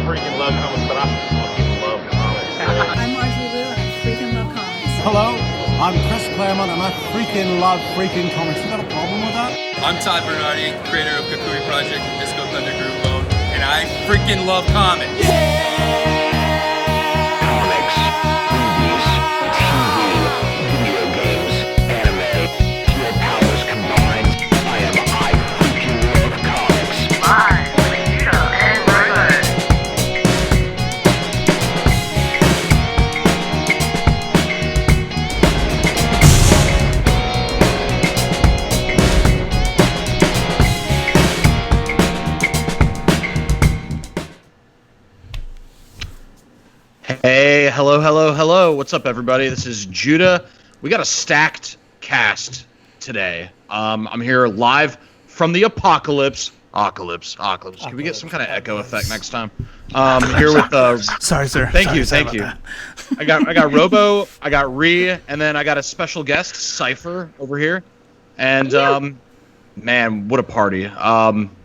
freaking love comics, but I fucking love comics. I'm Marjorie Liu, and I freaking love comics. Hello, I'm Chris Claremont, and I freaking love freaking comics. You got a problem with that? I'm Todd Bernardi, creator of Kakui Project and Disco Thunder Groove Bone, and I freaking love comics. Comics, movies, TV, video games, anime, your powers combined. I freaking love comics. Live with Robo and Rhi. Hey, hello. What's up, everybody? This is Judah. We got a stacked cast today. I'm here live from the apocalypse. Apocalypse. Can we get some kind of echo effect next time? Here with Sorry, sir. Thank you. That. I got Robo, I got Rhi, and then I got a special guest, Cypher, over here. And man, what a party!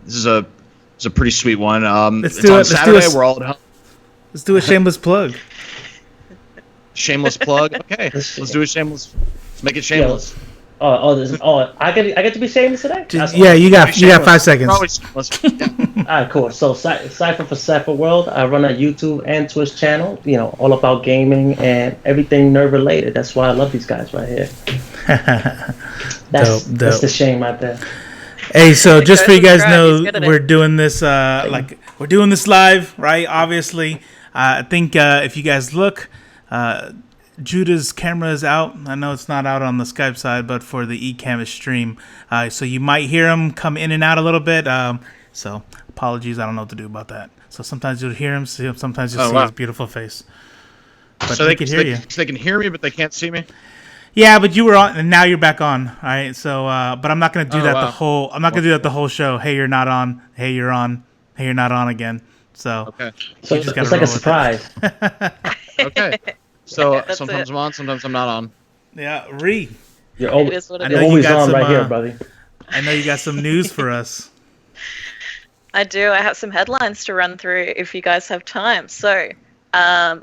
This is a pretty sweet one. Let's It's do on it. Saturday. We're all at home. Let's do a shameless plug. Shameless plug. Okay, let's do a shameless. Let's make it shameless. I get to be shameless today? Yeah, you got 5 seconds. Probably shameless. Yeah. Alright, cool. So Cypher for C1ph3r World. I run a YouTube and Twitch channel, all about gaming and everything nerd related. That's why I love these guys right here. That's the shame right there. Hey, so just so you guys know, we're doing this we're doing this live, right? Obviously, I think if you guys look, Judah's camera is out. I know it's not out on the Skype side, but for the eCam stream, so you might hear him come in and out a little bit. So apologies, I don't know what to do about that. So sometimes you'll hear him, sometimes you'll see his beautiful face. But so they can hear you. So they can hear me, but they can't see me. Yeah, but you were on, and now you're back on. All right, so but I'm not gonna do that the whole. I'm not gonna do that the whole show. Hey, you're not on. Hey, you're on. Hey, you're not on again. So okay, so it's like a surprise. Okay, so sometimes I'm on, sometimes I'm not on. Yeah, Rhi. You're always on right here, buddy. I know you got some news for us. I do. I have some headlines to run through if you guys have time. So,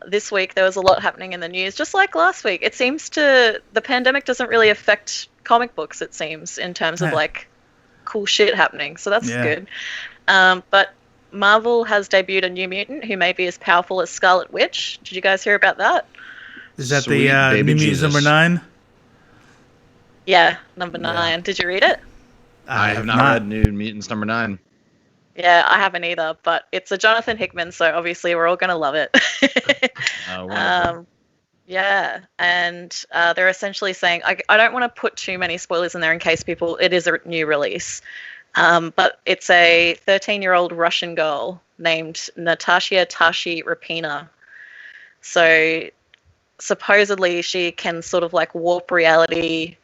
this week there was a lot happening in the news, just like last week. It seems the pandemic doesn't really affect comic books, it seems, in terms of like cool shit happening. So that's good. But Marvel has debuted a new mutant who may be as powerful as Scarlet Witch. Did you guys hear about that? Is that the New Mutants number 9? Yeah, number 9. Did you read it? I have not read New Mutants number 9. Yeah, I haven't either, but it's a Jonathan Hickman, so obviously we're all going to love it. Yeah, and they're essentially saying, I don't want to put too many spoilers in there in case it is a new release, but it's a 13-year-old Russian girl named Natasha Tashi Rapina. So supposedly she can sort of like warp reality.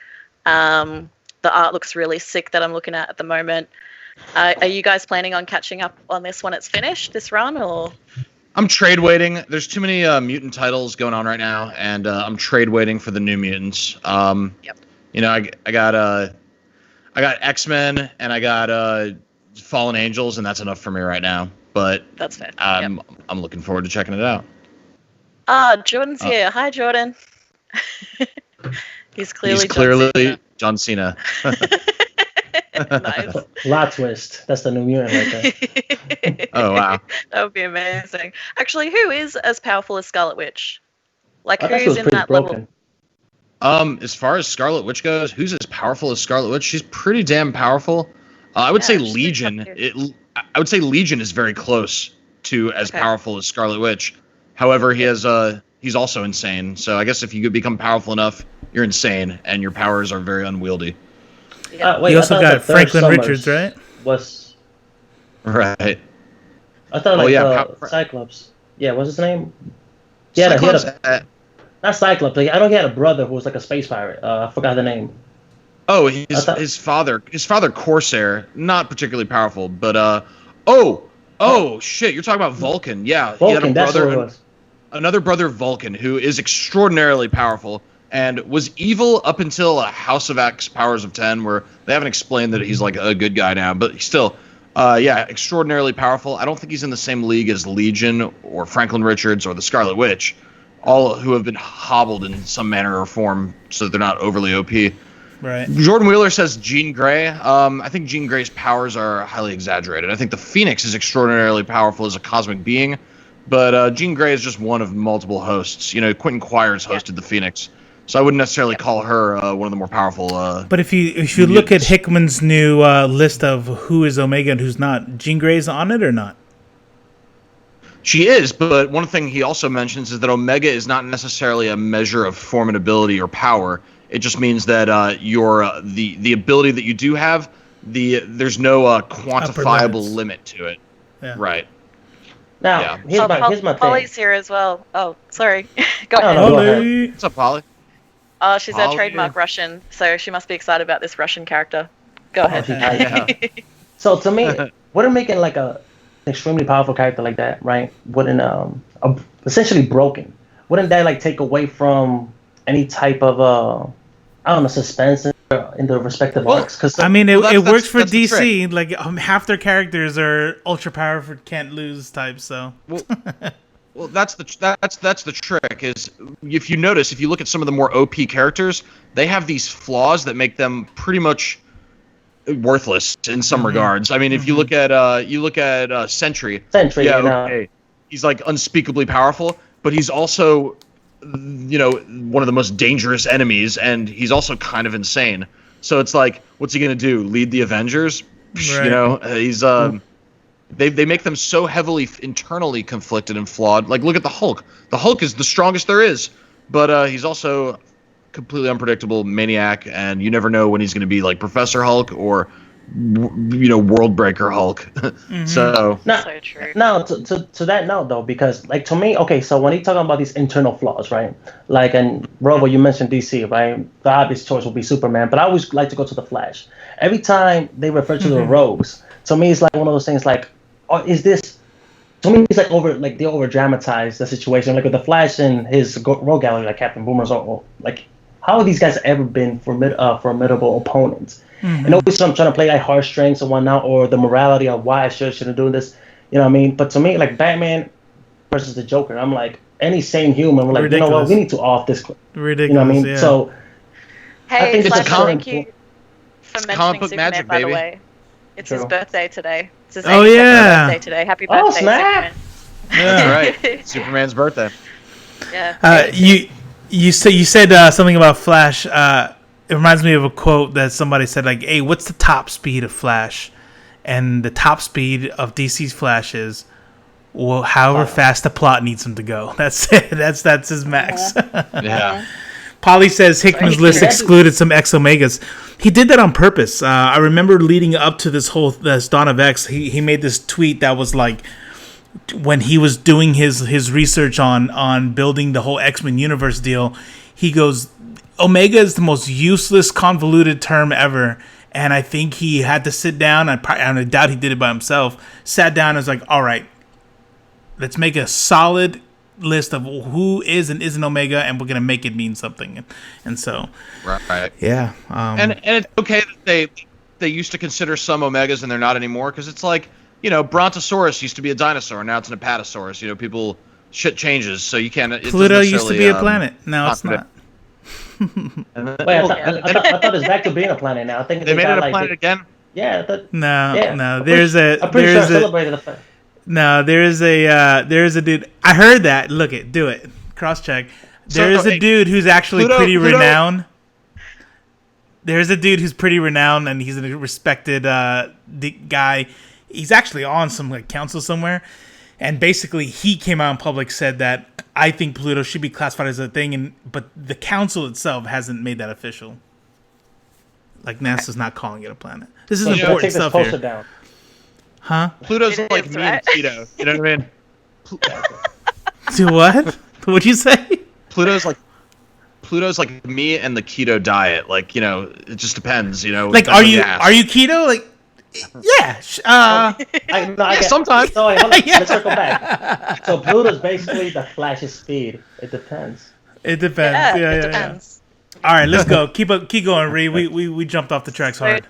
The art looks really sick that I'm looking at the moment. Are you guys planning on catching up on this when it's finished, this run, or? I'm trade waiting. There's too many mutant titles going on right now, and I'm trade waiting for the New Mutants. Yep. I got X-Men and I got Fallen Angels, and that's enough for me right now. But that's fair. I'm looking forward to checking it out. Jordan's here. Hi, Jordan. He's clearly John Cena. Nice. Plot twist. That's the new mutant right there. Oh, wow. That would be amazing. Actually, who is as powerful as Scarlet Witch? Like, I who's in that broken. level? As far as Scarlet Witch goes, who's as powerful as Scarlet Witch? She's pretty damn powerful. I would say Legion. I would say Legion is very close to as powerful as Scarlet Witch. However, he's also insane. So I guess if you could become powerful enough, you're insane, and your powers are very unwieldy. Wait, you also got Franklin Richards, right? Right. I thought Cyclops. Yeah, what's his name? Yeah, Cyclops, not Cyclops. Like, I know he had a brother who was like a space pirate. I forgot the name. Oh, his father, Corsair, not particularly powerful, but shit, you're talking about Vulcan. Yeah, Vulcan, he had a that's brother, what it was. Another brother, Vulcan, who is extraordinarily powerful and was evil up until House of X, Powers of 10, where they haven't explained that he's like a good guy now, but still, Yeah, extraordinarily powerful. I don't think he's in the same league as Legion or Franklin Richards or the Scarlet Witch, all who have been hobbled in some manner or form so that they're not overly OP. Right. Jordan Wheeler says Jean Grey. I think Jean Grey's powers are highly exaggerated. I think the Phoenix is extraordinarily powerful as a cosmic being, but Jean Grey is just one of multiple hosts. You know, Quentin Quires hosted the Phoenix, so I wouldn't necessarily call her one of the more powerful. But if you look at Hickman's new list of who is Omega and who's not, Jean Grey's on it or not? She is, but one thing he also mentions is that Omega is not necessarily a measure of formidability or power. It just means that your the ability that you do have, there's no quantifiable limit to it. Yeah. Right. Now, here's my thing. Polly's here as well. Oh, sorry. Go ahead. No, go ahead. What's up, Polly? She's Polly. our trademark Russian, so she must be excited about this Russian character. Go ahead. So to me, wouldn't making like a extremely powerful character like that, right? Wouldn't essentially broken? Wouldn't that like take away from any type of I don't know, suspense in the respective arcs? Because I mean, it works for DC. Like half their characters are ultra powerful, can't lose types. So. Well, that's the trick. Is if you notice, if you look at some of the more OP characters, they have these flaws that make them pretty much worthless in some regards. I mean, if you look at Sentry. Sentry, okay, he's like unspeakably powerful, but he's also, you know, one of the most dangerous enemies, and he's also kind of insane. So it's like, what's he gonna do? Lead the Avengers? Right. You know, he's They make them so heavily internally conflicted and flawed. Like, look at the Hulk. The Hulk is the strongest there is, but he's also completely unpredictable maniac, and you never know when he's going to be like Professor Hulk or, you know, World Breaker Hulk. So true. Now, to that note though, because like to me, okay, so when you're talking about these internal flaws, right? Like, and Robo, you mentioned DC, right? The obvious choice would be Superman, but I always like to go to the Flash. Every time they refer to the rogues, to me it's like one of those things like, oh, is this? To me, it's like they over dramatize the situation. Like with the Flash and his rogue gallery, like Captain Boomer's, like how have these guys ever been formidable opponents? And always I'm trying to play like heartstrings and whatnot, or the morality of why I shouldn't do this. You know what I mean? But to me, like Batman versus the Joker, I'm like any sane human. We're like, ridiculous. You know what? We need to off this. Ridiculous. You know what I mean? Yeah. So hey, I think Flash, it's a comic thank you for comic mentioning book Superman, magic, by the baby. way. It's his True. birthday today. It's his Oh, 82nd yeah. birthday today. Happy birthday, Oh, snap. Superman. That's right. Superman's birthday. Yeah. You said something about Flash. It reminds me of a quote that somebody said, like, "Hey, what's the top speed of Flash?" And the top speed of DC's Flash is, well, however fast the plot needs him to go. That's it. That's his max. Yeah. Polly says Hickman's list excluded some X Omegas. He did that on purpose. I remember leading up to this Dawn of X, he made this tweet that was like, when he was doing his research on building the whole X-Men universe deal, he goes, Omega is the most useless, convoluted term ever. And I think he had to sit down, and I doubt he did it by himself, sat down and was like, all right, let's make a solid list of who is and isn't Omega, and we're going to make it mean something. And so, Right. yeah. And it's okay that they used to consider some Omegas and they're not anymore, because it's like, you know, Brontosaurus used to be a dinosaur, now it's an Apatosaurus. You know, shit changes, so you can't. Pluto used to be a planet. Now it's not. Wait, I thought it's back to being a planet now. I think they made it a planet again. Yeah. No. There's a. I'm pretty sure I celebrated the fact. No, there's a dude. I heard that. Look it, do it. Cross check. There's a dude who's actually pretty renowned. There's a dude who's pretty renowned, and he's a respected guy. He's actually on some like council somewhere, and basically he came out in public, said that I think Pluto should be classified as a thing, but the council itself hasn't made that official. Like NASA's not calling it a planet. This is important stuff here. Down. Huh? Pluto's like me and keto. You know what I mean? Do what? What'd you say? Pluto's like me and the keto diet. Like, you know, it just depends. You know, like are you keto? Like, yeah. Sometimes. So wait, hold on. Yeah. Let's circle back. So Pluto's basically the Flash's speed. It depends. It depends. Yeah, it depends. All right, let's go. Keep going, Rhi. We jumped off the tracks hard.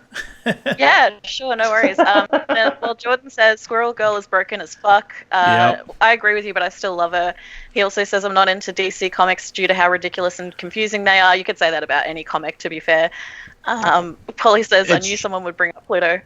Yeah, sure, no worries. Well, Jordan says Squirrel Girl is broken as fuck. Yep. I agree with you, but I still love her. He also says I'm not into DC comics due to how ridiculous and confusing they are. You could say that about any comic, to be fair. Polly says I knew someone would bring up Pluto.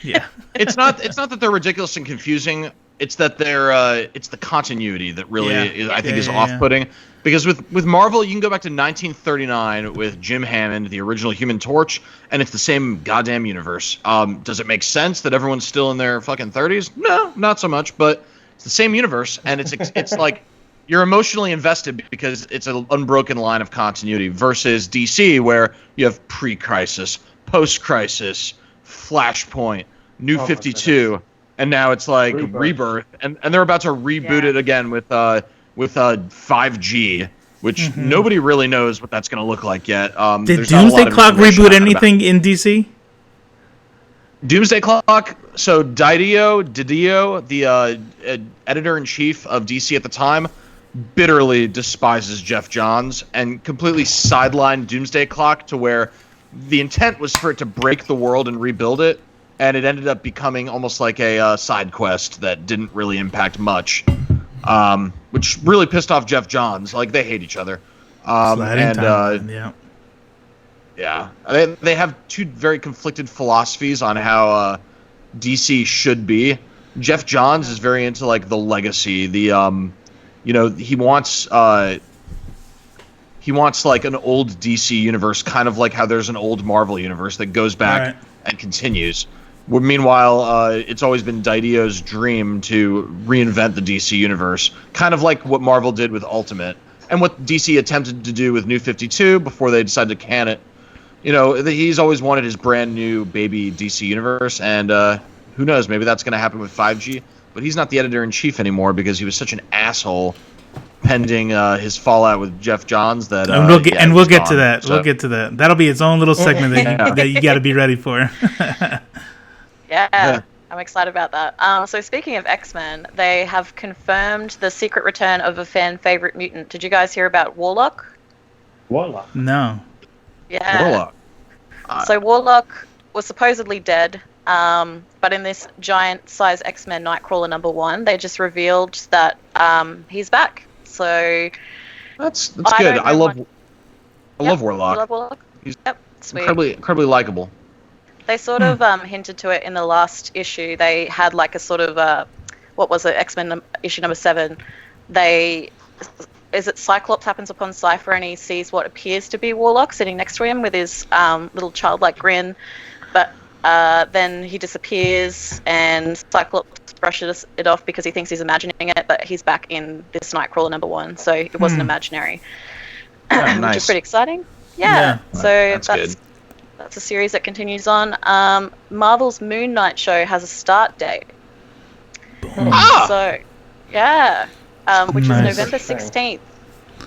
Yeah. It's not that they're ridiculous and confusing. It's that they're it's the continuity that really is off-putting. Because with Marvel, you can go back to 1939 with Jim Hammond, the original Human Torch, and it's the same goddamn universe. Does it make sense that everyone's still in their fucking 30s? No, not so much. But it's the same universe, and it's like you're emotionally invested because it's an unbroken line of continuity. Versus DC, where you have pre-crisis, post-crisis, Flashpoint, New 52, and now it's like Rebirth, and they're about to reboot it again with 5G, which nobody really knows what that's going to look like yet. Did Doomsday Clock reboot anything in DC? Doomsday Clock. So Didio, the editor-in-chief of DC at the time, bitterly despises Jeff Johns and completely sidelined Doomsday Clock to where the intent was for it to break the world and rebuild it, and it ended up becoming almost like a side quest that didn't really impact much, which really pissed off Jeff Johns. Like, they hate each other. Yeah. They have two very conflicted philosophies on how DC should be. Jeff Johns is very into like the legacy, he wants like an old DC universe, kind of like how there's an old Marvel universe that goes back and continues. Meanwhile, it's always been Didio's dream to reinvent the DC universe, kind of like what Marvel did with Ultimate, and what DC attempted to do with New 52 before they decided to can it. He's always wanted his brand new baby DC universe, and who knows, maybe that's going to happen with 5G, but he's not the editor-in-chief anymore because he was such an asshole pending his fallout with Jeff Johns that we'll get to that. So. We'll get to that. That'll be its own little segment that you got to be ready for. Yeah, I'm excited about that. So speaking of X-Men, they have confirmed the secret return of a fan favorite mutant. Did you guys hear about Warlock? Warlock? No. Yeah. Warlock. So Warlock was supposedly dead, but in this giant-size X-Men Nightcrawler #1, they just revealed that he's back. So that's good. I love Warlock. You love Warlock? He's sweet. incredibly likable. They sort of hinted to it in the last issue. They had like a sort of what was it? X-Men issue #7. Is it Cyclops happens upon Cypher and he sees what appears to be Warlock sitting next to him with his little childlike grin, but then he disappears and Cyclops brushes it off because he thinks he's imagining it, but he's back in this Nightcrawler #1, so it wasn't imaginary. Nice. Which is pretty exciting. Yeah. So that's a series that continues on. Marvel's Moon Knight show has a start date. So, yeah. Which is November 16th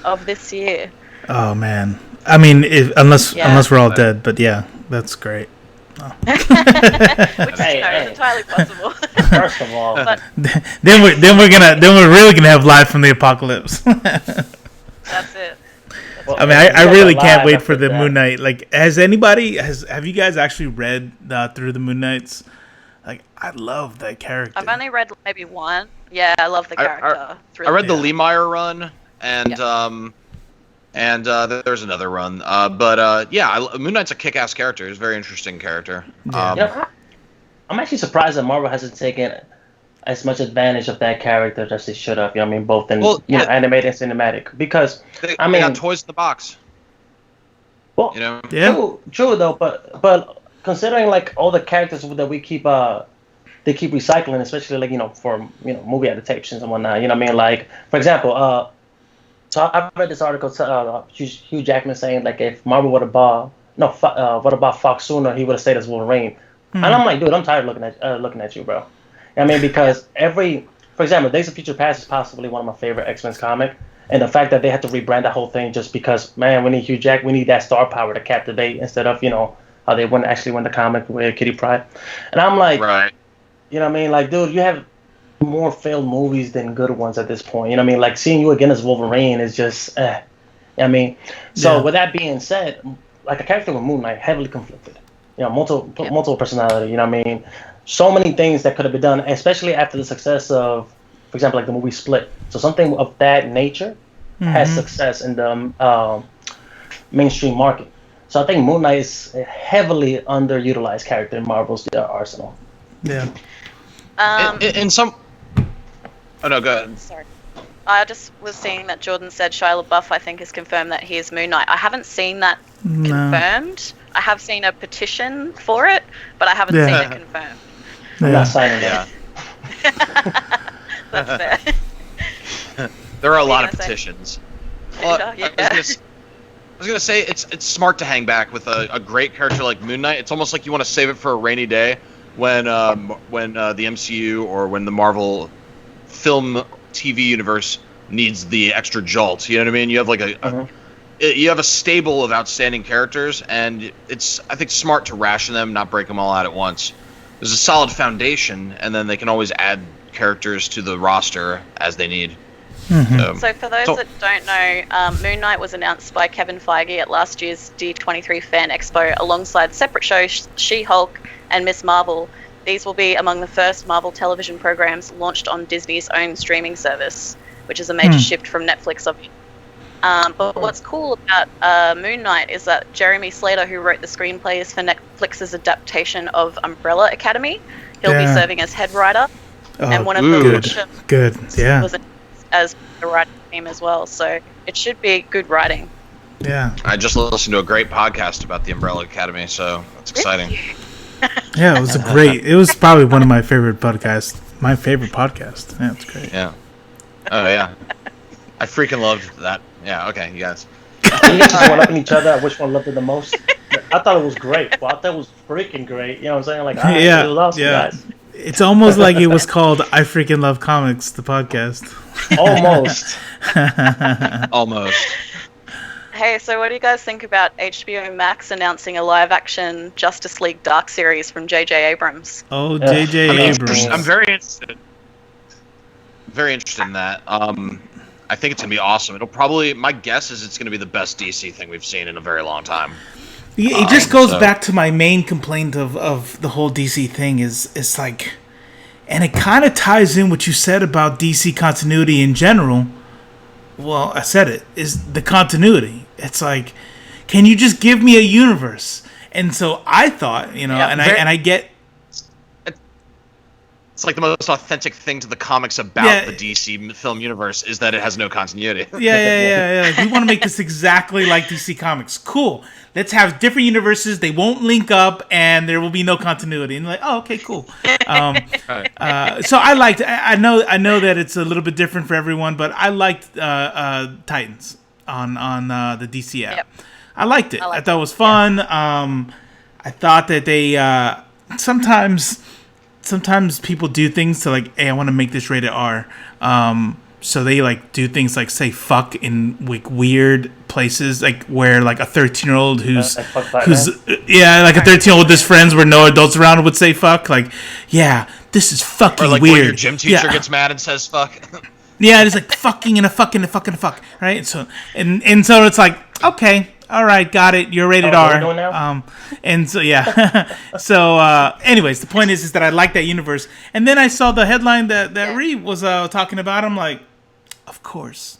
of this year. Oh man! I mean, unless we're all dead, but yeah, that's great. Oh. Which is entirely possible. First of all, but then we're really gonna have live from the apocalypse. That's it. I mean, I really can't wait for the Moon Knight. Like, have you guys actually read through the Moon Knights? Like, I love that character. I've only read maybe one. Yeah, I love the character. I read the Lemire run, and there's another run. Moon Knight's a kick-ass character. He's a very interesting character. Yeah. I'm actually surprised that Marvel hasn't taken as much advantage of that character as they should have. Both in animated and cinematic. Because they got toys in the box. Well, true though. But considering like all the characters that we keep they keep recycling, especially like for movie adaptations and whatnot. Like for example, so I've read this article. Hugh Jackman saying like if Marvel would have bought Fox sooner, he would have stayed as Wolverine. And I'm like, dude, I'm tired of looking at you, bro. Because for example, Days of Future Past is possibly one of my favorite X-Men comic, and the fact that they had to rebrand that whole thing just because, man, we need Hugh Jack, we need that star power to captivate instead of how they wouldn't actually win the comic with Kitty Pryde. And I'm like, right. Like, dude, you have more failed movies than good ones at this point. Like seeing you again as Wolverine is just, I mean, so Yeah. with that being said, like a character with Moon Knight, heavily conflicted. Multiple personality. You know what I mean? So many things that could have been done, especially after the success of, for example, like the movie Split. So something of that nature has success in the mainstream market. So I think Moon Knight is a heavily underutilized character in Marvel's arsenal. Yeah. In some. Oh no, go ahead. Sorry. I just was seeing that Jordan said Shia LaBeouf, I think, has confirmed that he is Moon Knight. I haven't seen that confirmed. I have seen a petition for it, but I haven't seen it confirmed. I'm not signing that. That's fair. There are a lot of gonna say? petitions. Well, Yeah. I was gonna say it's smart to hang back with a great character like Moon Knight. It's almost like you want to save it for a rainy day when the MCU or when the Marvel film TV universe needs the extra jolt. You know what I mean? You have like you have a stable of outstanding characters, and it's, I think, smart to ration them, not break them all out at once. There's a solid foundation, and then they can always add characters to the roster as they need. So for those that don't know, Moon Knight was announced by Kevin Feige at last year's D23 Fan Expo alongside separate shows She-Hulk and Ms. Marvel. These will be among the first Marvel television programs launched on Disney's own streaming service, which is a major shift from Netflix. But what's cool about Moon Knight is that Jeremy Slater, who wrote the screenplays for Netflix's adaptation of Umbrella Academy, he'll be serving as head writer. And one of the good, yeah, was as the writing team as well. So it should be good writing. Yeah. I just listened to a great podcast about the Umbrella Academy, so that's exciting. Yeah, it was it was probably one of my favorite podcasts. My favorite podcast. Yeah, it's great. Yeah. Oh yeah. I freaking loved that. Yeah. Okay, you guys. You guys just one up in each other. Which one loved it the most? I thought it was great. Well, I thought it was freaking great. You know what I'm saying? Like, it was awesome, guys. It's almost like it was called "I Freaking Love Comics," the podcast. Almost. Almost. Hey, so what do you guys think about HBO Max announcing a live-action Justice League Dark series from J.J. Abrams? Oh, J.J. Abrams. I'm very interested. Very interested in that. I think it's gonna be awesome. It'll probably. My guess is it's gonna be the best DC thing we've seen in a very long time. It just goes back to my main complaint of the whole DC thing is it's like, and it kind of ties in what you said about DC continuity in general. Well, I said it, is the continuity. It's like, can you just give me a universe? And so I thought, I get. It's like the most authentic thing to the comics about the DC film universe is that it has no continuity. Yeah. We want to make this exactly like DC Comics. Cool. Let's have different universes. They won't link up, and there will be no continuity. And like, oh, okay, cool. So I liked. I know that it's a little bit different for everyone, but I liked Titans on the DC app. Yep. I liked it. I thought it was fun. Yeah. I thought that they sometimes people do things to like, hey, I want to make this rated R. So they like do things like say fuck in like weird places, like where like a 13-year-old who's like a 13-year-old with his friends where no adults around would say fuck. Like, yeah, this is fucking or like weird. When your gym teacher gets mad and says fuck. Yeah, it's like fucking and a fuck and a fuck and a fuck, right? So and so it's like, okay, all right, got it. You're rated R. And so yeah. So anyways, the point is that I like that universe. And then I saw the headline that Rhi was talking about. I'm like, of course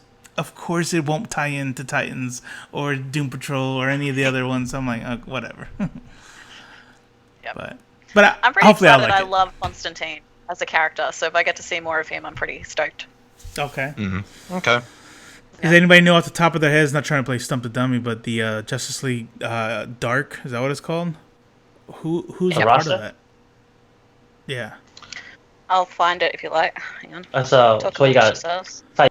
it won't tie into Titans or Doom Patrol or any of the other ones. I'm like, whatever. Yep. But I'm pretty excited. I like love Constantine as a character, so if I get to see more of him, I'm pretty stoked. Okay. Mm-hmm. Okay. Does anybody know off the top of their heads, not trying to play Stump the Dummy, but the Justice League Dark, is that what it's called? Who's a part of that? Yeah. I'll find it if you like. Hang on. So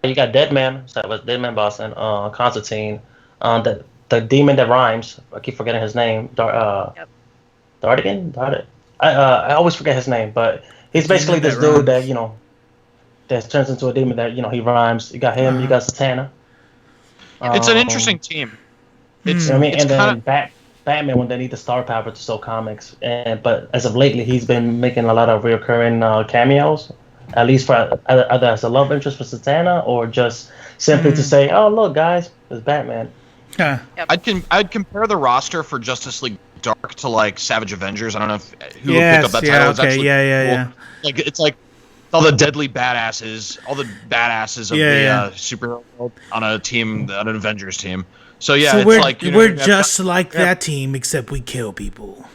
you got Deadman, Deadman Boston, Constantine, the demon that rhymes. I keep forgetting his name. Dardigan? I always forget his name, but he's basically this dude that that turns into a demon that he rhymes. You got him. You got Satana. It's an interesting team. It's, and then Batman when they need the star power to sell comics. But as of lately, he's been making a lot of recurring cameos, at least for either as a love interest for Satana or just simply to say, "Oh, look, guys, it's Batman." Huh. I'd compare the roster for Justice League Dark to like Savage Avengers. I don't know who will Yes, pick up that yeah, title. It's okay, actually yeah. cool. Like it's like all the deadly badasses, all the badasses of the superhero world on a team, on an Avengers team. So yeah, So it's we're like we're just like that team, except we kill people.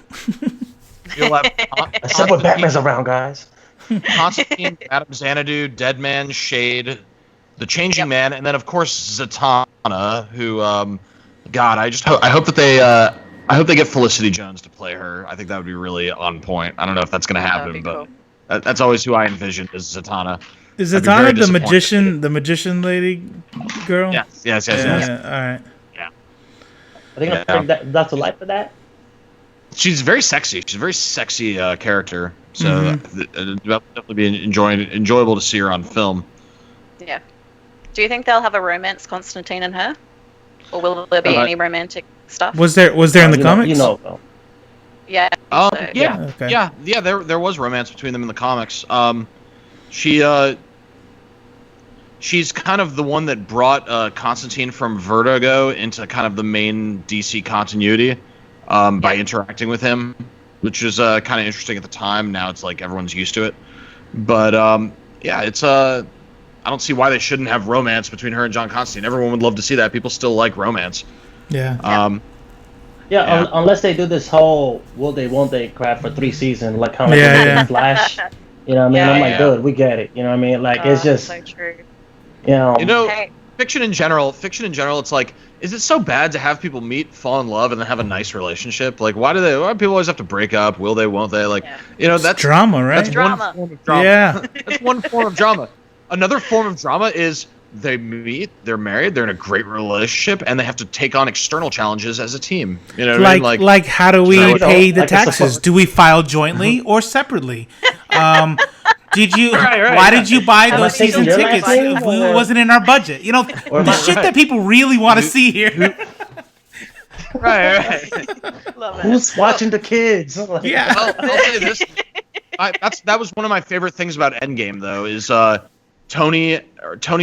You'll have Except when Batman's around, guys. Constantine, Adam Xanadu, Deadman, Shade, the Changing Man, and then of course Zatanna, who, God, I hope that they get Felicity Jones to play her. I think that would be really on point. I don't know if that's going to happen, but that's always who I envision is Zatanna. Is Zatanna the magician lady girl? Yes. All right. Yeah. I think that's a light for that. She's very sexy. She's a very sexy character. So it'll definitely be enjoyable to see her on film. Yeah. Do you think they'll have a romance, Constantine and her, or will there be any romantic stuff? Was there in the comics? Yeah. Yeah. There was romance between them in the comics. She's kind of the one that brought Constantine from Vertigo into kind of the main DC continuity by interacting with him, which was kind of interesting at the time. Now it's like everyone's used to it. But it's I don't see why they shouldn't have romance between her and John Constantine. Everyone would love to see that. People still like romance. Yeah. Unless they do this whole will they, won't they crap for 3 seasons, like kind of like Flash. You know what I mean? I'm like, dude, we get it. You know what I mean? Like, it's just, so true. Fiction in general, it's like, is it so bad to have people meet, fall in love, and then have a nice relationship? Like, why do people always have to break up? Will they, won't they? Like, that's drama, right? That's drama. one form of drama. Yeah. That's one form of drama. Another form of drama is they meet, they're married, they're in a great relationship, and they have to take on external challenges as a team. You know what I mean? Like how do we pay the taxes? Do we file jointly or separately? Did you? Why did you buy those season tickets if it wasn't in our budget? You know, the shit that people really want to see here. Right. Love it. Who's watching the kids? Yeah. I'll say this. That was one of my favorite things about Endgame, though, is Tony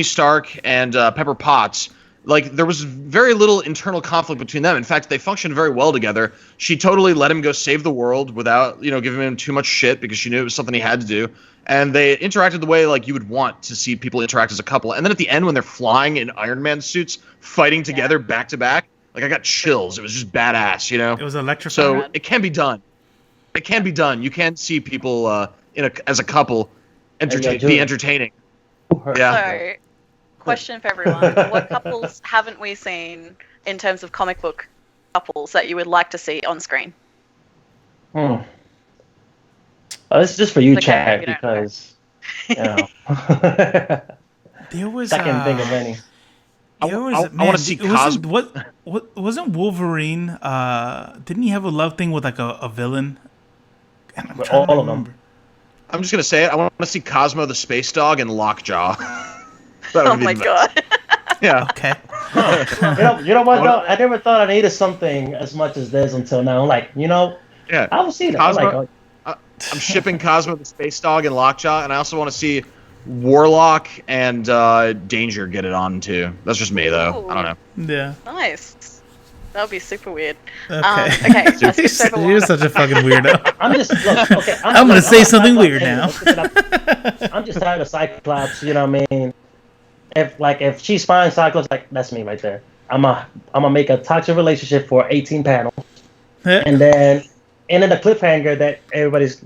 Stark and Pepper Potts. Like, there was very little internal conflict between them. In fact, they functioned very well together. She totally let him go save the world without, giving him too much shit because she knew it was something he had to do. And they interacted the way like you would want to see people interact as a couple. And then at the end, when they're flying in Iron Man suits, fighting together back to back, like I got chills. It was just badass, It was electrifying. So it can be done. It can be done. You can see people as a couple be entertaining. So, question for everyone: what couples haven't we seen in terms of comic book couples that you would like to see on screen? This is just for you, Chad, because there was. I can't think of any. I want to see Cosmo. What wasn't Wolverine? Didn't he have a love thing with like a villain? All of them. I'm just gonna say it. I want to see Cosmo the Space Dog and Lockjaw. Oh my god. Yeah. Okay. You know what though? I never thought I needed something as much as this until now. I'm like, yeah. I will see that. Cosmo, I'm shipping Cosmo the Space Dog and Lockjaw, and I also want to see Warlock and Danger get it on too. That's just me though. I don't know. Yeah. Nice. That would be super weird. Okay. You're such a fucking weirdo. I'm just okay. I'm gonna say something weird now. I'm just tired of Cyclops. You know what I mean? If she's fine, Cyclops, like that's me right there. I'm gonna make a toxic relationship for 18 panels, and then end in a cliffhanger that everybody's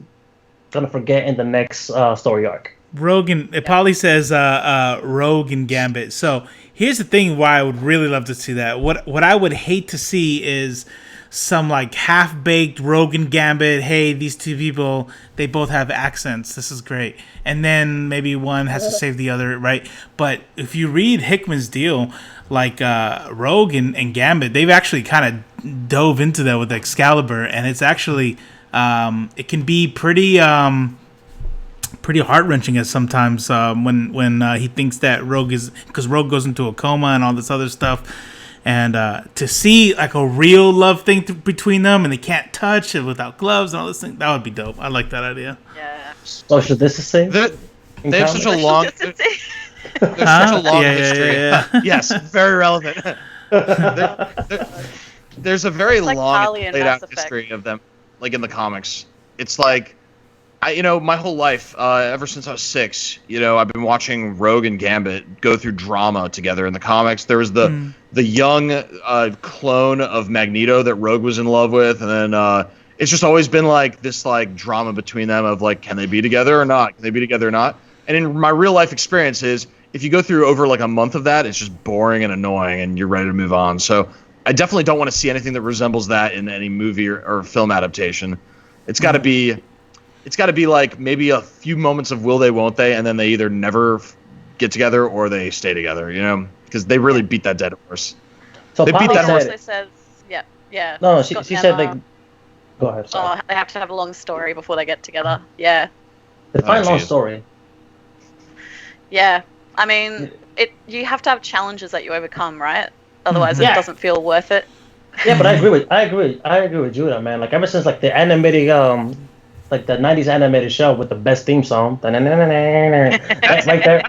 gonna forget in the next story arc. Polly says Rogue and Gambit. So here's the thing why I would really love to see that. What I would hate to see is some like half-baked Rogue and Gambit. Hey, these two people, they both have accents. This is great. And then maybe one has to save the other, right? But if you read Hickman's deal, like Rogue and Gambit, they've actually kind of dove into that with Excalibur, and it's actually it can be pretty heart-wrenching at sometimes when he thinks that Rogue is, because Rogue goes into a coma and all this other stuff, and to see like a real love thing between them and they can't touch it without gloves and all this thing, that would be dope. I like that idea. Yeah. Social distancing. They have such a long. There's such a long Yeah, history. yeah. Yes, very relevant. There's a very like long Carly in played Mass out Effect. history of them, like in the comics. It's like, my whole life, ever since I was 6, I've been watching Rogue and Gambit go through drama together in the comics. There was the young clone of Magneto that Rogue was in love with, and then it's just always been like this like drama between them of like, can they be together or not? Can they be together or not? And in my real life experiences, if you go through over like a month of that, it's just boring and annoying, and you're ready to move on. So I definitely don't want to see anything that resembles that in any movie or film adaptation. It's got to be. It's got to be like maybe a few moments of will they, won't they, and then they either never get together or they stay together, because they really beat that dead horse. So They beat that horse. Also says, yeah. No, Scott she said Emma. like. Go ahead. Sorry. Oh, they have to have a long story before they get together. Yeah. Define long geez. story. Yeah. I mean, you have to have challenges that you overcome, right? Otherwise, it Yeah. doesn't feel worth it. Yeah, but I agree with Judah, man. Like ever since like the animated like the '90s animated show with the best theme song, right there.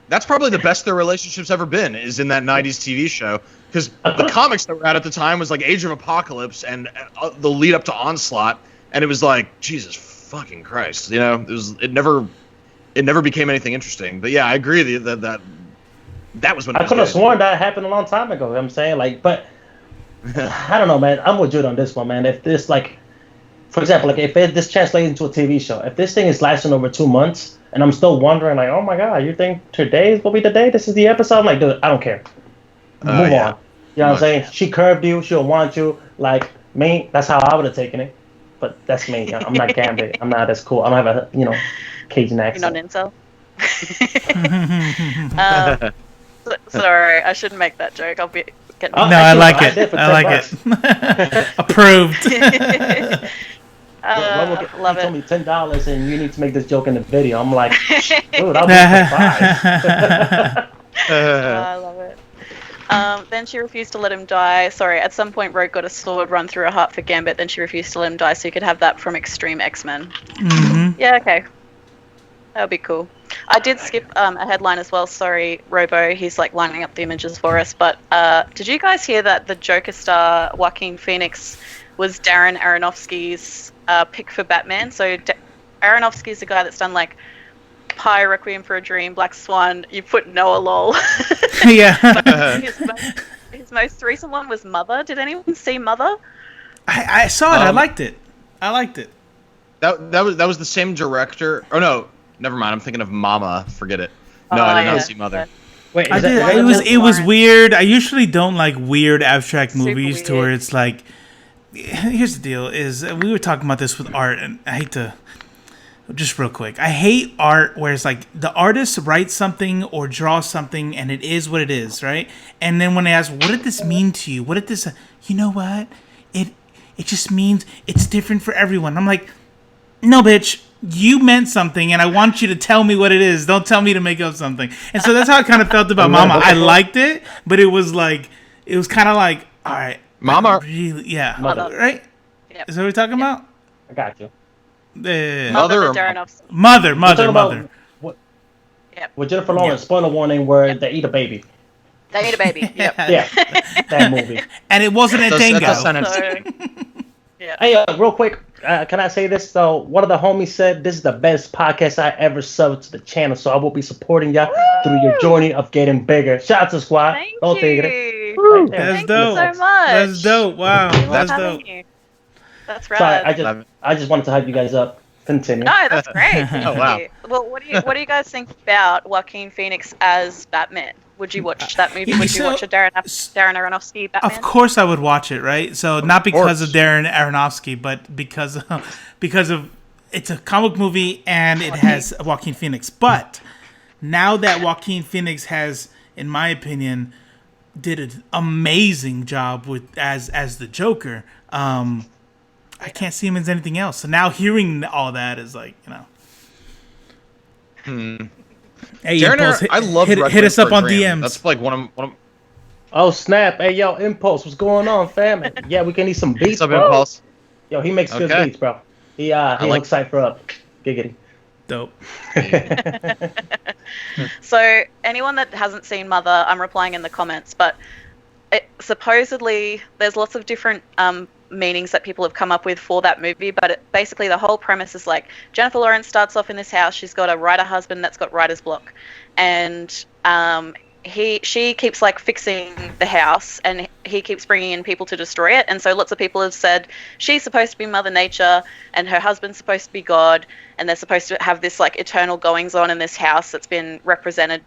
That's probably the best their relationship's ever been, is in that 90s TV show. Because the comics that were out at the time was like Age of Apocalypse and the lead up to Onslaught, and it was like, Jesus fucking Christ, it never became anything interesting. But yeah, I agree that was when I could have sworn that happened a long time ago. You know what I'm saying, like, but I don't know, man. I'm with Judah on this one, man. If this like, for example, like if this translates into a TV show, if this thing is lasting over 2 months, and I'm still wondering, like, oh my God, you think today will be the day? This is the episode? I'm like, dude, I don't care. Move on. You know what I'm saying? She curved you. She'll want you. Like me, that's how I would have taken it. But that's me. I'm not Gambit. I'm not as cool. I don't have a Cajun accent. You're not incel. Sorry, I shouldn't make that joke. I'll be getting. No, I like it. I like it. Approved. Love he told it. me $10 and you need to make this joke in the video. I'm like, dude, I'll be for 5. I love it. Then she refused to let him die. Sorry, at some point Rogue got a sword run through her heart for Gambit, then she refused to let him die so you could have that from Extreme X-Men. Mm-hmm. Yeah, okay. That would be cool. I did skip a headline as well. Sorry, Robo. He's like lining up the images for us. But did you guys hear that the Joker star Joaquin Phoenix was Darren Aronofsky's pick for Batman? So Aronofsky's the guy that's done like Pi, Requiem for a Dream, Black Swan. You put Noah lol. Yeah. his most recent one was Mother. Did anyone see Mother? I saw it. I liked it. That was the same director. Oh no, never mind. I'm thinking of Mama. Forget it. No, I did not see Mother. Wait, I did. It was weird. I usually don't like weird abstract movies to where it's like. Here's the deal: is we were talking about this with art, and I hate to. Just real quick, I hate art where it's like the artist writes something or draws something and it is what it is, right? And then when they ask, what did this mean to you? What did this, you know what? It just means it's different for everyone. I'm like, no, bitch, you meant something and I want you to tell me what it is. Don't tell me to make up something. And so that's how I kind of felt about Mama. I liked it, but it was kind of like, all right. Mama. Really, yeah. Mother. Right? Yep. Is that what we're talking about? I got you. Mother. Mother. With Yep. Jennifer Lawrence, spoiler warning, where they eat a baby. They eat a baby. Yep. Yeah, that movie. And it wasn't a tango. Yeah. Hey, real quick, can I say this? So, one of the homies said this is the best podcast I ever subbed to the channel, so I will be supporting y'all through your journey of getting bigger. Shout out to Squad. Thank Don't take you. it. That's Thank dope. you so much. That's dope. Wow. That's dope. You. That's Sorry, rad. I just wanted to hype you guys up. Continue. No, that's great. Oh wow. Well, what do you guys think about Joaquin Phoenix as Batman? Would you watch that movie? Would you watch a Darren Aronofsky Batman? Of course, I would watch it. Right. So not because of Darren Aronofsky, but because of it's a comic movie and it has Joaquin Phoenix. But now that Joaquin Phoenix has, in my opinion, did an amazing job with as the Joker. I can't see him as anything else. So now hearing all that is like, Hey, Darren, I love hit us up on DMs. That's like one of. Oh snap! Hey yo, Impulse, what's going on, fam? Yeah, we can need some beats, What's up, bro. Impulse? Yo, he makes good beats, bro. He hooks Cypher up. Giggity. Dope. So anyone that hasn't seen Mother, I'm replying in the comments, but supposedly there's lots of different meanings that people have come up with for that movie, but basically the whole premise is like Jennifer Lawrence starts off in this house. She's got a writer husband that's got writer's block, and she keeps like fixing the house, and he keeps bringing in people to destroy it. And so lots of people have said she's supposed to be Mother Nature and her husband's supposed to be God, and they're supposed to have this like eternal goings on in this house that's been represented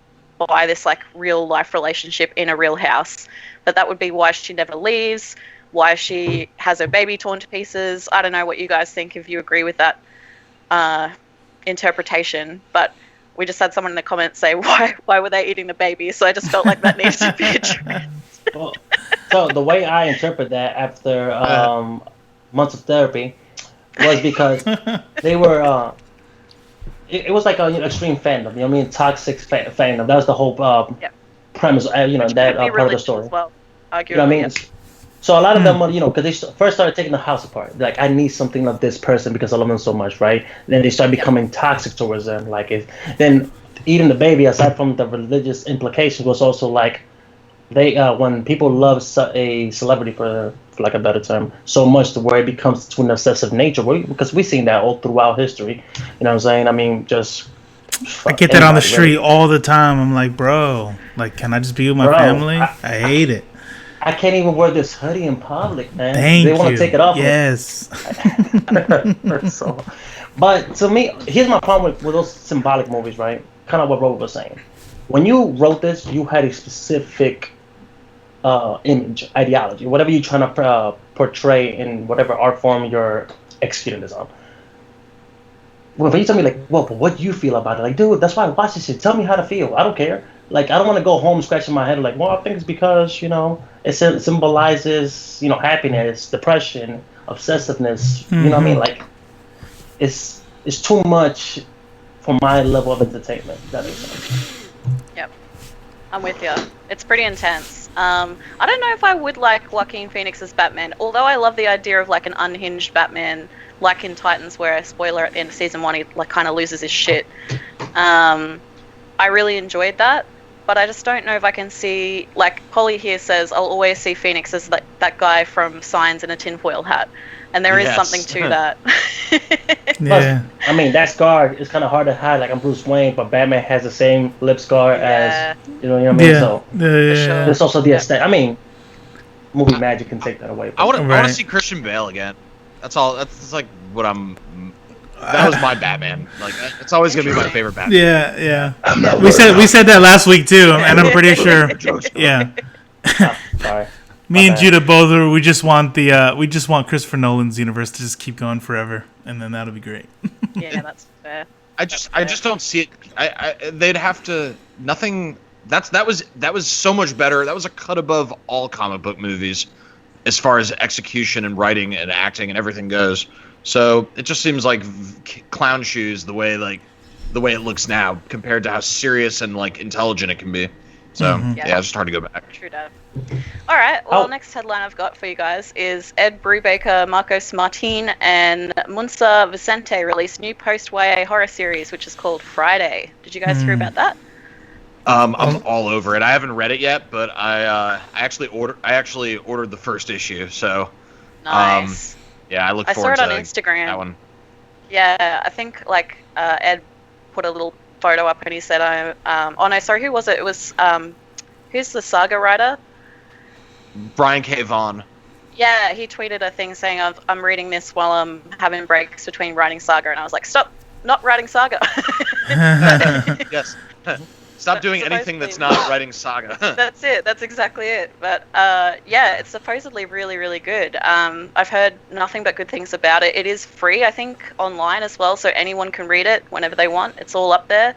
by this like real life relationship in a real house. But that would be why she never leaves, why she has her baby torn to pieces. I don't know what you guys think, if you agree with that interpretation, but we just had someone in the comments say, why were they eating the baby? So I just felt like that needs to be addressed. Well, so the way I interpret that after months of therapy was because they were, it was like an extreme fandom, you know what I mean? Toxic fandom. That was the whole premise, that part of the story. Well, arguably, you know what I mean? So a lot of them, because they first started taking the house apart. Like, I need something of this person because I love them so much, right? Then they start becoming toxic towards them. Then eating the baby, aside from the religious implications, was also like they when people love a celebrity, for lack of a better term, so much to where it becomes to an obsessive nature. Because we've seen that all throughout history. You know what I'm saying? I mean, just I get that on the street all the time. I'm like, bro, like, can I just be with my family? I hate it. I can't even wear this hoodie in public, man. Thank they want to take it off. Yes. So, but to me, here's my problem with those symbolic movies, right? Kind of what Robo was saying. When you wrote this, you had a specific image, ideology, whatever you're trying to portray in whatever art form you're executing this on. Well, if you tell me, like, well, but what do you feel about it? Like, dude, that's why I watch this shit. Tell me how to feel. I don't care. Like, I don't want to go home scratching my head like, well, I think it's because, it symbolizes, happiness, depression, obsessiveness. Mm-hmm. You know what I mean? Like, it's too much for my level of entertainment. That makes sense. Yep. I'm with you. It's pretty intense. I don't know if I would like Joaquin Phoenix's Batman, although I love the idea of like an unhinged Batman, like in Titans, where, spoiler, at the end of season 1, he like kind of loses his shit. I really enjoyed that, but I just don't know if I can see, like Polly here says, I'll always see Phoenix as that guy from Signs in a tinfoil hat, and there is something to that. Yeah. I mean, that scar is kind of hard to hide. Like, I'm Bruce Wayne, but Batman has the same lip scar as, you know what I mean? Yeah. So there's also the aesthetic. I mean, movie magic can take that away. I want to see Christian Bale again. That's all. That's like what I'm. That was my Batman. Like, it's always gonna be my favorite Batman. Yeah. We said that last week too, and I'm pretty sure. Yeah. Sorry. Me and Judah both are. We just want Christopher Nolan's universe to just keep going forever, and then that'll be great. Yeah, that's fair. I just don't see it. They'd have to nothing. That was so much better. That was a cut above all comic book movies, as far as execution and writing and acting and everything goes. So it just seems like clown shoes the way it looks now compared to how serious and like intelligent it can be. So yeah, it's just hard to go back. True that. All right. Well, next headline I've got for you guys is Ed Brubaker, Marcos Martin, and Munsa Vicente released new post-YA horror series, which is called Friday. Did you guys hear about that? I'm all over it. I haven't read it yet, but I actually ordered the first issue. So nice. Yeah, I look forward to I saw it on Instagram. That one. Yeah, I think Ed put a little photo up and he said, oh no, sorry, who was it? It was who's the saga writer? Brian K. Vaughan. Yeah, he tweeted a thing saying, I'm reading this while I'm having breaks between writing saga, and I was like, stop, not writing saga. Yes. Stop doing anything that's not writing saga. That's it. That's exactly it. But yeah, it's supposedly really, really good. I've heard nothing but good things about it. It is free, I think, online as well, so anyone can read it whenever they want. It's all up there.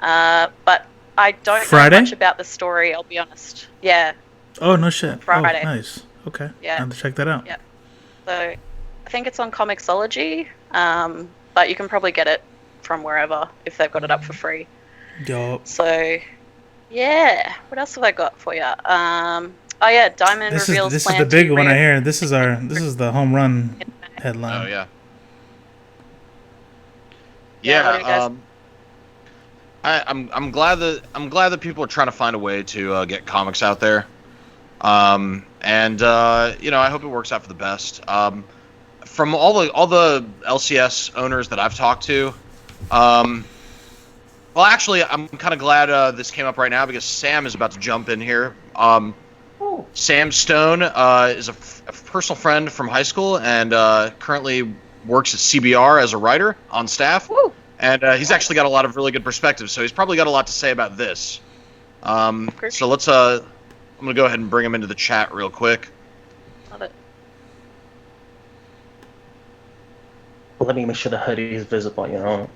But I don't know much about the story, I'll be honest. Yeah. Oh, no shit. Friday. Oh, nice. Okay. Yeah. I have to check that out. Yeah. So I think it's on Comixology, but you can probably get it from wherever if they've got it up for free. Dope. So, yeah. What else have I got for you? Oh yeah, Diamond reveals. This is the big one I hear. This is the home run headline. Oh yeah. Yeah, what do you guys- I'm glad that people are trying to find a way to get comics out there. I hope it works out for the best. From all the LCS owners that I've talked to, well, actually, I'm kind of glad this came up right now because Sam is about to jump in here. Sam Stone is a personal friend from high school and currently works at CBR as a writer on staff. Woo. And he's actually got a lot of really good perspectives, so he's probably got a lot to say about this. So let's I'm gonna go ahead and bring him into the chat real quick. Love it. Let me make sure the hoodie is visible, you know.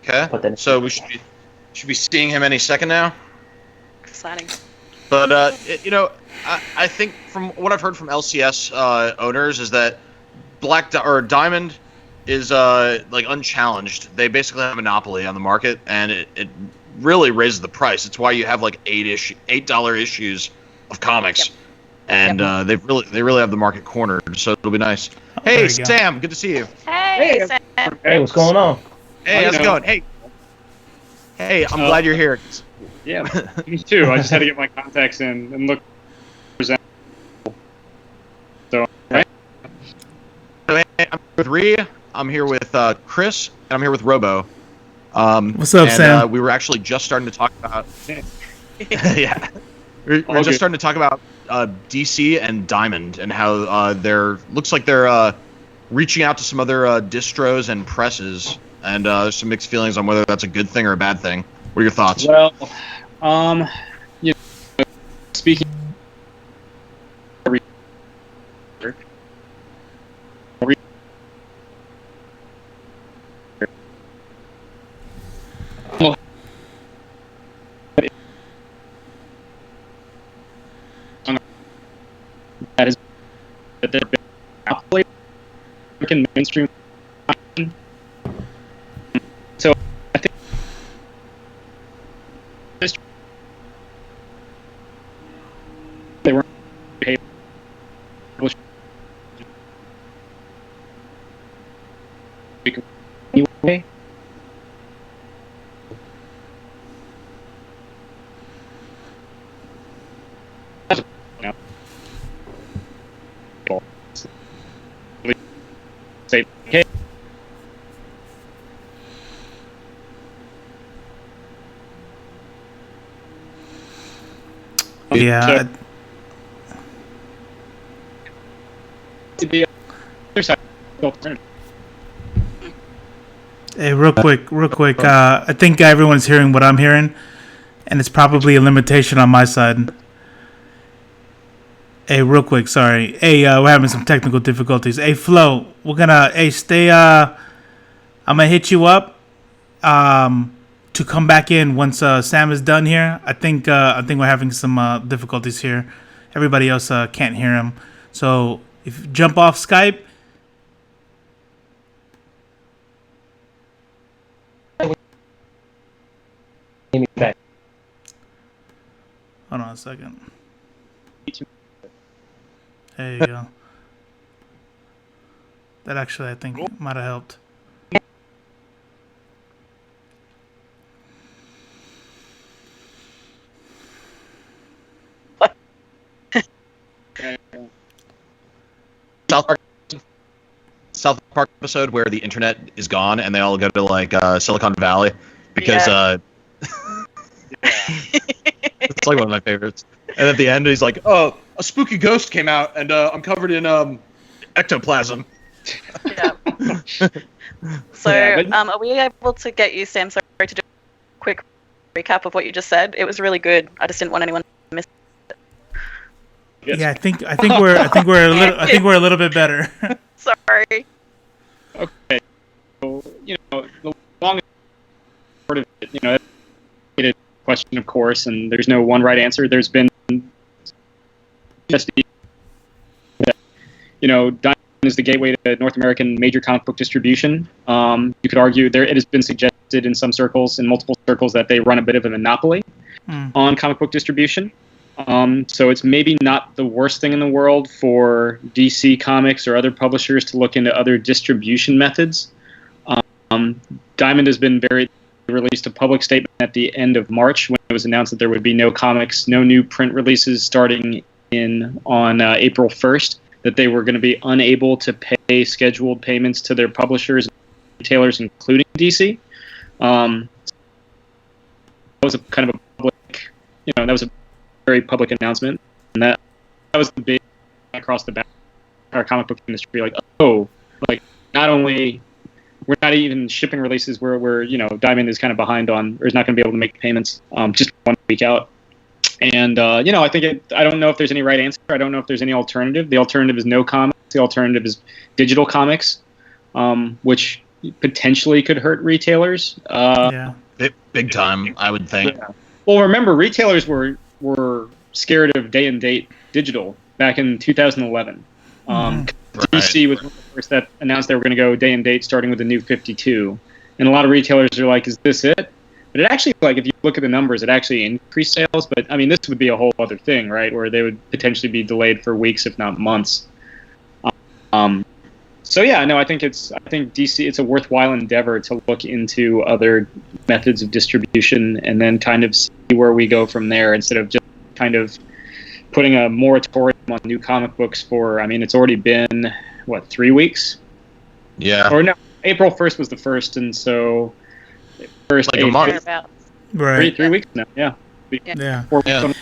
Okay. So we should be seeing him any second now. Exciting. But I think from what I've heard from LCS owners is that Diamond is like unchallenged. They basically have a monopoly on the market, and it really raises the price. It's why you have like $8 issues of comics, and they really have the market cornered. So it'll be nice. Hey Sam, good to see you. Hey Sam. Hey, what's going on? Hey, how's it going? Hey, I'm glad you're here. Yeah, me too. I just had to get my contacts in and look presentable. So, right? I'm with Rhi. I'm here with Chris, and I'm here with Robo. What's up, Sam? We were actually just starting to talk about. Yeah, we're just starting to talk about DC and Diamond and how looks like they're reaching out to some other distros and presses, and there's some mixed feelings on whether that's a good thing or a bad thing. What are your thoughts? Well, speaking. That is that they're outplayed American mainstream. So I think they weren't paid. Anyway. Say, hey. Yeah. Hey, real quick. I think everyone's hearing what I'm hearing, and it's probably a limitation on my side. Hey, real quick, sorry. Hey, we're having some technical difficulties. Hey, Flo, we're gonna. Hey, stay. I'm gonna hit you up. To come back in once Sam is done here. I think we're having some difficulties here. Everybody else can't hear him. So if you jump off Skype. Hold on a second. There you go. That actually, I think, might have helped. South Park episode where the internet is gone and they all go to like Silicon Valley because it's like one of my favorites. And at the end, he's like, "Oh, a spooky ghost came out, and I'm covered in ectoplasm." Yeah. So, are we able to get you, Sam? Sorry to do a quick recap of what you just said. It was really good. I just didn't want anyone to miss it. Yeah, I think we're a little bit better. Sorry. Okay. So, the longest part of it, it's a question, of course, and there's no one right answer. There's been just Diamond is the gateway to North American major comic book distribution. You could argue it has been suggested in some circles, in multiple circles, that they run a bit of a monopoly on comic book distribution. So it's maybe not the worst thing in the world for DC Comics or other publishers to look into other distribution methods. Diamond has been released a public statement at the end of March when it was announced that there would be no comics, no new print releases starting on April 1st, that they were going to be unable to pay scheduled payments to their publishers and retailers, including DC. That was a kind of a public, that was a very public announcement, and that was the big across the back our comic book industry. Not only we're not even shipping releases where Diamond is kind of behind on, or is not going to be able to make payments just 1 week out. And I don't know if there's any right answer. I don't know if there's any alternative. The alternative is no comics. The alternative is digital comics, which potentially could hurt retailers. Big time, I would think. Yeah. Well, remember, retailers were scared of day and date digital back in 2011. DC was one of the first that announced they were going to go day and date starting with the new 52. And a lot of retailers are like, is this it? But it actually, if you look at the numbers, it actually increased sales. But, this would be a whole other thing, right, where they would potentially be delayed for weeks, if not months. I think DC, it's a worthwhile endeavor to look into other methods of distribution and then kind of see where we go from there, instead of just kind of putting a moratorium on new comic books for, it's already been, 3 weeks? Yeah. Or no, April 1st was the first, and so first a month. Right. 3 weeks now, yeah. 4 weeks on.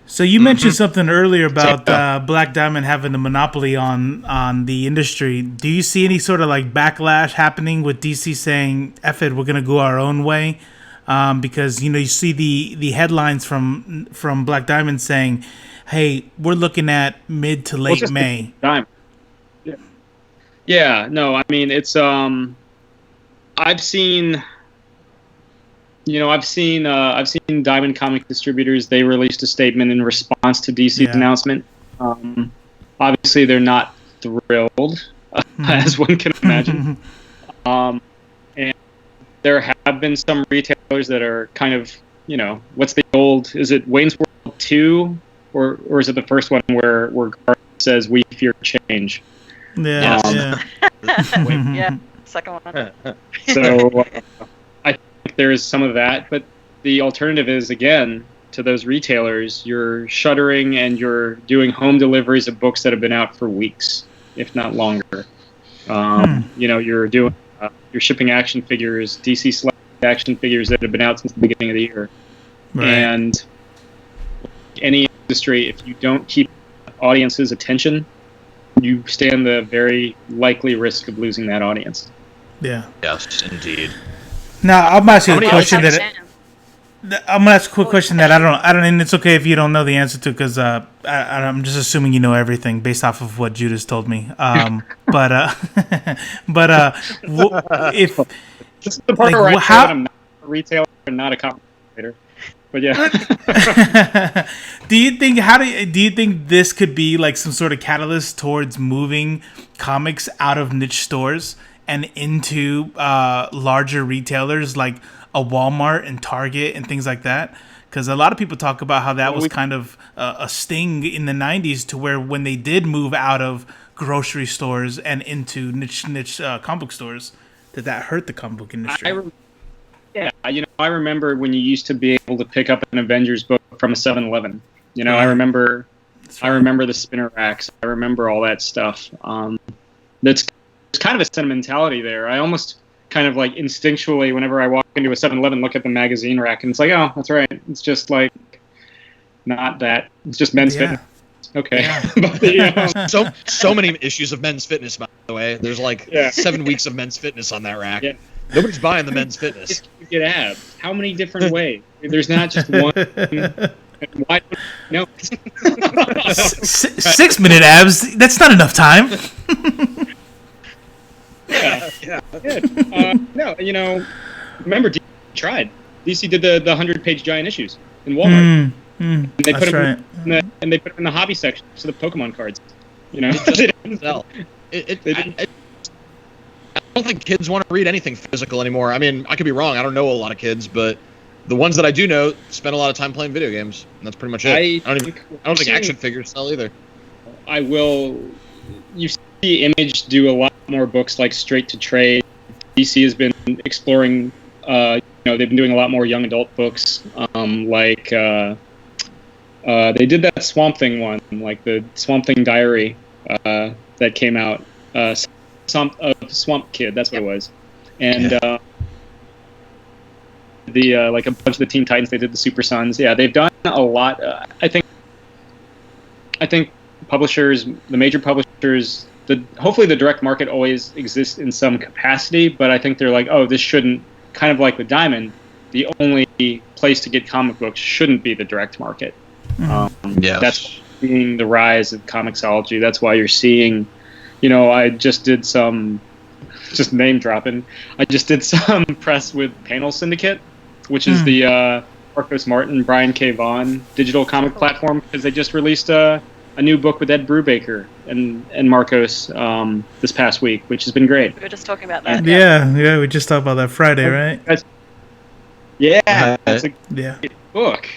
So you mentioned something earlier about Black Diamond having a monopoly on the industry. Do you see any sort of backlash happening with DC saying, "F it, we're gonna go our own way"? Because you see the headlines from Black Diamond saying, "Hey, we're looking at mid to late May." Yeah. No, it's I've seen Diamond comic distributors. They released a statement in response to DC's announcement. Obviously, they're not thrilled, as one can imagine. And there have been some retailers that are kind of, what's the old? Is it Wayne's World 2, or is it the first one where Garth says "We fear change"? Yeah. Yeah. Second one. So I think there is some of that, but the alternative is, again, to those retailers, you're shuttering and you're doing home deliveries of books that have been out for weeks, if not longer. You're doing you're shipping action figures, DC action figures that have been out since the beginning of the year. Right. And any industry, if you don't keep audience's attention, you stand the very likely risk of losing that audience. Yeah. Yes, indeed. Now, I'm asking a question I'm gonna ask a quick question that I don't, and it's okay if you don't know the answer to, because I'm just assuming you know everything based off of what Judas told me. If this is the part where I say that I'm not a retailer and not a comic creator. But yeah. Do you think this could be some sort of catalyst towards moving comics out of niche stores and into larger retailers like a Walmart and Target and things like that? Because a lot of people talk about how that was kind of a sting in the 90s, to where when they did move out of grocery stores and into niche comic book stores, that hurt the comic book industry. I remember when you used to be able to pick up an Avengers book from a 7-Eleven. I remember the spinner racks. I remember all that stuff. There's kind of a sentimentality there. I almost kind of instinctually, whenever I walk into a 7-Eleven, look at the magazine rack, and it's oh, that's right. It's just not that. It's just men's fitness. Okay. Yeah. But, so many issues of men's fitness, by the way. There's 7 weeks of men's fitness on that rack. Yeah. Nobody's buying the men's fitness. You get abs. How many different ways? There's not just one. Why? No. 6 minute abs. That's not enough time. Yeah. No, remember DC tried. DC did the 100-page giant issues in Walmart. And they put them in the hobby section for the Pokemon cards. It didn't sell. I don't think kids want to read anything physical anymore. I could be wrong. I don't know a lot of kids, but the ones that I do know spend a lot of time playing video games, and that's pretty much it. I don't think action figures sell either. You see Image do a lot more books straight to trade. DC has been exploring. They've been doing a lot more young adult books. They did that Swamp Thing one, like the Swamp Thing Diary that came out. Swamp Kid, that's what it was. And like a bunch of the Teen Titans, they did the Super Sons. Yeah, they've done a lot. I think publishers, the major publishers, hopefully the direct market always exists in some capacity, but I think they're like, oh, this shouldn't, kind of like with Diamond, the only place to get comic books shouldn't be the direct market. Yes. That's seeing the rise of comicsology. That's why you're seeing, I just did some, just name dropping, I just did some press with Panel Syndicate, which is the Marcos Martin, Brian K. Vaughan digital comic platform, because they just released a new book with Ed Brubaker and Marcos this past week, which has been great. We were just talking about that. Yeah, we just talked about that Friday, right? It's a great book.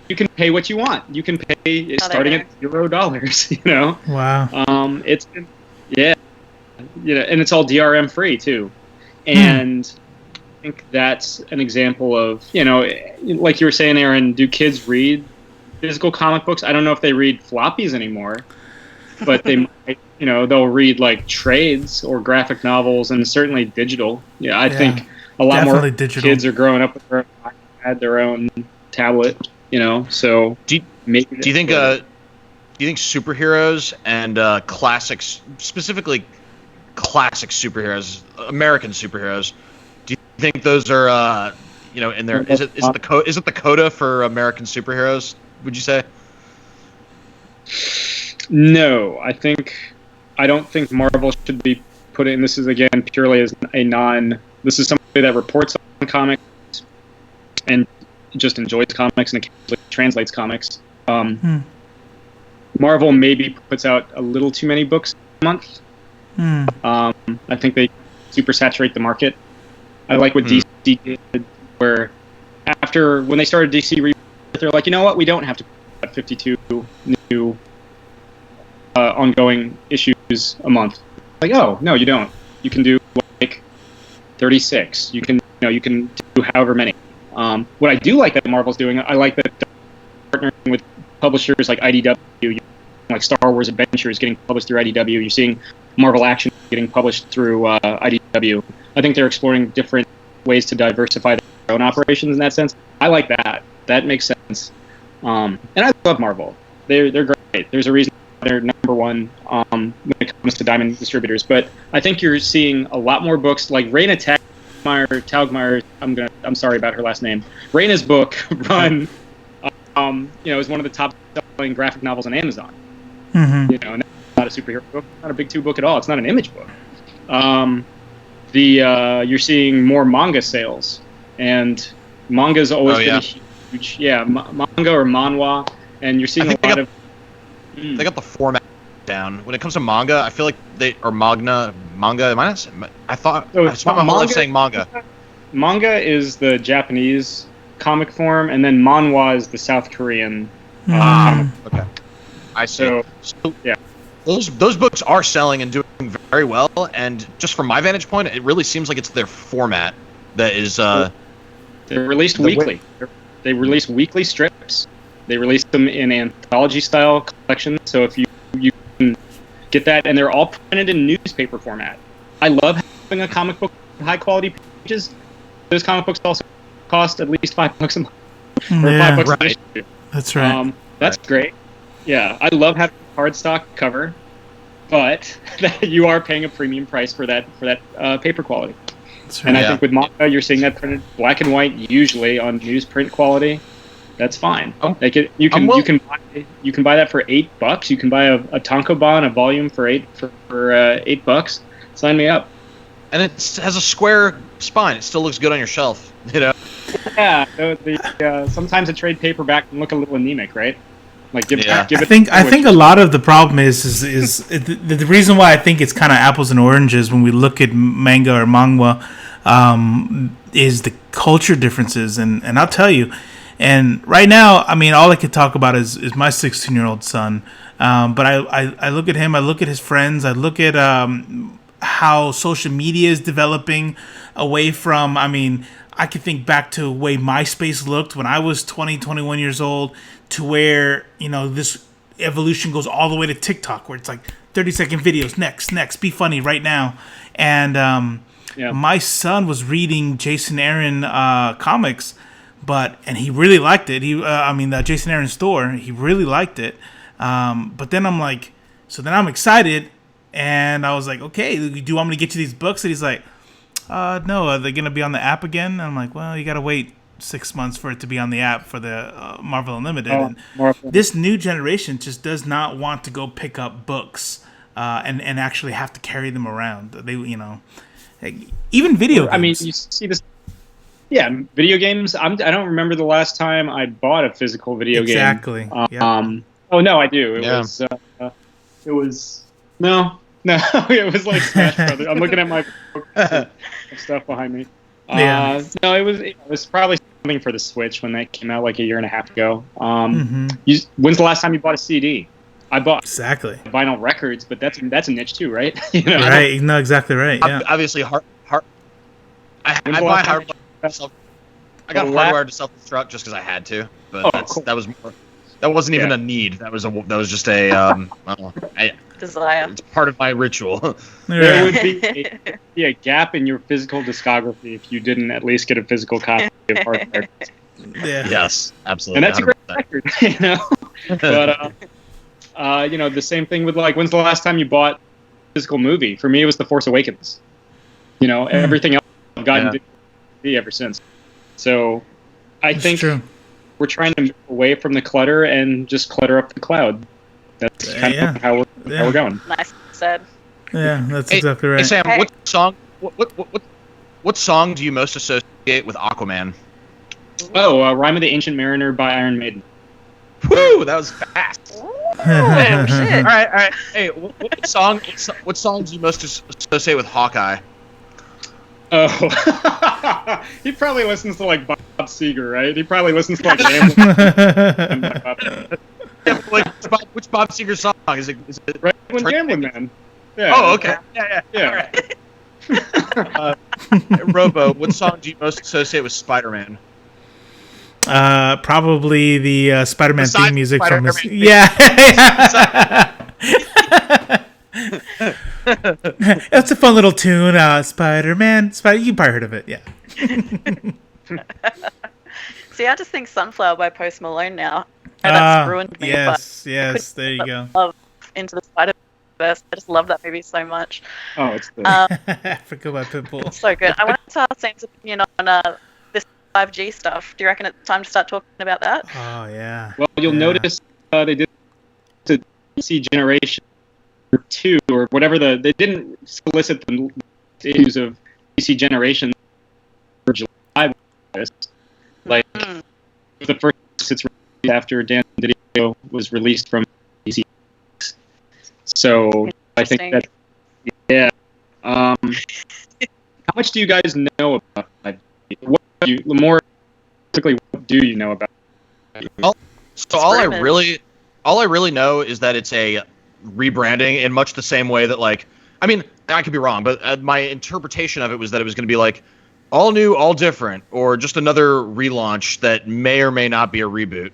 You can pay what you want. You can pay starting at $0. Wow. It's been, and it's all DRM free too, and I think that's an example of like you were saying, Aaron. Do kids read physical comic books? I don't know if they read floppies anymore, but they might, they'll read like trades or graphic novels, and certainly digital. I think a lot more kids are growing up with their own iPad, their own tablet. So do you think superheroes and classics, specifically classic superheroes, American superheroes, do you think those are in there? Is it the coda for American superheroes? Would you say? No, I don't think Marvel should be put in. This is again purely as this is somebody that reports on comics and just enjoys comics and occasionally translates comics. Marvel maybe puts out a little too many books a month. I think they super saturate the market. I like what DC did, where when they started DC Rebirth, they're like, you know what, we don't have to put out 52 new ongoing issues a month. Like, oh no, you don't. You can do like 36. You can do however many. What I do like that Marvel's doing, I like that they're partnering with publishers like IDW, like Star Wars Adventures getting published through IDW. You're seeing Marvel Action getting published through IDW. I think they're exploring different ways to diversify their own operations in that sense. I like that. That makes sense. And I love Marvel. They're great. There's a reason they're number one when it comes to Diamond distributors. But I think you're seeing a lot more books like Raina Taugmeyer. I'm sorry about her last name. Raina's book Run, is one of the top-selling graphic novels on Amazon. And that's not a superhero book, not a big two book at all. It's not an image book. You're seeing more manga sales, and manga's always been a huge, manga or manhwa, and you're seeing a lot of. They got the format down. When it comes to manga, I feel like manga. I spent my whole life saying manga. Manga is the Japanese comic form, and then manhwa is the South Korean. Okay, I see. So yeah, those books are selling and doing very well. And just from my vantage point, it really seems like it's their format that is. They're released weekly. They release weekly strips. They release them in anthology-style collections. So if you can get that, and they're all printed in newspaper format. I love having a comic book with high-quality pages. Those comic books also cost at least $5 a month. Or $5 an issue. That's right. That's great. Yeah, I love having a cardstock cover, but you are paying a premium price for that paper quality. Right. And I think with manga, you're seeing that printed black and white, usually on newsprint quality. That's fine. You can buy that for $8. You can buy a tankobon, a volume for $8. Sign me up. And it has a square spine. It still looks good on your shelf. Yeah. Sometimes a trade paperback can look a little anemic, right? Like give it. I think a lot of the problem is the reason why I think it's kind of apples and oranges when we look at manga or manhwa is the culture differences, and I'll tell you. And right now, I mean, all I could talk about is my 16-year-old son. But I look at him, I look at his friends, I look at how social media is developing away from, I mean, I can think back to the way MySpace looked when I was 20, 21 years old, to where, you know, this evolution goes all the way to TikTok, where it's like 30-second videos, next, be funny right now. And my son was reading Jason Aaron comics, and he really liked it. The Jason Aaron store, he really liked it. But then I'm like, so then I'm excited, and I was like, okay, do you want me to get you these books? And he's like, no, are they going to be on the app again? And I'm like, well, you got to wait 6 months for it to be on the app for the Marvel Unlimited. And this new generation just does not want to go pick up books and actually have to carry them around. They, you know, even video games. I mean, you see this. Yeah, video games. I don't remember the last time I bought a physical video game. Exactly. Oh no, I do. It was no. It was like Smash Brothers. I'm looking at my stuff behind me. No, it was probably something for the Switch when that came out like a year and a half ago. When's the last time you bought a CD? I bought vinyl records, but that's a niche too, right? You know? Right. No, exactly right. Yeah. Obviously, I buy hardware. I got hardware to self-destruct just because I had to, but that was more. That wasn't even a need. That was just a desire. It's part of my ritual. There would be a gap in your physical discography if you didn't at least get a physical copy of hardware. Yeah. Yes, absolutely. And that's 100%. A great record, you know. But you know, the same thing with like, when's the last time you bought a physical movie? For me, it was The Force Awakens. You know, everything else I've gotten DVD ever since. So, I think we're trying to move away from the clutter and just clutter up the cloud. That's kind of how we're going. Nice said. Yeah, that's exactly right. Hey Sam, what song do you most associate with Aquaman? Oh, Rhyme of the Ancient Mariner by Iron Maiden. Woo, that was fast. Oh, shit. All right. Hey, what song do you most associate with Hawkeye? Oh, he probably listens to like Bob Seger, right? He probably listens to like which Bob Seger song is it? Right, when Gambling Man. Yeah. Oh, okay. Yeah. All right. Robo, what song do you most associate with Spider-Man? Probably the Spider-Man theme music from this. Theme. Yeah. It's a fun little tune. Spider-Man. You probably heard of it. Yeah. See, I just think Sunflower by Post Malone now. That's ruined me. Yes. There you go. Love Into the Spider-Verse. I just love that movie so much. Oh, it's the Africa by Pitbull. So good. I wanted to ask Sam's opinion on this 5G stuff. Do you reckon it's time to start talking about that? Oh, yeah. Well, you'll notice they did the DC Generation 2 or whatever they didn't solicit the issues of DC Generation for July. Like the first it's released after Dan Didio was released from DC. So I think that how much do you guys know about 5G? More particularly, what do you know about it? Well, so all I really know is that it's a rebranding in much the same way that, like, I mean, I could be wrong, but my interpretation of it was that it was going to be like all new, all different, or just another relaunch that may or may not be a reboot.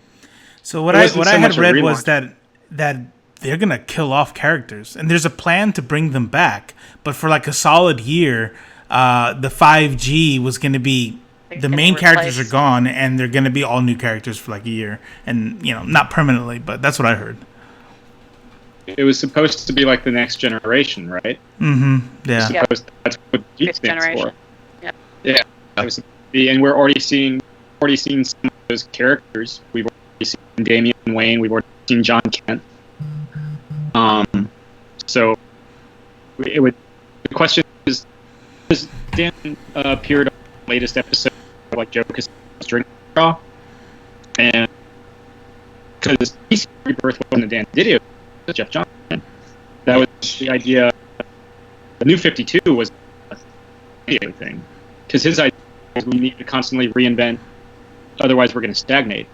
So what I had read was that they're gonna kill off characters, and there's a plan to bring them back, but for like a solid year, the 5G was gonna be the main characters are gone, and they're gonna be all new characters for like a year, and you know, not permanently, but that's what I heard. It was supposed to be like the next generation, right? Mm-hmm. Yeah. That's what G stands for. Yeah. Yeah. And we're already seeing some of those characters. We've already seen Damian Wayne. We've already seen John Kent. So the question is, does Dan appeared on the latest episode of like Joe Casino's Drink Draw? And because DC Rebirth wasn't a Dan Didio, Jeff Johnson. That was the idea. The New 52 was a thing, because his idea was we need to constantly reinvent, otherwise we're going to stagnate.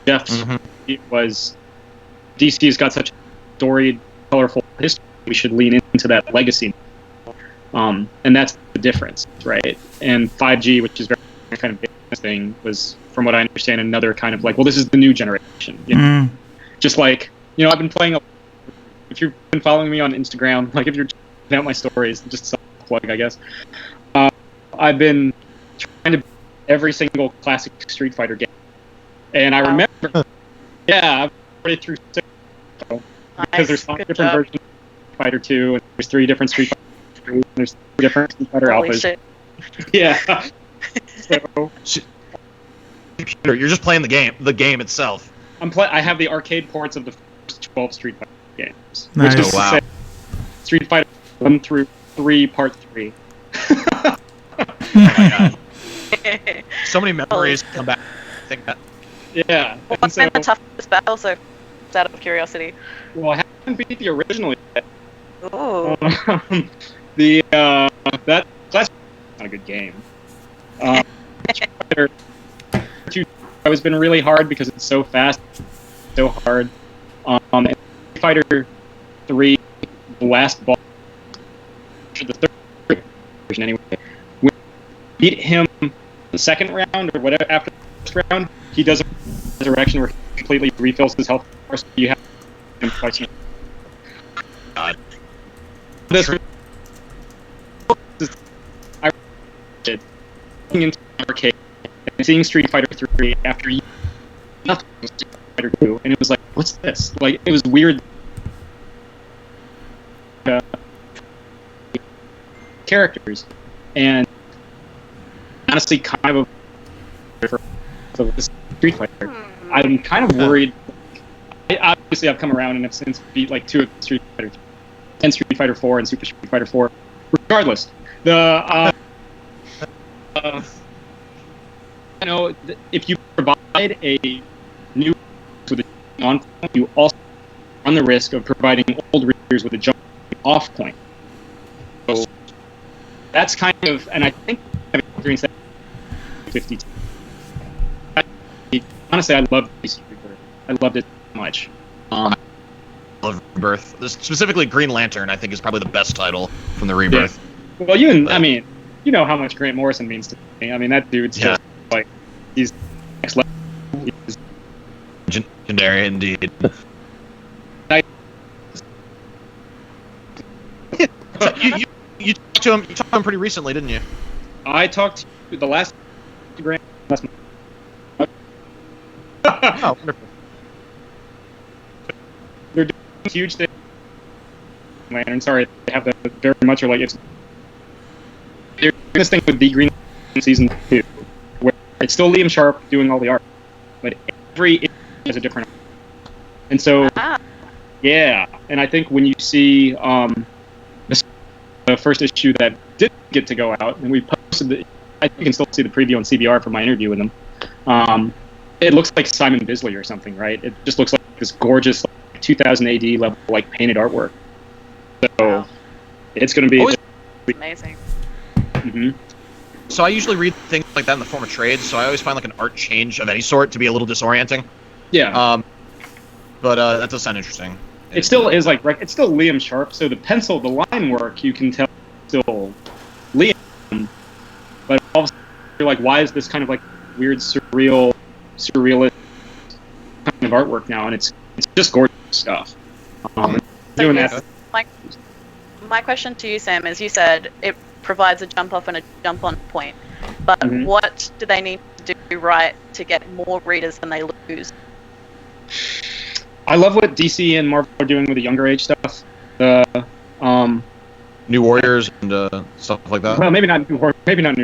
Jeff's it was DC's got such a storied, colorful history. We should lean into that legacy. And that's the difference, right? And 5G, which is very kind of big thing, was, from what I understand, another kind of like, well, this is the new generation. You know? Just like, you know, I've been playing. If you've been following me on Instagram, like if you're checking out my stories, just self-plug, I guess. I've been trying to beat every single classic Street Fighter game, and I remember, yeah, I've already through 6 because there's 5 different versions of Street Fighter 2, and there's 3 different Street Fighter 3, and there's 3 different Street Fighter Holy alphas. shit. Yeah. Computer, you're just playing the game itself. I have the arcade ports of the first 12 Street Fighter games. Nice. Which is Wow. Street Fighter 1 through 3, Part 3. Oh my god. So many memories come back. I think that. Yeah. Well, what's been the toughest battle, so just out of curiosity? Well, I haven't beat the original yet. Ooh. That class not a good game. Street Fighter 2 has been really hard because it's so fast, so hard. And Street Fighter 3, the last boss, the third version anyway. When you beat him the second round or whatever after the first round, he does a resurrection where he completely refills his health bar, so you have him fighting. God. This I did going into an arcade and seeing Street Fighter 3 after nothing was Street Fighter 2, and it was like, what's this? Like, it was weird. Characters, and honestly, kind of for this Street Fighter. I'm kind of worried. Obviously, I've come around and have since beat like 2 of Street Fighter 3, and Street Fighter 4 and Super Street Fighter 4. Regardless, you know, if you provide a new with a on point, you also run the risk of providing old readers with a jump off point. So that's kind of, and I think I've experienced that 52. Honestly, I love DC Rebirth. I loved it so much. I love Rebirth. Specifically, Green Lantern, I think, is probably the best title from the Rebirth. Yeah. Well, I mean, you know how much Grant Morrison means to me. I mean, that dude's just like, he's next level. He's legendary indeed. You talked to him. You talked to him pretty recently, didn't you? I talked to the last Grant last month. Oh, wonderful. They're doing huge things. Lantern, sorry, they have the very much or like it's. They're doing this thing with the Green Lantern season 2, where it's still Liam Sharp doing all the art, but every issue has a different art. And so, yeah, and I think when you see the first issue that did get to go out, and we posted I think you can still see the preview on CBR from my interview with them. It looks like Simon Bisley or something, right? It just looks like this gorgeous, like, 2000 AD level, like, painted artwork. So it's going to be amazing. Mm-hmm. So I usually read things like that in the form of trades. So I always find like an art change of any sort to be a little disorienting. Yeah. But that does sound interesting. It still is like it's still Liam Sharp. So the line work, you can tell still Liam. But all of a sudden you're like, why is this kind of like weird, surrealist kind of artwork now? And it's just gorgeous stuff. Doing that. My question to you, Sam, is you said it provides a jump off and a jump on point, but what do they need to do right to get more readers than they lose? I love what DC and Marvel are doing with the younger age stuff. The New Warriors and stuff like that. Well, maybe not New Warriors. Maybe not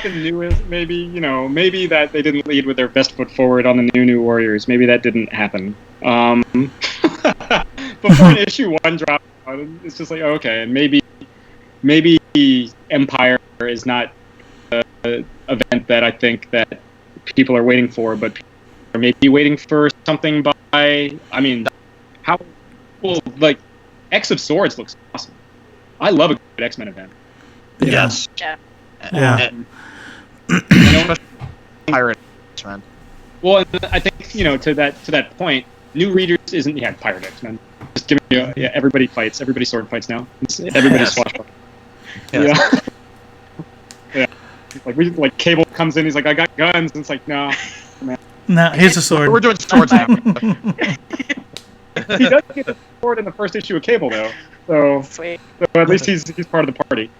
the newest. Maybe maybe that they didn't lead with their best foot forward on the new Warriors. Maybe that didn't happen. Before an issue 1 dropped, it's just like, okay, and maybe Empire is not the event that I think that people are waiting for, but people are maybe waiting for something by. I mean, like X of Swords looks awesome. I love a good X-Men event. Yes. Yeah. Pirate man. Well, I think to that point, New Readers isn't Pirate X-Men. Just give me everybody fights. Everybody sword fights now. Everybody's swashbuckling. Yes. Yeah. Yeah. Like Cable comes in, he's like, I got guns, and it's like, no, man. No, here's a sword. We're doing swords now. He does get a sword in the first issue of Cable, though. So, Sweet. so at least he's part of the party.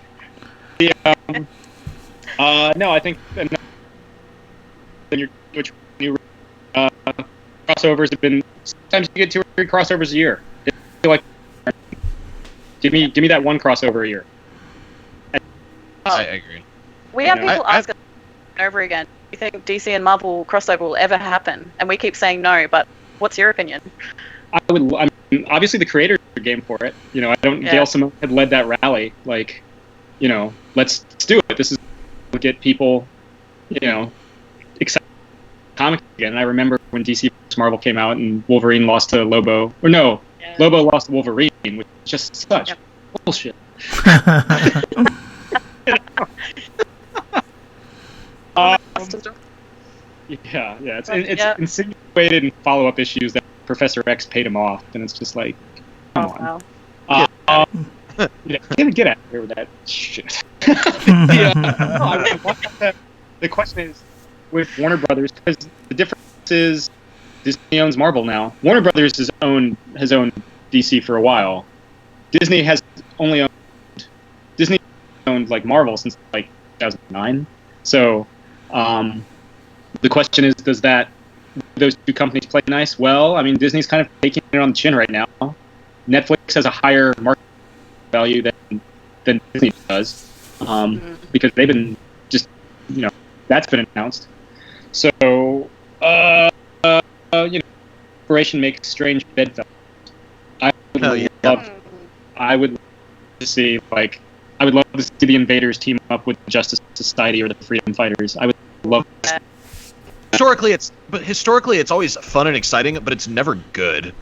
No, I think which new crossovers have been. Sometimes you get 2 or 3 crossovers a year. I feel like give me that one crossover a year. I agree. We have people ask us over again, do you think DC and Marvel crossover will ever happen? And we keep saying no, but what's your opinion? I mean, obviously the creators are game for it. I don't. Gail Simone had led that rally. Like, let's do it. This is get people, excited comics again. And I remember when DC vs. Marvel came out and Wolverine lost to Lobo, Lobo lost to Wolverine, which is just such bullshit. It's insinuated in follow-up issues that Professor X paid him off, and it's just like, come on. Wow. Get out of here with that shit. The question is with Warner Brothers, because the difference is Disney owns Marvel now. Warner Brothers has owned DC for a while. Disney has only owned like Marvel since like 2009. So the question is, does those two companies play nice? Well, I mean, Disney's kind of taking it on the chin right now. Netflix has a higher market value than Disney does, because they've been just, that's been announced. So, Operation makes strange bedfellows. I would love to see the Invaders team up with the Justice Society or the Freedom Fighters. I would love that. Historically, it's always fun and exciting, but it's never good.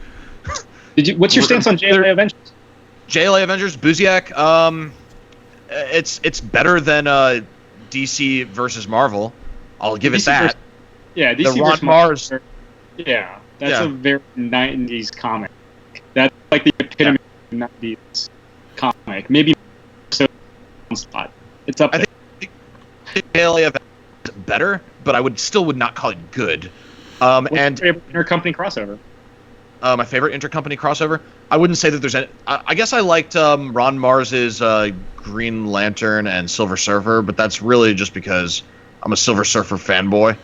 What's your stance on JLA Avengers? JLA Avengers, Buziak. It's better than DC versus Marvel. I'll give it that. DC the Ron Mars. That's a very 90s comic. That's like the epitome of 90s comic. Maybe so spot. It's up there. I think JLA Avengers is better, but I would not call it good. What's your favorite intercompany crossover? My favorite intercompany crossover? I wouldn't say that there's any. I guess I liked Ron Mars's Green Lantern and Silver Surfer, but that's really just because I'm a Silver Surfer fanboy.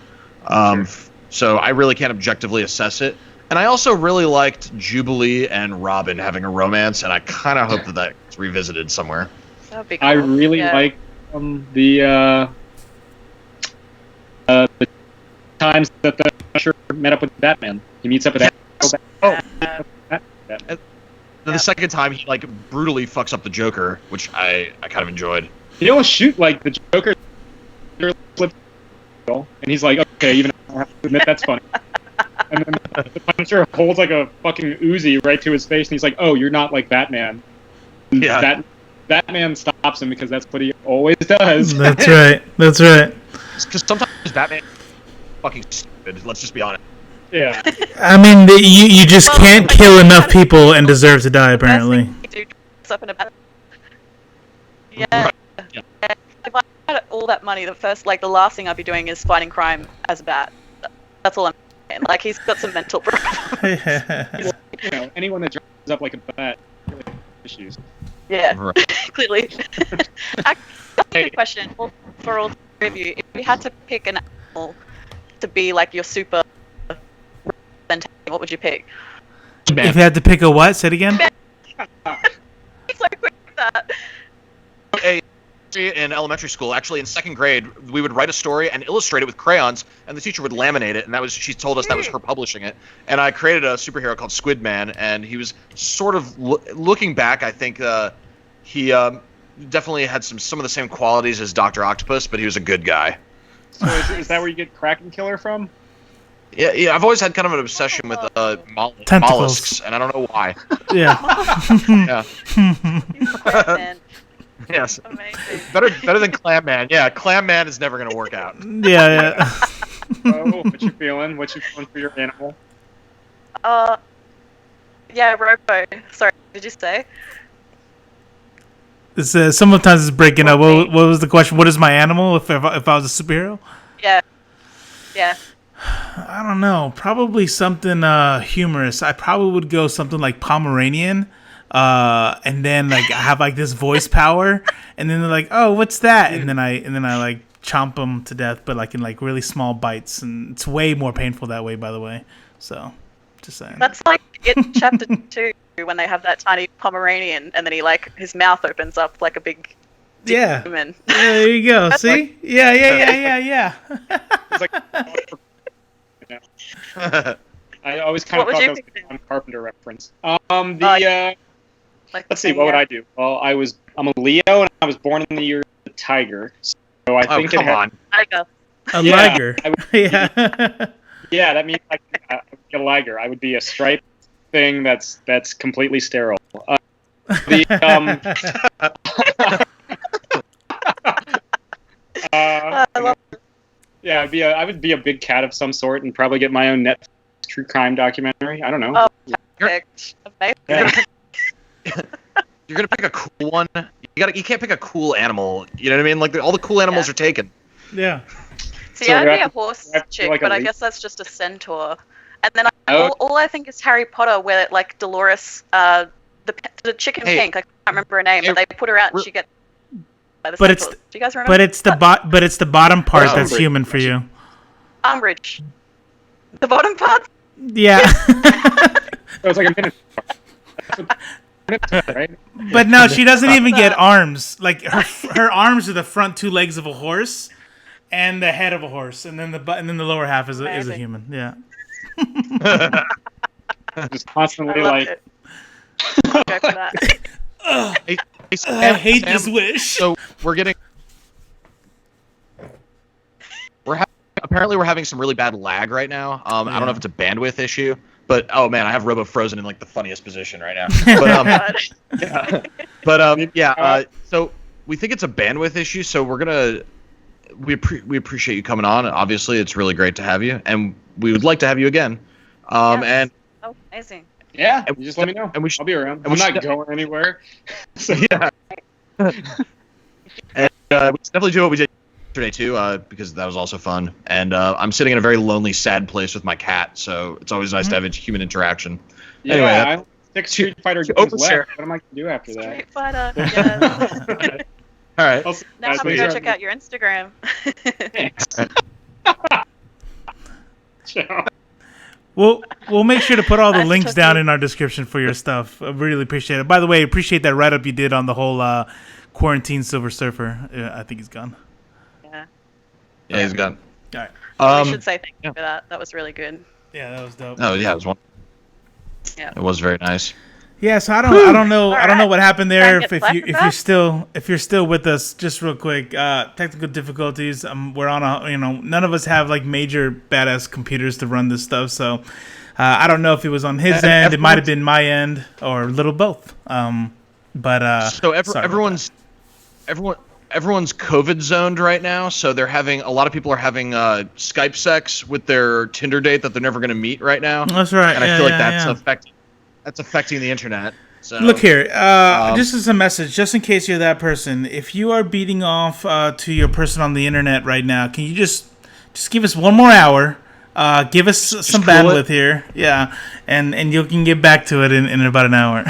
So I really can't objectively assess it. And I also really liked Jubilee and Robin having a romance, and I kind of hope that gets revisited somewhere. That'd be cool. I really like the times that the Punisher met up with Batman. He meets up with The second time he brutally fucks up the Joker, which I kind of enjoyed. He'll shoot the Joker, and he's like, okay, even I have to admit that's funny. And then the Punisher holds a fucking Uzi right to his face, and he's like, oh, you're not like Batman. And Batman stops him because that's what he always does. That's right. Because sometimes Batman is fucking stupid. Let's just be honest. Yeah. I mean, you just can't kill enough people and deserve to die, apparently. Yeah. If I had all that money, the last thing I'd be doing is fighting crime as a bat. That's all I'm saying. He's got some mental problems. Anyone that dresses up like a bat really has issues. Yeah, right. Clearly. That's a good question for all three of you. If you had to pick an animal to be your super representation, what would you pick? If you had to pick a what? Say it again. It's so quick with that. In elementary school, actually in second grade, we would write a story and illustrate it with crayons, and the teacher would laminate it, and she told us that was her publishing it. And I created a superhero called Squid Man, and he was sort of looking back, I think he definitely had some of the same qualities as Dr. Octopus, but he was a good guy. So is that where you get Kraken Killer from? Yeah, I've always had kind of an obsession with mollusks, and I don't know why. Yeah. Yeah. Yes. Amazing. Better than Clam Man. Yeah, Clam Man is never going to work out. Yeah. Oh, what you feeling? What you feeling for your animal? Yeah, Robo. Sorry, did you say? Sometimes it's breaking up. What was the question? What is my animal if I was a superhero? Yeah. Yeah. I don't know. Probably something humorous. I probably would go something like Pomeranian. And then like I have like this voice power, and then they're like, "Oh, what's that?" And then I like chomp them to death, but like in like really small bites, and it's way more painful that way, by the way. So, just saying. That's like in chapter 2 when they have that tiny Pomeranian, and then his mouth opens up like a big demon. Yeah, there you go. See? Yeah. It's like, I always kind of thought that was a John Carpenter reference. Let's see, what would I do? Well, I'm a Leo, and I was born in the year of the tiger. So I think come on. Tiger. A liger. Yeah, that means I would be a liger. I would be a striped thing that's completely sterile. I would be a big cat of some sort, and probably get my own Netflix true crime documentary. I don't know. Oh, perfect. Amazing. You're gonna pick a cool one. You can't pick a cool animal. You know what I mean? Like all the cool animals are taken. Yeah. See, I'd be a horse chick, but I guess that's just a centaur. And then all I think is Harry Potter, where like Dolores, the chicken pink. I can't remember her name, but they put her out and she gets. But it's do you guys remember? But it's the bottom part that's human for you. Umbridge. The bottom part. Yeah. So it's like a minute. Right? But no, she doesn't even get arms. Like her arms are the front two legs of a horse, and the head of a horse, and then the lower half is a human. Yeah. Just constantly like. Go for that. I hate this wish. So apparently we're having some really bad lag right now. I don't know if it's a bandwidth issue, but oh man, I have Robo frozen in like the funniest position right now. But so we think it's a bandwidth issue. So we appreciate you coming on. Obviously, it's really great to have you, and we would like to have you again. And amazing. Yeah, you just let me know. And I'll be around. I'm not going anywhere. So yeah. And we definitely do what we did yesterday too, because that was also fun. And I'm sitting in a very lonely, sad place with my cat, so it's always nice to have a human interaction. Yeah, anyway, I have 6 Street Fighter games left. What am I gonna do after that? Street Fighter. Yeah. All right. Now I'm gonna go check out your Instagram. We'll make sure to put all the links down in our description for your stuff. I really appreciate it. By the way, appreciate that write-up you did on the whole quarantine Silver Surfer. I think he's gone. Yeah, he's gone. All right. We should say thank you for that. That was really good. Yeah, that was dope. Oh yeah, it was one. Yeah. It was very nice. Yeah, so I don't know what happened there. If you're still with us, just real quick, technical difficulties. We're on none of us have like major badass computers to run this stuff, so I don't know if it was on his end. It might have been my end or a little both. So everyone's COVID zoned right now, so a lot of people are having Skype sex with their Tinder date that they're never going to meet right now. That's right. And I feel like that's affecting the internet. So, look here, just as a message, just in case you're that person, if you are beating off to your person on the internet right now, can you just give us one more hour? Give us some bandwidth here, yeah, and you can get back to it in about an hour.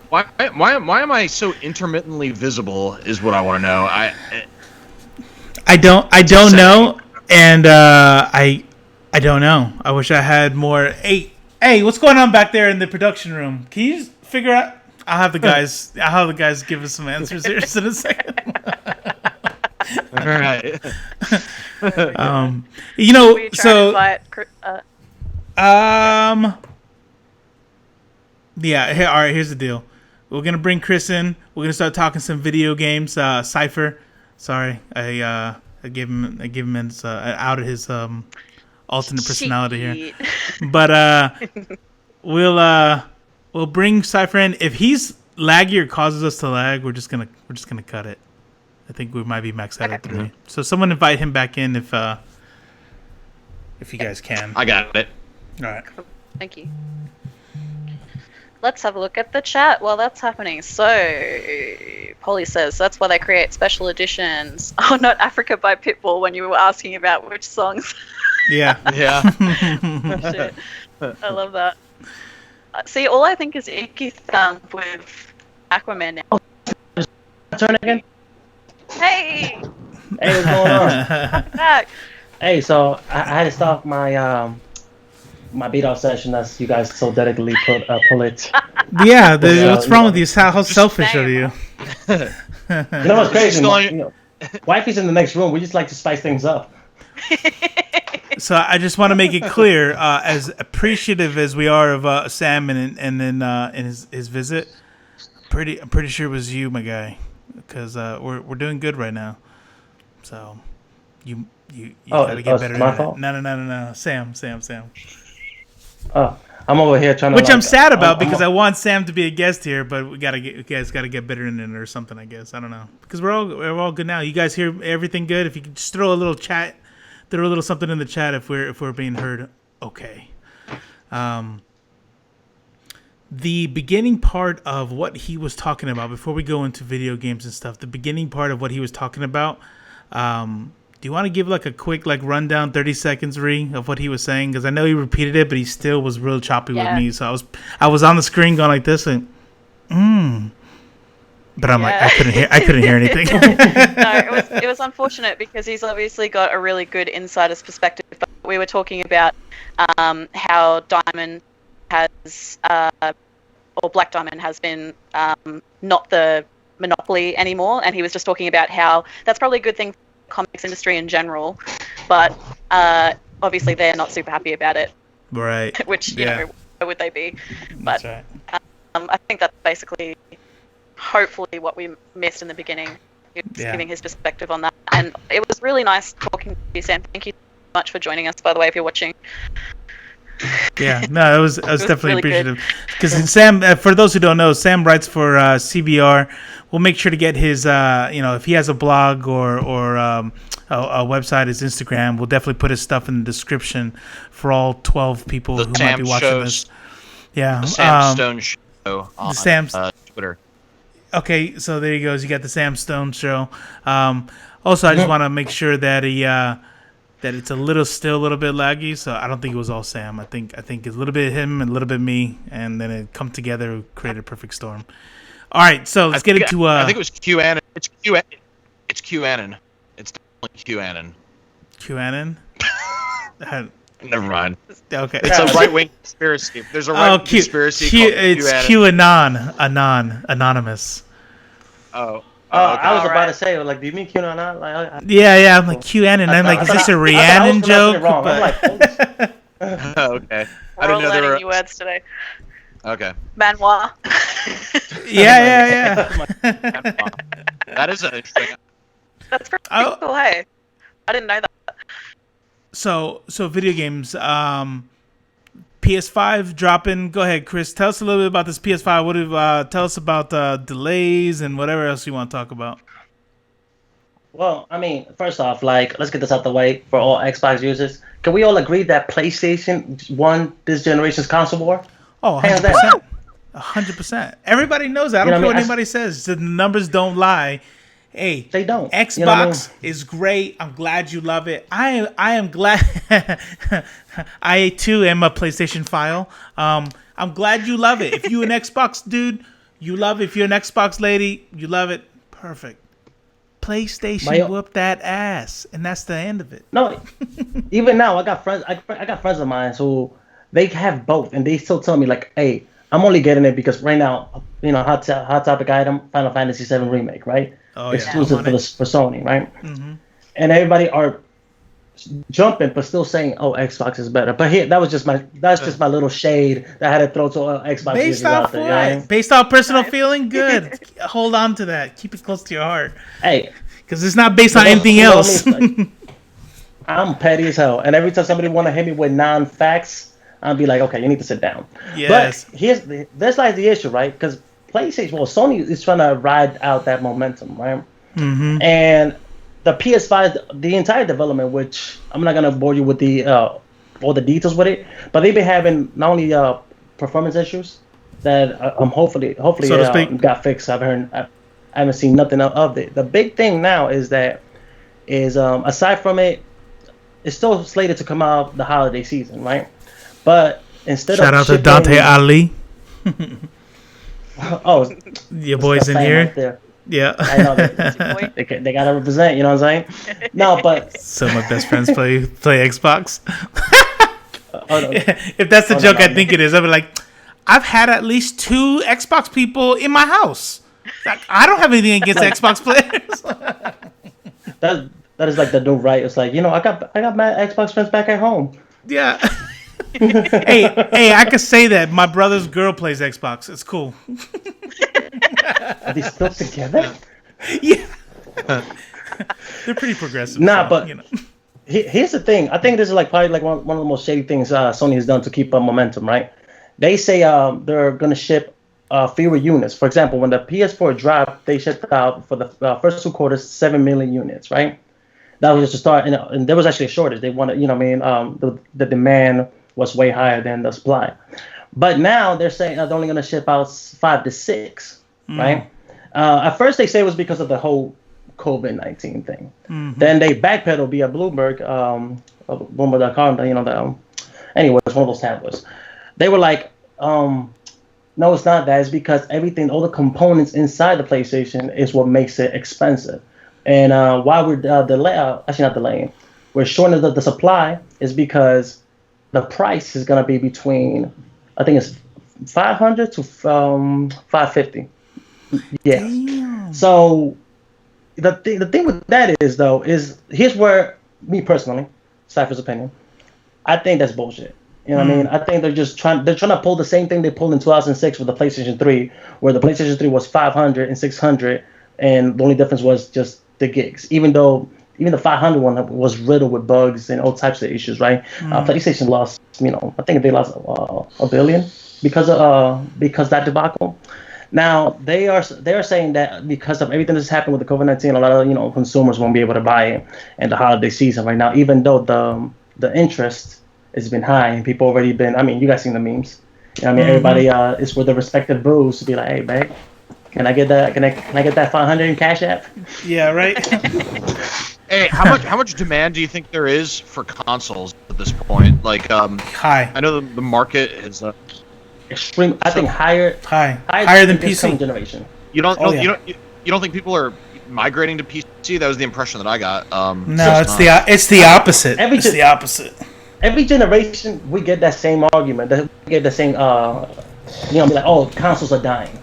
Why am I so intermittently visible? Is what I want to know. I don't know, and I don't know. I wish I had more. Hey, what's going on back there in the production room? Can you just figure out? I'll have the guys give us some answers here in a second. All right. Yeah. All right. Here's the deal. We're gonna bring Chris in. We're gonna start talking some video games. Cypher. Sorry, I gave him out of his alternate personality here. But we'll bring Cypher in. If he's laggy or causes us to lag, we're just gonna cut it. I think we might be maxed out at 3. So someone invite him back in if you guys can. I got it. All right. Thank you. Let's have a look at the chat while that's happening. So, Polly says that's why they create special editions. Oh, not Africa by Pitbull when you were asking about which songs. Yeah. Yeah. Shit. I love that. See, all I think is Icky Thump with Aquaman now. Turn again. Hey! Hey, what's going on? Back. Hey, so I had to stop my my beat off session as you guys so delicately pull it. Yeah, what's wrong with you? How selfish Damn. are you? You know what's crazy? Wifey's in the next room. We just like to spice things up. So I just want to make it clear, as appreciative as we are of Sam and in his visit, I'm pretty sure it was you, my guy, because we're doing good right now. So you gotta get better. My fault? No, Sam. Oh, I'm over here trying to. Which I'm sad about because I want Sam to be a guest here, but you guys gotta get better in it or something. I guess I don't know because we're all good now. You guys hear everything good? If you could just throw a little something in the chat if we're being heard. Okay. The beginning part of what he was talking about before we go into video games and stuff. The beginning part of what he was talking about. Do you want to give like a quick rundown, 30 seconds, Rhi, of what he was saying? Because I know he repeated it, but he still was real choppy with me. So I was on the screen going like this and, but I'm like I couldn't hear anything. No, it was unfortunate because he's obviously got a really good insider's perspective. But we were talking about how Diamond has, or Black Diamond has been not the monopoly anymore, and he was just talking about how that's probably a good thing. Comics industry in general, but obviously they're not super happy about it. Right. Which, you know, why would they be? But that's right. I think that's basically, hopefully, what we missed in the beginning. He was giving his perspective on that. And it was really nice talking to you, Sam. Thank you so much for joining us, by the way, if you're watching. Yeah, no, I was definitely really appreciative. Because Sam, for those who don't know, Sam writes for CBR. We'll make sure to get his, if he has a blog or a website, his Instagram, we'll definitely put his stuff in the description for all 12 people who might be watching this. Yeah, the Sam Stone Show on Twitter. Okay, so there he goes. You got the Sam Stone Show. Also, I just want to make sure that that it's still a little bit laggy. So I don't think it was all Sam. I think it's a little bit him and a little bit me, and then it come together, create a perfect storm. All right, so let's get into. I think it was QAnon. It's QAnon. It's definitely QAnon. QAnon. Never mind. Okay. It's a right-wing conspiracy. There's a right-wing conspiracy called it's QAnon. Anonymous. Oh. I was about to say, like, do you mean QAnon? Like, yeah, I'm like QAnon. I'm like, is this a Rhiannon joke? Wrong. I'm like, okay. We're all learning new words today. Okay. Manoir. Yeah. That is interesting. That's pretty cool, hey? I didn't know that. So video games. PS5 dropping. Go ahead, Chris. Tell us a little bit about this PS5. Tell us about delays and whatever else you want to talk about. Well, I mean, first off, let's get this out the way for all Xbox users. Can we all agree that PlayStation won this generation's console war? Oh, 100%. 100%. Everybody knows that. I don't care what anybody says. The numbers don't lie. Hey, they don't. Xbox is great. I'm glad you love it. I am glad. I too am a PlayStation file. I'm glad you love it. If you an Xbox dude, you love it. If you're an Xbox lady, you love it. Perfect. PlayStation whooped that ass, and that's the end of it. No, even now I got friends. I got friends of mine who they have both, and they still tell me like, "Hey, I'm only getting it because right now, hot topic item, Final Fantasy VII Remake, right? Exclusive for Sony, right? Mm-hmm. And everybody are jumping, but still saying, "Oh, Xbox is better." But here, that's just my little shade that I had to throw to Xbox users out there. You know what I mean? Based off personal feeling, good. Hold on to that. Keep it close to your heart. Hey, because it's not based on anything else. I'm petty as hell, and every time somebody want to hit me with non-facts, I'll be like, "Okay, you need to sit down." Yes. But that's like the issue, right? Because Sony is trying to ride out that momentum, right? Mm-hmm. And the PS5, the entire development, which I'm not gonna bore you with the all the details with it. But they've been having not only performance issues that hopefully So to speak. got fixed. I haven't seen nothing of it. The big thing now is aside from it, it's still slated to come out the holiday season, right? But instead Shout of out to Dante Ali. Oh, Your boys in here. Right, yeah. I know they gotta represent. You know what I'm saying? No, but so my best friends play Xbox. no. If that's the joke, I think it is. I'll be like, I've had at least 2 Xbox people in my house. Like, I don't have anything against Xbox players. that is like the new right. It's like, I got my Xbox friends back at home. Yeah. hey, I could say that my brother's girl plays Xbox. It's cool. Are they still together? Yeah. They're pretty progressive. Nah, so, but here's the thing. I think this is probably one of the most shady things Sony has done to keep up momentum, right? They say they're going to ship fewer units. For example, when the PS4 dropped, they shipped out for the first 2 quarters 7 million units, right? That was just a start, and there was actually a shortage. They wanted, the demand was way higher than the supply. But now they're saying they're only going to ship out 5 to 6, right? At first they say it was because of the whole COVID-19 thing. Then they backpedaled via Bloomberg, Bloomberg.com. Anyway, it's one of those tabloids. They were like, no, it's not that. It's because all the components inside the PlayStation is what makes it expensive. And why we're we're shortening the supply is because the price is going to be between, I think it's $500 to $550. Yeah. Damn. So the thing with that is here's where, me personally, Cypher's opinion, I think that's bullshit. You know what I mean? I think they're trying to pull the same thing they pulled in 2006 with the PlayStation 3, where the PlayStation 3 was $500 and $600, and the only difference was just the gigs. Even the 500 one was riddled with bugs and all types of issues, right? PlayStation lost, I think they lost $1 billion because that debacle. Now they are saying that because of everything that's happened with the COVID-19, a lot of consumers won't be able to buy it in the holiday season right now, even though the interest has been high and people already been. I mean, you guys seen the memes. Everybody is with the respective booths to be like, hey, babe, can I get that? Can I get that 500 in Cash App? Yeah, right. Hey, how much demand do you think there is for consoles at this point? High. I know the market is extreme. I think higher than PC generation. You don't think people are migrating to PC? That was the impression that I got. No, it's the opposite. It's the opposite. Every generation, we get that same argument. We get the same, be like, oh, consoles are dying.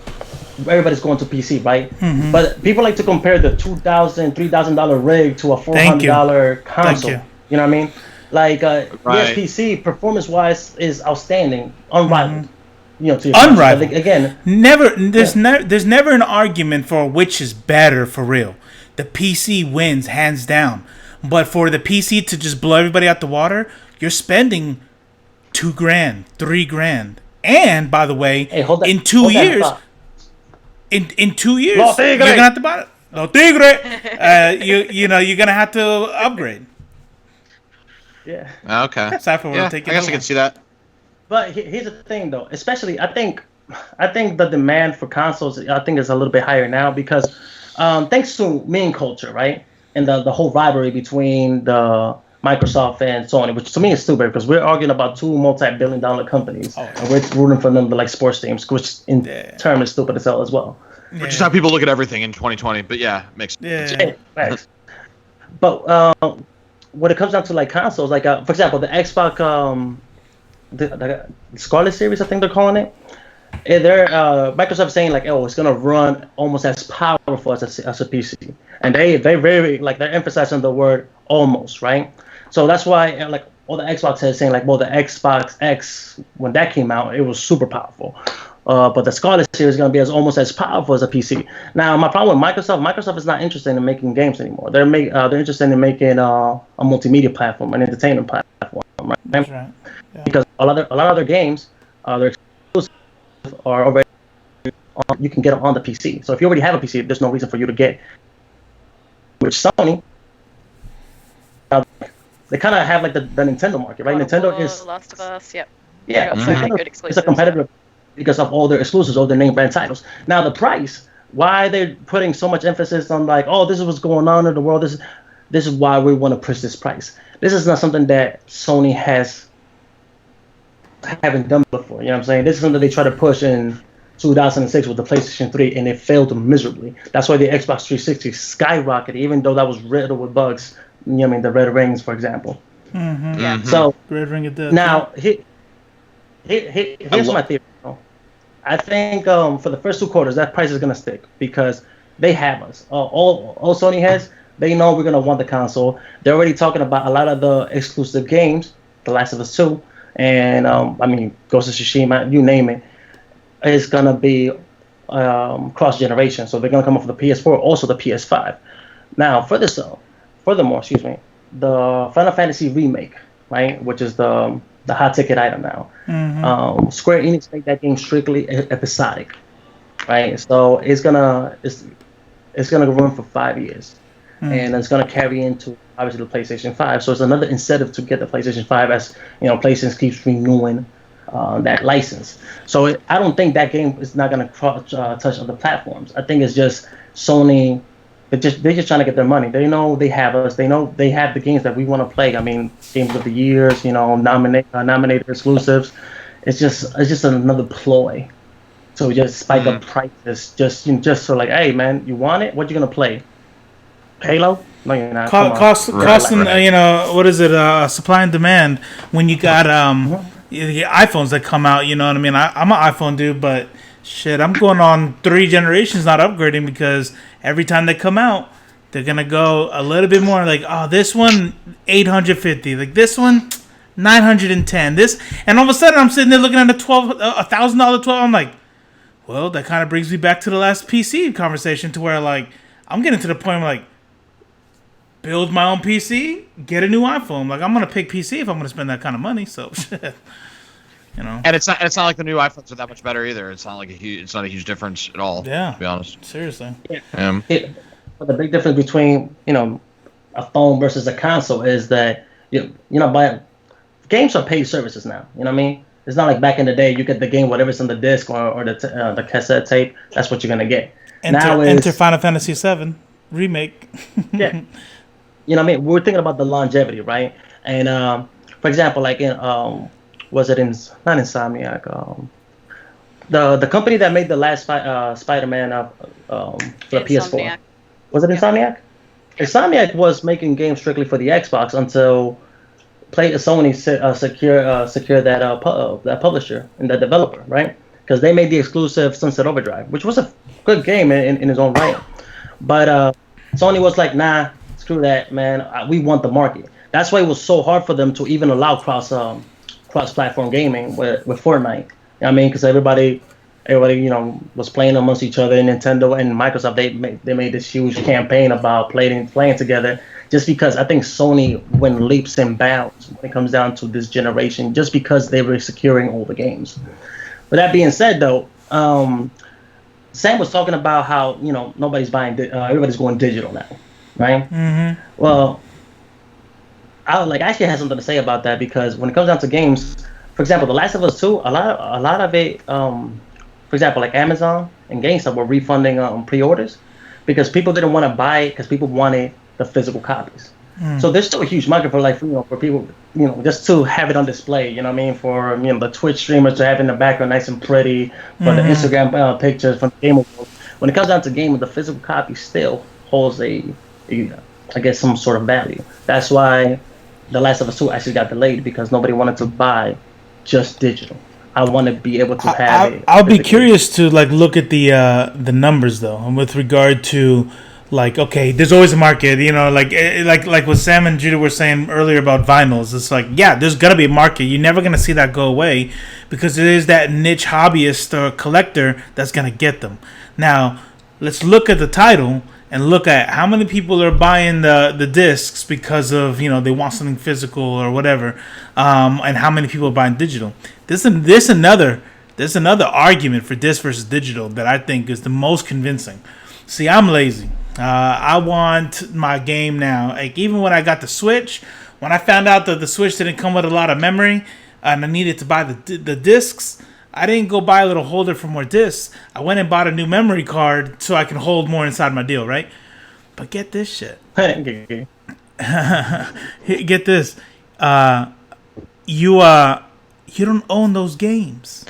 Everybody's going to PC, right? But people like to compare the $2,000, $3,000 rig to a $400 console. You. You know what I mean? Yes, PC performance-wise is outstanding, unrivaled. To your unrivaled. Again, there's never an argument for which is better for real. The PC wins hands down. But for the PC to just blow everybody out the water, you're spending $2,000, $3,000, and by the way, in 2 years, in 2 years, you're gonna have to buy it. No tigre. You're gonna have to upgrade. Yeah. Okay. I guess I can see that. But here's the thing, though. Especially, I think the demand for consoles, I think, is a little bit higher now because, thanks to meme culture, right, and the whole rivalry between the Microsoft and Sony, which to me is stupid because we're arguing about 2 multi-billion-dollar companies, and we're rooting for them to like sports teams, which in turn is stupid as hell as well. Which is how people look at everything in 2020. But yeah, makes sense. Thanks. But when it comes down to like consoles, like for example, the Xbox, the Scarlet Series, I think they're calling it. They're Microsoft saying like, oh, it's gonna run almost as powerful as a PC, and they very like they're emphasizing the word almost, right? So that's why like all the Xbox heads saying like, well, the Xbox X when that came out, it was super powerful. But the Scarlet Series is going to be almost as powerful as a PC. Now, my problem with Microsoft is not interested in making games anymore. They're interested in making a multimedia platform, an entertainment platform, right? That's right. Yeah. Because a lot of their games, they're exclusive, are already you can get them on the PC. So if you already have a PC, there's no reason for you to get. Which Sony, they kind of have like the Nintendo market, right? Nintendo is Last of Us, yep. yeah, So many good it's exclusives. a competitor because of all their exclusives, all their name brand titles. Now the price, why they're putting so much emphasis on like, oh, this is what's going on in the world. This is why we want to push this price. This is not something that Sony haven't done before. You know what I'm saying? This is something they tried to push in 2006 with the PlayStation 3, and it failed miserably. That's why the Xbox 360 skyrocketed, even though that was riddled with bugs. You know what I mean? The red rings, for example. Mm-hmm. Yeah. So Red ring of death. now, here's my theory. I think for the first 2 quarters, that price is gonna stick because they have us. All Sony has, they know we're gonna want the console. They're already talking about a lot of the exclusive games, The Last of Us 2, and I mean Ghost of Tsushima, you name it. It's gonna be cross generation, so they're gonna come up with the PS4, also the PS5. Now, furthermore, the Final Fantasy remake, right, which is the hot ticket item now. Mm-hmm. Square Enix made that game strictly episodic, right? So it's gonna run for 5 years, and it's gonna carry into obviously the PlayStation 5. So it's another incentive to get the PlayStation 5 as PlayStation keeps renewing that license. So I don't think that game is not gonna touch other platforms. I think it's just Sony. They're just trying to get their money. They know they have us. They know they have the games that we want to play. I mean, games of the years, nominated exclusives. It's just another ploy. So just spike up prices, just so like, hey man, you want it? What you gonna play? Halo? No, you're not. Costing, what is it? Supply and demand. When you got the iPhones that come out, you know what I mean. I'm an iPhone dude, but shit, I'm going on 3 generations not upgrading because every time they come out, they're gonna go a little bit more like, oh, this one 850, like this one 910. This, and all of a sudden I'm sitting there looking at a $1,000 12. I'm like, well, that kind of brings me back to the last PC conversation, to where like I'm getting to the point where like, build my own PC, get a new iPhone. Like I'm gonna pick PC if I'm gonna spend that kind of money. So shit. And it's not like the new iPhones are that much better either. It's not like it's not a huge difference at all. Yeah, to be honest. Seriously. Yeah. But the big difference between a phone versus a console is that games are paid services now. You know what I mean? It's not like back in the day you get the game whatever's on the disc or the cassette tape. That's what you're gonna get. Enter Final Fantasy VII remake. Yeah. You know what I mean? We're thinking about the longevity, right? And for example, like in was it not Insomniac? The company that made the last Spider-Man for the PS4. Was it Insomniac? Insomniac was making games strictly for the Xbox until Sony secured that publisher and that developer, right? Because they made the exclusive Sunset Overdrive, which was a good game in its own right. But Sony was like, nah, screw that, man. We want the market. That's why it was so hard for them to even allow cross-platform gaming with Fortnite. You know what I mean? Because everybody was playing amongst each other. And Nintendo and Microsoft, they made this huge campaign about playing together. Just because I think Sony went leaps and bounds when it comes down to this generation, just because they were securing all the games. But that being said, though, Sam was talking about how nobody's buying, everybody's going digital now, right? Mm-hmm. Well, I actually had something to say about that, because when it comes down to games, for example, The Last of Us 2, a lot of it, for example, like Amazon and GameStop were refunding pre-orders because people didn't want to buy it because people wanted the physical copies. So there's still a huge market for people, just to have it on display. You know what I mean? For the Twitch streamers to have it in the background nice and pretty, for the Instagram pictures, from the game world. When it comes down to gaming, the physical copy still holds I guess some sort of value. That's why The Last of Us 2 actually got delayed, because nobody wanted to buy just digital. I want to be able to have it. I'll be curious to look at the numbers though, and with regard to okay, there's always a market, like what Sam and Judah were saying earlier about vinyls. It's there's gonna be a market. You're never gonna see that go away, because there is that niche hobbyist or collector that's gonna get them. Now, let's look at the title and look at how many people are buying the discs because of they want something physical or whatever, and how many people are buying digital. There's another argument for disc versus digital that I think is the most convincing. See, I'm lazy. I want my game now. Even when I got the Switch, when I found out that the Switch didn't come with a lot of memory and I needed to buy the discs, I didn't go buy a little holder for more discs. I went and bought a new memory card so I can hold more inside my deal, right? But get this shit. Get this. You don't own those games.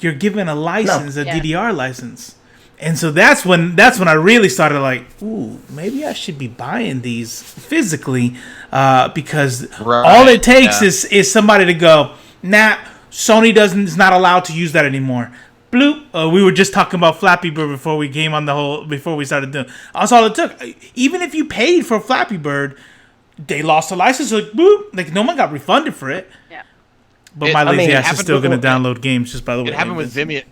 You're given a license, a DDR license. And so that's when I really started like, ooh, maybe I should be buying these physically, because all it takes is somebody to go, nah, Sony is not allowed to use that anymore. Bloop. We were just talking about Flappy Bird before we started doing. That's all it took. Even if you paid for Flappy Bird, they lost the license. Like boop, like no one got refunded for it. Yeah. But my lazy ass is still going to download games just by the way. It happened with Vimeo.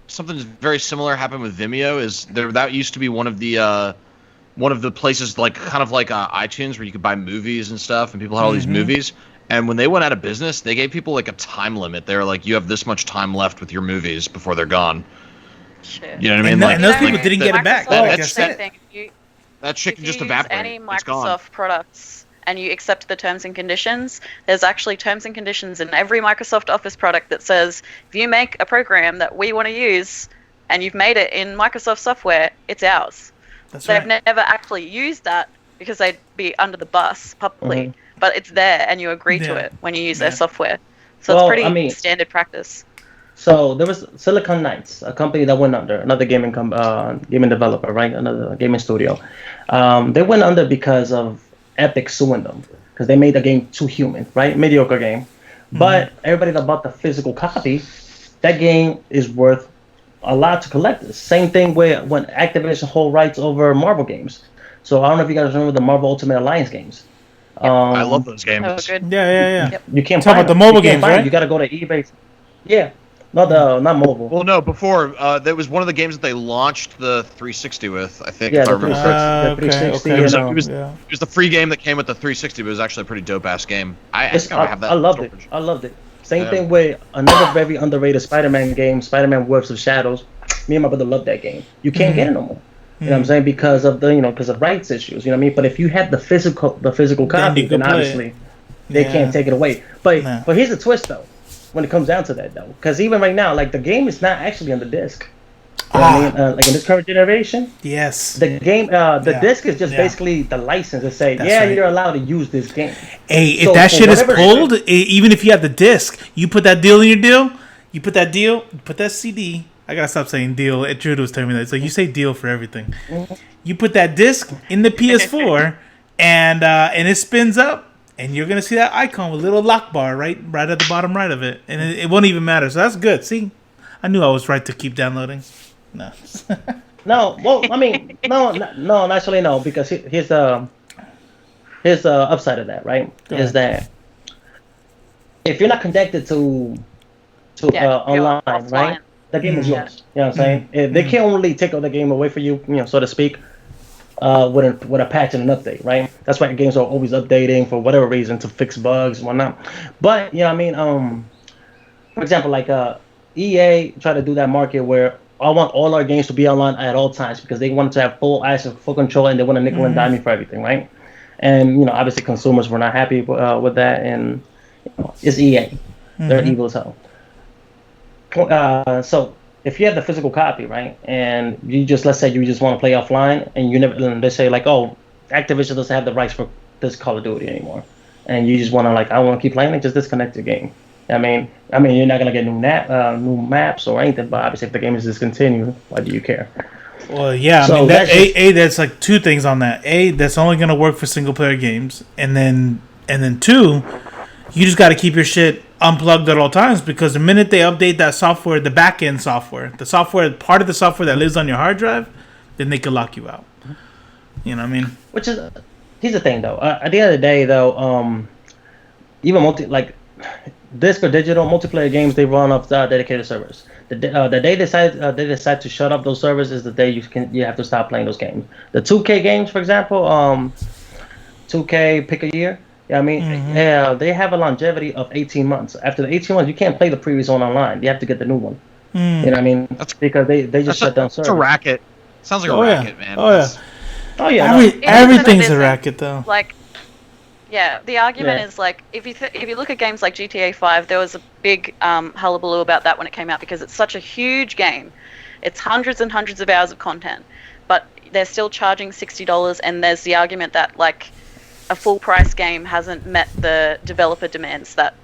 Something very similar happened with Vimeo. That used to be one of the places like kind of like iTunes where you could buy movies and stuff, and people had all these movies. And when they went out of business, they gave people like a time limit. They were like, you have this much time left with your movies before they're gone. Shit. You know what I mean? And those people didn't get it back. That shit can just evaporate. Any Microsoft products and you accept the terms and conditions, there's actually terms and conditions in every Microsoft Office product that says, if you make a program that we want to use and you've made it in Microsoft software, it's ours. They've never actually used that because they'd be under the bus publicly. But it's there, and you agree to it when you use their software. So it's pretty standard practice. So there was Silicon Knights, a company that went under, another gaming developer, right? Another gaming studio. They went under because of Epic suing them because they made the game too human, right? Mediocre game. But everybody that bought the physical copy, that game is worth a lot to collectors. Same thing when Activision hold rights over Marvel games. So I don't know if you guys remember the Marvel Ultimate Alliance games. I love those games. Oh, good. Yeah. Yep. You can't talk find about the them. mobile You can't games, find them. right? You got to go to eBay. Yeah, not mobile. Well, no, before there was one of the games that they launched the 360 with. I think Yeah, if I the remember correctly. 360. Okay. It was the free game that came with the 360, but it was actually a pretty dope ass game. I have that. I loved it. I loved it. Same thing with another very underrated Spider-Man game, Spider-Man Webs of Shadows. Me and my brother loved that game. You can't get it no more. You know what I'm saying? Because of because of rights issues. You know what I mean? But if you had the physical copy, then obviously they can't take it away. But here's the twist though, when it comes down to that though, because even right now, like the game is not actually on the disc. You know what I mean? Like in this current generation, yes, the game, the disc is just basically the license to say, you're allowed to use this game. Hey, if that shit is pulled, even if you have the disc, you put that deal in your deal. You put that CD. I gotta stop saying deal. Judah was telling me that. It's like you say deal for everything. You put that disc in the PS4, and it spins up, and you're gonna see that icon with a little lock bar right at the bottom right of it, and it won't even matter. So that's good. See, I knew I was right to keep downloading. No. No. Well, I mean, no. Actually, no. Because here's the upside of that, right? Is that if you're not connected to online, right? The game is yours. You know what I'm saying? They can't really take the game away from you, so to speak, with a patch and an update, right? That's why games are always updating for whatever reason to fix bugs and whatnot. But you know what I mean? For example, like EA tried to do that market where I want all our games to be online at all times because they wanted to have full access, full control, and they want to nickel and dime you for everything, right? And obviously consumers were not happy with that, and it's EA. They're evil as hell. So if you have the physical copy, right, and let's say you just want to play offline, and they say like, oh, Activision doesn't have the rights for this Call of Duty anymore, and you just want to I want to keep playing it, just disconnect the game. I mean, you're not gonna get new maps or anything, but obviously if the game is discontinued, why do you care? Well, yeah, so that's like two things on that. That's only gonna work for single player games, and then two, you just got to keep your shit unplugged at all times because the minute they update that software, the back end software, part of the software that lives on your hard drive, then they can lock you out. You know what I mean? Here's the thing though. At the end of the day though, even disc or digital multiplayer games, they run off dedicated servers. The day they decide to shut off those servers is the day you have to stop playing those games. The 2K games, for example, 2K pick a year. Yeah, I mean, they have a longevity of 18 months. After the 18 months, you can't play the previous one online. You have to get the new one. You know what I mean? That's because they just shut down servers. It's a racket. Sounds like a racket, man. Oh yeah. Everything's a racket though. Like, Yeah, the argument is like if you look at games like GTA 5, there was a big hullabaloo about that when it came out because it's such a huge game. It's hundreds and hundreds of hours of content, but they're still charging $60, and there's the argument that like a full price game hasn't met the developer demands that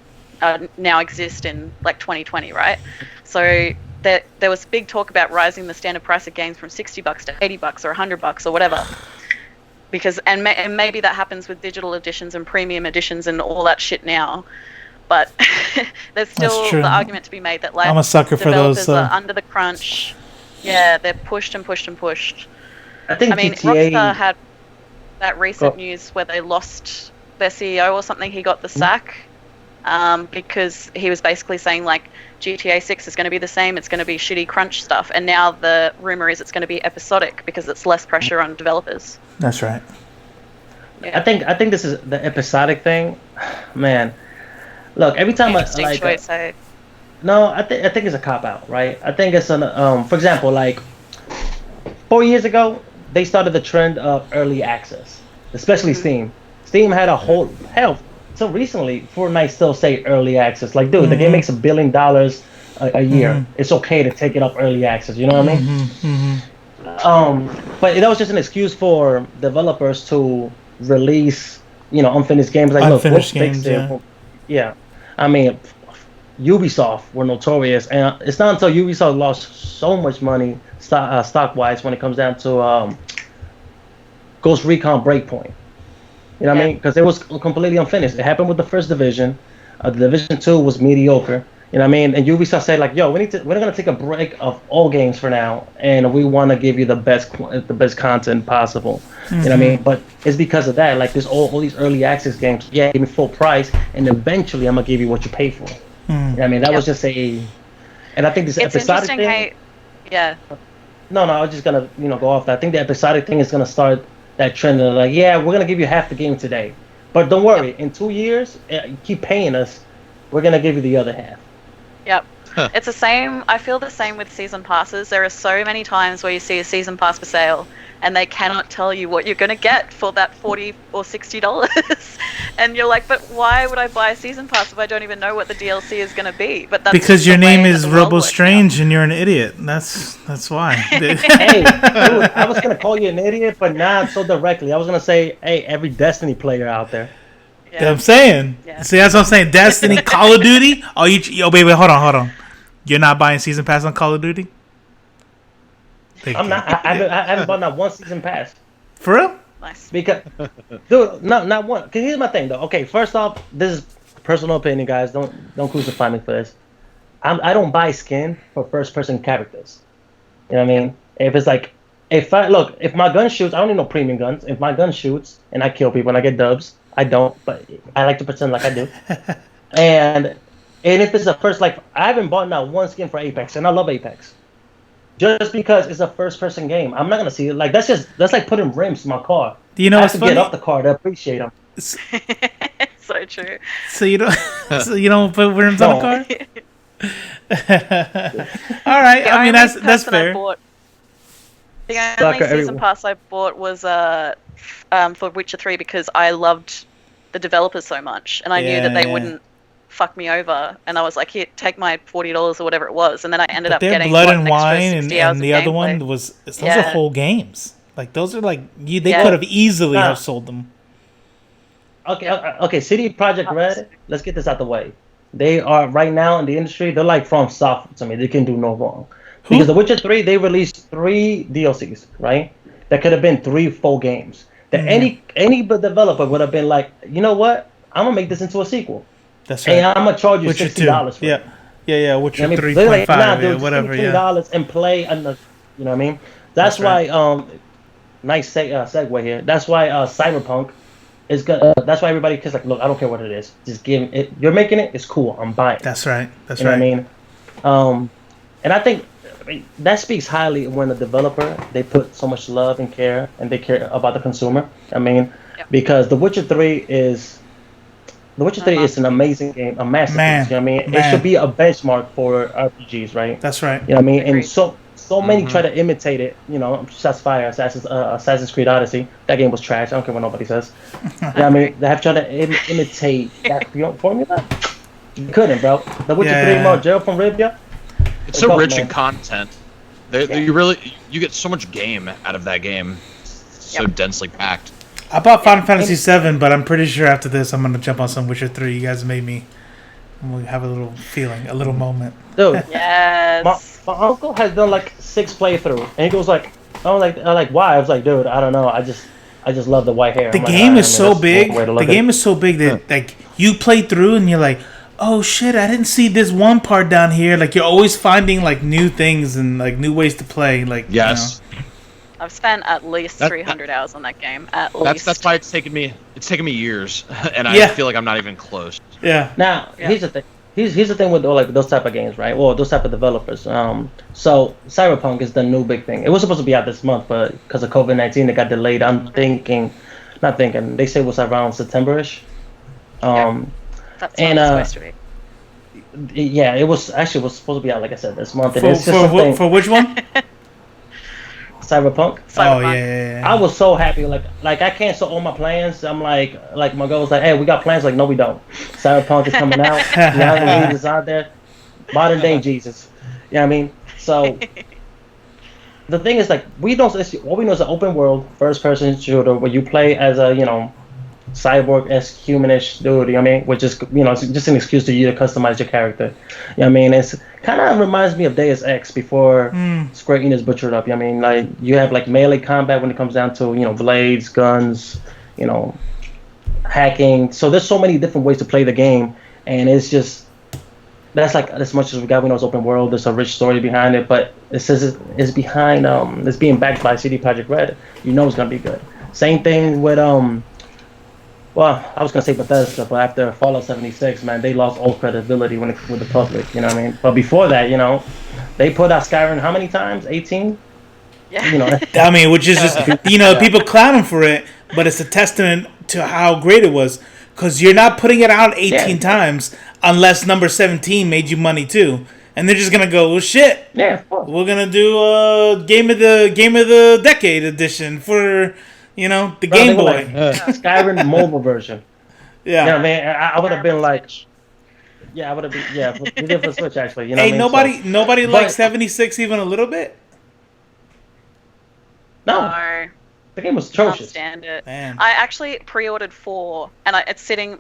now exist in like 2020, right? So there was big talk about rising the standard price of games from $60 to $80 or $100 or whatever. Because and maybe that happens with digital editions and premium editions and all that shit now, but there's still the argument to be made that like I'm a sucker for those. Developers are under the crunch. Yeah, they're pushed and pushed and pushed. I mean, GTA... Rockstar had that recent news where they lost their CEO or something. He got the sack because he was basically saying like GTA 6 is going to be the same. It's going to be shitty crunch stuff, and now the rumor is it's going to be episodic because it's less pressure on developers. That's right. Yeah. I think this is the episodic thing, man. Look, every time I think it's a cop out, right? I think it's for example, like 4 years ago, they started the trend of early access, especially Steam. Steam had a whole so recently, Fortnite still say early access. Like, dude, the game makes $1 billion a year. It's okay to take it up early access. You know what I mean? But that was just an excuse for developers to release, unfinished games. Like, unfinished look, we'll games, fix it. Yeah. I mean, Ubisoft were notorious, and it's not until Ubisoft lost so much money stock-wise when it comes down to Ghost Recon Breakpoint. You know what I mean? Because it was completely unfinished. It happened with the first Division. The Division 2 was mediocre. You know what I mean? And Ubisoft said like, "Yo, we're gonna take a break of all games for now, and we want to give you the best content possible." You know what I mean? But it's because of that. Like, there's all these early access games. Yeah, give me full price, and eventually I'm gonna give you what you pay for. You know what I mean? That was just and I think this episodic thing. No, I was just gonna go off that. I think the episodic thing is gonna start that trend of like, yeah, we're gonna give you half the game today, but don't worry, in 2 years, keep paying us, we're gonna give you the other half. Yep. It's the same. I feel the same with season passes. There are so many times where you see a season pass for sale and they cannot tell you what you're going to get for that $40 or $60. And you're like, but why would I buy a season pass if I don't even know what the DLC is going to be? But that's because your name is Robo Strange and you're an idiot. That's why. Hey, dude, I was going to call you an idiot, but not so directly. I was going to say, hey, every Destiny player out there. Yeah. I'm saying. Yeah. See, that's what I'm saying. Destiny, Call of Duty. Oh, wait, hold on. You're not buying season pass on Call of Duty? I'm not. I haven't bought not one season pass. For real? Nice. Because, dude, not one. Cause here's my thing though. Okay, first off, this is personal opinion, guys. Don't crucify me for this. I don't buy skin for first person characters. You know what I mean? If it's like, if my gun shoots, I don't need no premium guns. If my gun shoots and I kill people and I get dubs, I don't. But I like to pretend like I do. and if it's a first, like, I haven't bought not one skin for Apex, and I love Apex. Just because it's a first-person game, I'm not gonna see it. Like, that's like putting rims in my car. Do you know what's funny? I have to get up the car to appreciate them. So true. So you don't put rims on the car? All right. I mean, that's fair. The only season pass I bought was for Witcher 3 because I loved the developers so much, and I knew that they wouldn't fuck me over, and I was like, here, take my $40 or whatever it was, and then I ended up getting Blood and Wine and the other one was those are whole games. Like, those are like they could have easily have sold them. Okay, CD Projekt Red, let's get this out the way. They are right now in the industry, they're like From Software to me. They can do no wrong. Because The Witcher 3, they released 3 DLCs, right? That could have been 3 full games. That any developer would have been like, you know what? I'm gonna make this into a sequel. That's right. And I'm gonna charge you $60 for it. Yeah. Witcher 3.5, like, whatever. $3 and play another. You know what I mean? That's why. Right. Nice segue here. That's why Cyberpunk is good. That's why everybody is like, look, I don't care what it is. Just give it. You're making it. It's cool. I'm buying. That's right. That's right. What I mean? And I think that speaks highly when the developer, they put so much love and care, and they care about the consumer. I mean, because The Witcher 3 is an amazing game, a masterpiece. You know what I mean? It should be a benchmark for RPGs, right? That's right. You know what I mean? And so many try to imitate it. You know, shots fired. Assassin's Creed Odyssey. That game was trash. I don't care what nobody says. I mean, they have tried to imitate that formula. You couldn't, bro. The Witcher 3 mode, Gerald from Rivia. It's so rich in content. You get so much game out of that game. So densely packed. I bought Final Fantasy VII, but I'm pretty sure after this I'm gonna jump on some Witcher 3. You guys made me. We have a little feeling, a little moment. Dude, yes. My uncle has done like 6 playthrough, and he goes like, I'm like, why? I was like, dude, I don't know. I just love the white hair. The game is so big. The game is so big that like you play through and you're like, oh shit, I didn't see this one part down here. Like you're always finding like new things and like new ways to play. Like yes. You know. I've spent at least 300 hours on that game. At least. That's why it's taken me years, and I feel like I'm not even close. Yeah. Now here's the thing. Here's the thing with like those type of games, right? Well, those type of developers. So Cyberpunk is the new big thing. It was supposed to be out this month, but because of COVID-19, it got delayed. They say it was around September-ish. That's what it's supposed to be. Yeah, it was supposed to be out, like I said, this month. For which one? Cyberpunk. Oh yeah. I was so happy. Like I canceled all my plans. I'm like my girl was like, hey, we got plans. Like, no, we don't. Cyberpunk is coming out. Keanu Reeves is out there. Modern day Jesus. You know what I mean? So the thing is, like, all we know is an open world first person shooter where you play as a, you know, cyborg-esque humanish dude, you know what I mean? Which is, you know, it's just an excuse to you to customize your character. You know what I mean? It's kind of reminds me of Deus Ex before Square Enix butchered up. You know what I mean? Like, you have like melee combat when it comes down to, you know, blades, guns, you know, hacking. So there's so many different ways to play the game, and it's just, that's like as much as we got. We know it's open world. There's a rich story behind it, but it says it's behind it's being backed by CD Projekt Red. You know it's gonna be good. Same thing with well, I was gonna say Bethesda, but after Fallout 76, man, they lost all credibility with the public. You know what I mean? But before that, you know, they put out Skyrim how many times? 18. Yeah. You know. I mean, which is just, you know, people clown them for it, but it's a testament to how great it was. Because you're not putting it out 18 times unless number 17 made you money too, and they're just gonna go, well, shit. Yeah. We're gonna do a game of the decade edition for, you know, the Game Boy. Like, Skyrim mobile version. Yeah. You know what I mean? I would have been like, yeah, I would have been, yeah, we did for Switch actually. You know hey, what I mean? nobody likes 76 even a little bit. No. The game was atrocious. Can't stand it. Man. I actually pre-ordered 4, and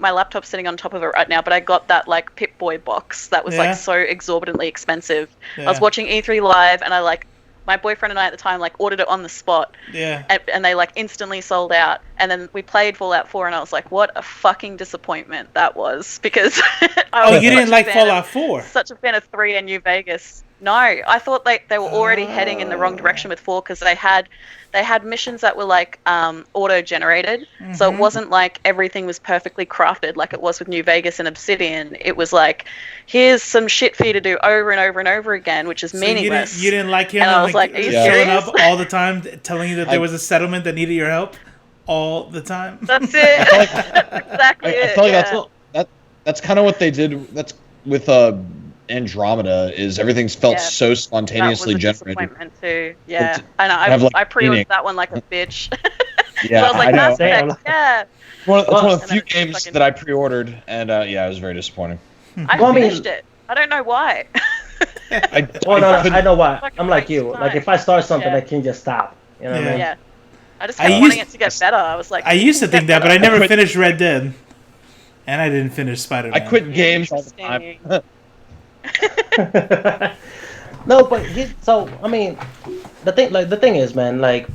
my laptop's sitting on top of it right now, but I got that like Pip-Boy box that was like so exorbitantly expensive. I was watching E3 live, and my boyfriend and I at the time like ordered it on the spot. Yeah. And they like instantly sold out. And then we played Fallout 4, and I was like, what a fucking disappointment that was, because you didn't like Fallout 4? Such a fan of 3 and New Vegas. No, I thought they were already heading in the wrong direction with 4, because they had missions that were like auto-generated, so it wasn't like everything was perfectly crafted like it was with New Vegas and Obsidian. It was like, here's some shit for you to do over and over and over again, which is meaningless. You didn't like him, and I was like, are you showing serious? up all the time, telling you that there was a settlement that needed your help all the time. That's it. Exactly. I feel like that's kind of what they did. That's with Andromeda, is everything's felt so spontaneously generated. Disappointment too. Yeah, I know. I pre-ordered that one like a bitch. Yeah, so I was like, know. Perfect. Yeah. It's one of the few games that I pre-ordered, and it was very disappointing. I finished it. I don't know why. I know why. I'm like you. Like, if I start something, I can't just stop. You know what I mean? Yeah. I just kept wanting it to get better. I was like, I used to think that, but I never finished Red Dead, and I didn't finish Spider-Man. I quit games all the time. No, but so I mean, the thing is, man, like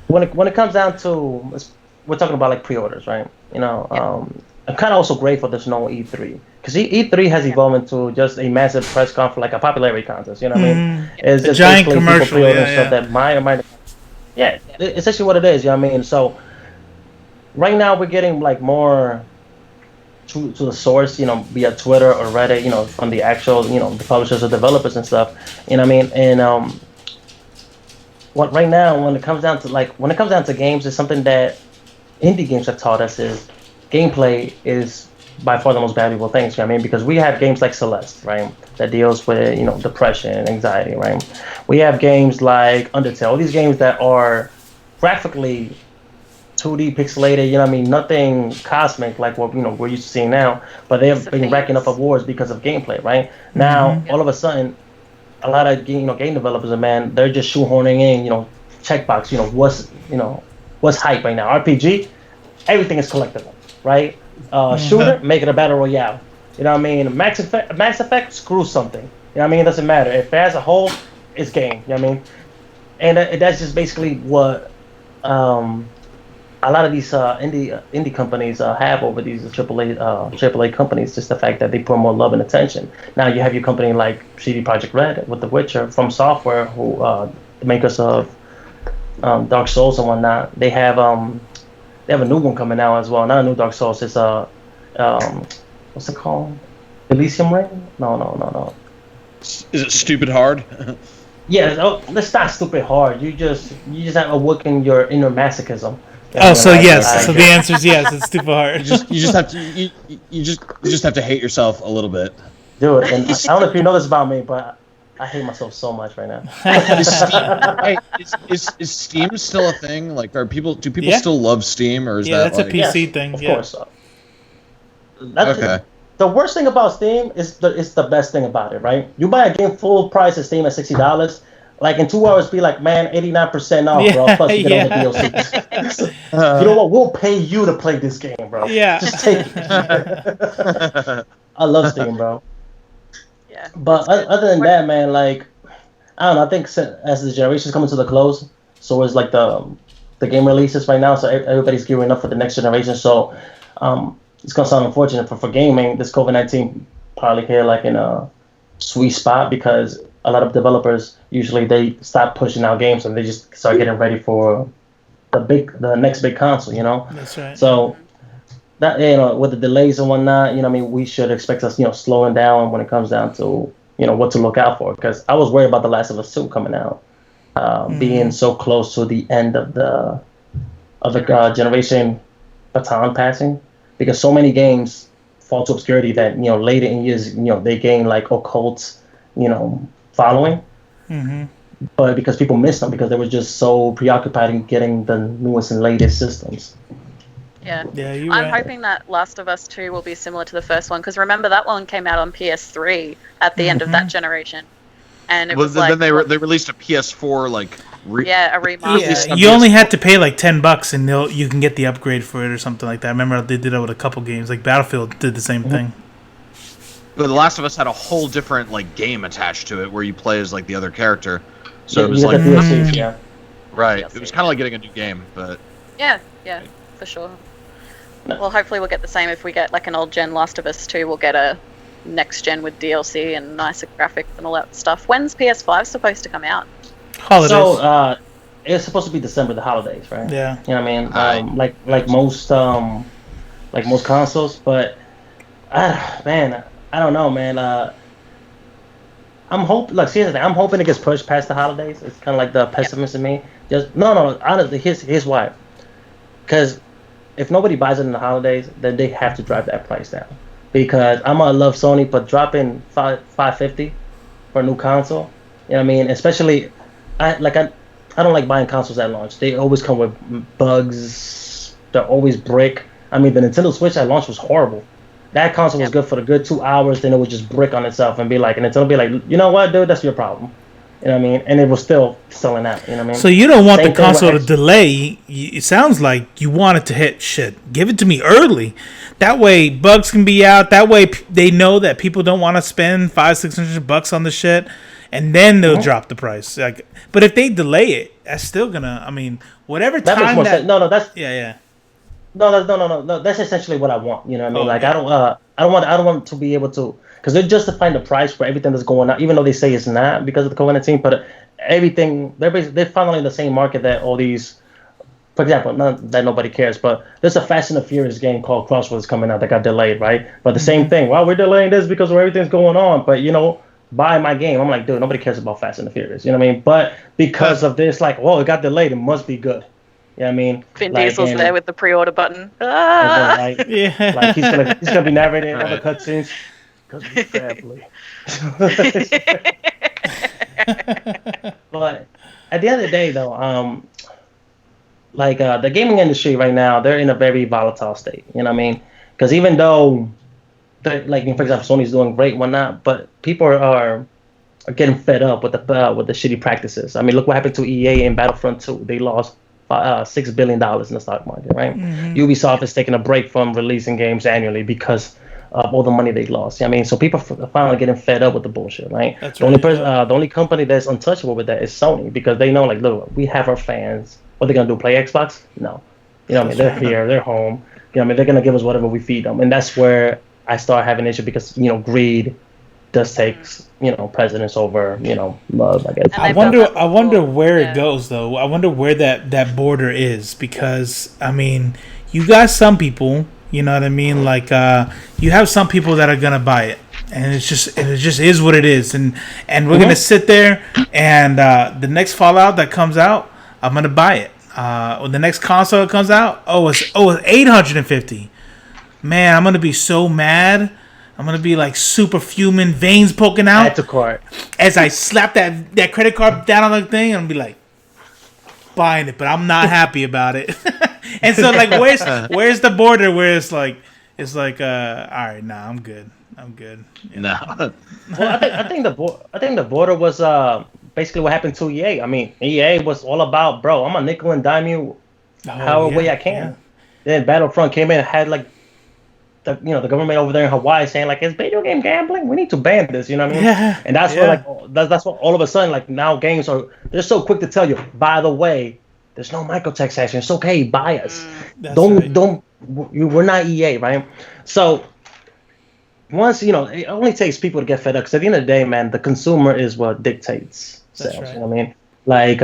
when it comes down to, we're talking about like pre-orders, right? You know, I'm kind of also grateful there's no E3, because E3 has evolved into just a massive press conference, like a popularity contest. You know what I mean? It's a just giant basically commercial, people pre-order stuff that might or might not. Yeah, it's actually what it is. You know what I mean? So right now we're getting like more to the source, you know, via Twitter or Reddit, you know, from the actual, you know, the publishers or developers and stuff. You know what I mean? And what right now, when it comes down to games, is something that indie games have taught us is gameplay is by far the most valuable things. You know what I mean? Because we have games like Celeste, right, that deals with depression, anxiety, right. We have games like Undertale. All these games that are graphically 2D pixelated. You know what I mean? Nothing cosmic like what we're used to seeing now. But they have been racking up awards because of gameplay, right? Now all of a sudden, a lot of game developers, man, they're just shoehorning in checkbox. What's hype right now? RPG, everything is collectible, right? Shooter, make it a battle royale. You know what I mean? Mass Effect, screw something. You know what I mean? It doesn't matter. If it has a hole, it's game. You know what I mean? And that's just basically what a lot of these indie companies have over these AAA companies. Just the fact that they put more love and attention. Now you have your company like CD Projekt Red with The Witcher, From Software, who the makers of Dark Souls and whatnot. They have a new one coming out as well. Not a new Dark Souls. It's what's it called? Elysium Ring? No. Is it stupid hard? Yeah, it's not stupid hard. You just have awaken your inner masochism. So yes. So the answer is yes. It's stupid hard. You just have to hate yourself a little bit. Do it. And I don't know if you know this about me, but I hate myself so much right now. Is Steam still a thing? Like, do people still love Steam, or is that that's a PC thing? Of course. So. Okay. The worst thing about Steam is the best thing about it, right? You buy a game full price at Steam at $60, like in 2 hours, be like, man, 89% off, bro. Plus you get all the DLCs. You know what? We'll pay you to play this game, bro. Yeah. Just take it. I love Steam, bro. Yeah. But other than that, man, like, I don't know. I think as the generation's coming to the close, so is like the game releases right now. So everybody's gearing up for the next generation. So it's gonna sound unfortunate for gaming. This COVID-19 probably hit like in a sweet spot because a lot of developers usually they stop pushing out games and they just start getting ready for the next big console. That's right. So that with the delays and whatnot, I mean, we should expect us slowing down when it comes down to what to look out for. Because I was worried about The Last of Us 2 coming out, being so close to the end of the generation baton passing. Because so many games fall to obscurity that later in years they gain like occult following, but because people missed them because they were just so preoccupied in getting the newest and latest systems. Yeah, you're I'm right. hoping that Last of Us 2 will be similar to the first one because remember that one came out on PS3 at the end of that generation, and it was like then they released a PS4 like. a remaster. Yeah, you only had to pay like $10 and you can get the upgrade for it or something like that. I remember they did that with a couple games. Like Battlefield did the same thing. But The Last of Us had a whole different like game attached to it where you play as like the other character. So it was you like get the DLCs, yeah. Right. DLC, It was kind of like getting a new game, but Yeah, for sure. Well, hopefully we'll get the same if we get like an old gen Last of Us 2. We'll get a next gen with DLC and nicer graphics and all that stuff. When's PS5 supposed to come out? Holidays. So it's supposed to be December, the holidays, right? Yeah. You know what I mean? Like most consoles, but man, I don't know, man. I'm hoping. Look, seriously, I'm hoping it gets pushed past the holidays. It's kind of like the pessimist in me. Just no. Honestly, here's why. Because if nobody buys it in the holidays, then they have to drive that price down. Because I'm gonna love Sony, but dropping $550 for a new console, you know what I mean? Especially, I don't like buying consoles at launch. They always come with bugs. They're always brick. I mean, the Nintendo Switch at launch was horrible. That console was good for the good 2 hours, then it would just brick on itself and Nintendo would be like, you know what, dude, that's your problem. You know what I mean? And it was still selling out. You know what I mean? So you don't want the console to delay. It sounds like you want it to hit shit. Give it to me early. That way bugs can be out. That way they know that people don't want to spend $500-$600 on the shit, and then they'll drop the price. Like, but if they delay it, that's still gonna. I mean, whatever that time makes more that. sense. No, that's yeah. No. That's essentially what I want. You know what I mean? Like, yeah. I don't want to be able to, because they're justifying the price for everything that's going on, even though they say it's not because of the COVID-19. But everything, they're finally in the same market that all these. For example, not that nobody cares, but there's a Fast and the Furious game called Crossroads coming out that got delayed, right? But the same thing. Well, we're delaying this because of everything's going on. But buy my game. I'm like, dude, nobody cares about Fast and the Furious. You know what I mean? But because of this, like, well, it got delayed, it must be good. You know what I mean? Vin Like, Diesel's and- there with the pre-order button. and then, like, Yeah. like he's gonna be narrating all the Right. cutscenes. Because we family. But at the end of the day, though, like the gaming industry right now, they're in a very volatile state. You know what I mean? Because even though, like for example, Sony's doing great, whatnot, but people are getting fed up with the shitty practices. I mean, look what happened to EA in Battlefront 2. They lost $6 billion in the stock market, right? Ubisoft is taking a break from releasing games annually because of all the money they lost. I mean, so people are finally getting fed up with the bullshit, right? That's the only right, person, the only company that's untouchable with that is Sony, because they know, like, look, we have our fans. What are they gonna do? Play Xbox? No. You know what I mean? They're here. They're home. You know what I mean? They're gonna give us whatever we feed them, and that's where I start having an issue, because greed does take precedence over love, I guess. And I they've done wonder. that I wonder before. where Yeah. it goes, though. I wonder where that border is, because I mean, you got some people. You know what I mean? Like, you have some people that are gonna buy it, and it just is what it is, and we're gonna sit there, and the next Fallout that comes out, I'm gonna buy it. When the next console that comes out, it's 850. Man, I'm gonna be so mad. I'm gonna be like super fuming, veins poking out. Add to cart. As I slap that credit card down on the thing, and I'll be like, buying it, but I'm not happy about it. And so, like, where's the border where it's like, all right, nah, I'm good. No. Well, I think the border was basically what happened to EA. I mean, EA was all about, bro, I'm gonna nickel and dime you however way I can. Yeah. Then Battlefront came in and had like the government over there in Hawaii saying, like, it's video game gambling. We need to ban this. You know what I mean? Yeah. And that's Yeah. what that's what all of a sudden, like, now games they're so quick to tell you, by the way, there's no microtransaction. It's okay, buy us. That's right. We're not EA, right? So once it only takes people to get fed up, because at the end of the day, man, the consumer is what dictates sales. That's right. You know what I mean? Like,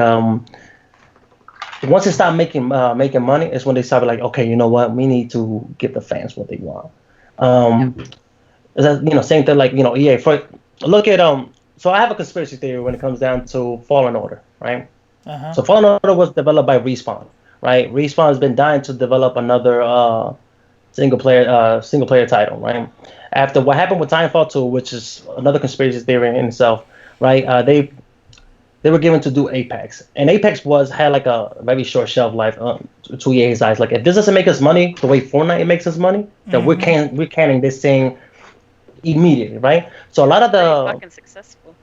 once they start making money, is when they start like, okay, you know what, we need to give the fans what they want. Same thing, like, EA. Look at so I have a conspiracy theory when it comes down to Fallen Order, right? Uh-huh. So Fallen Order was developed by Respawn, right? Respawn has been dying to develop another single player title, right? After what happened with Titanfall 2, which is another conspiracy theory in itself, right? They were given to do Apex, and Apex had like a very short shelf life to EA's eyes. Like, if this doesn't make us money the way Fortnite makes us money, then we're canning this thing immediately, right? So a lot of Pretty fucking successful.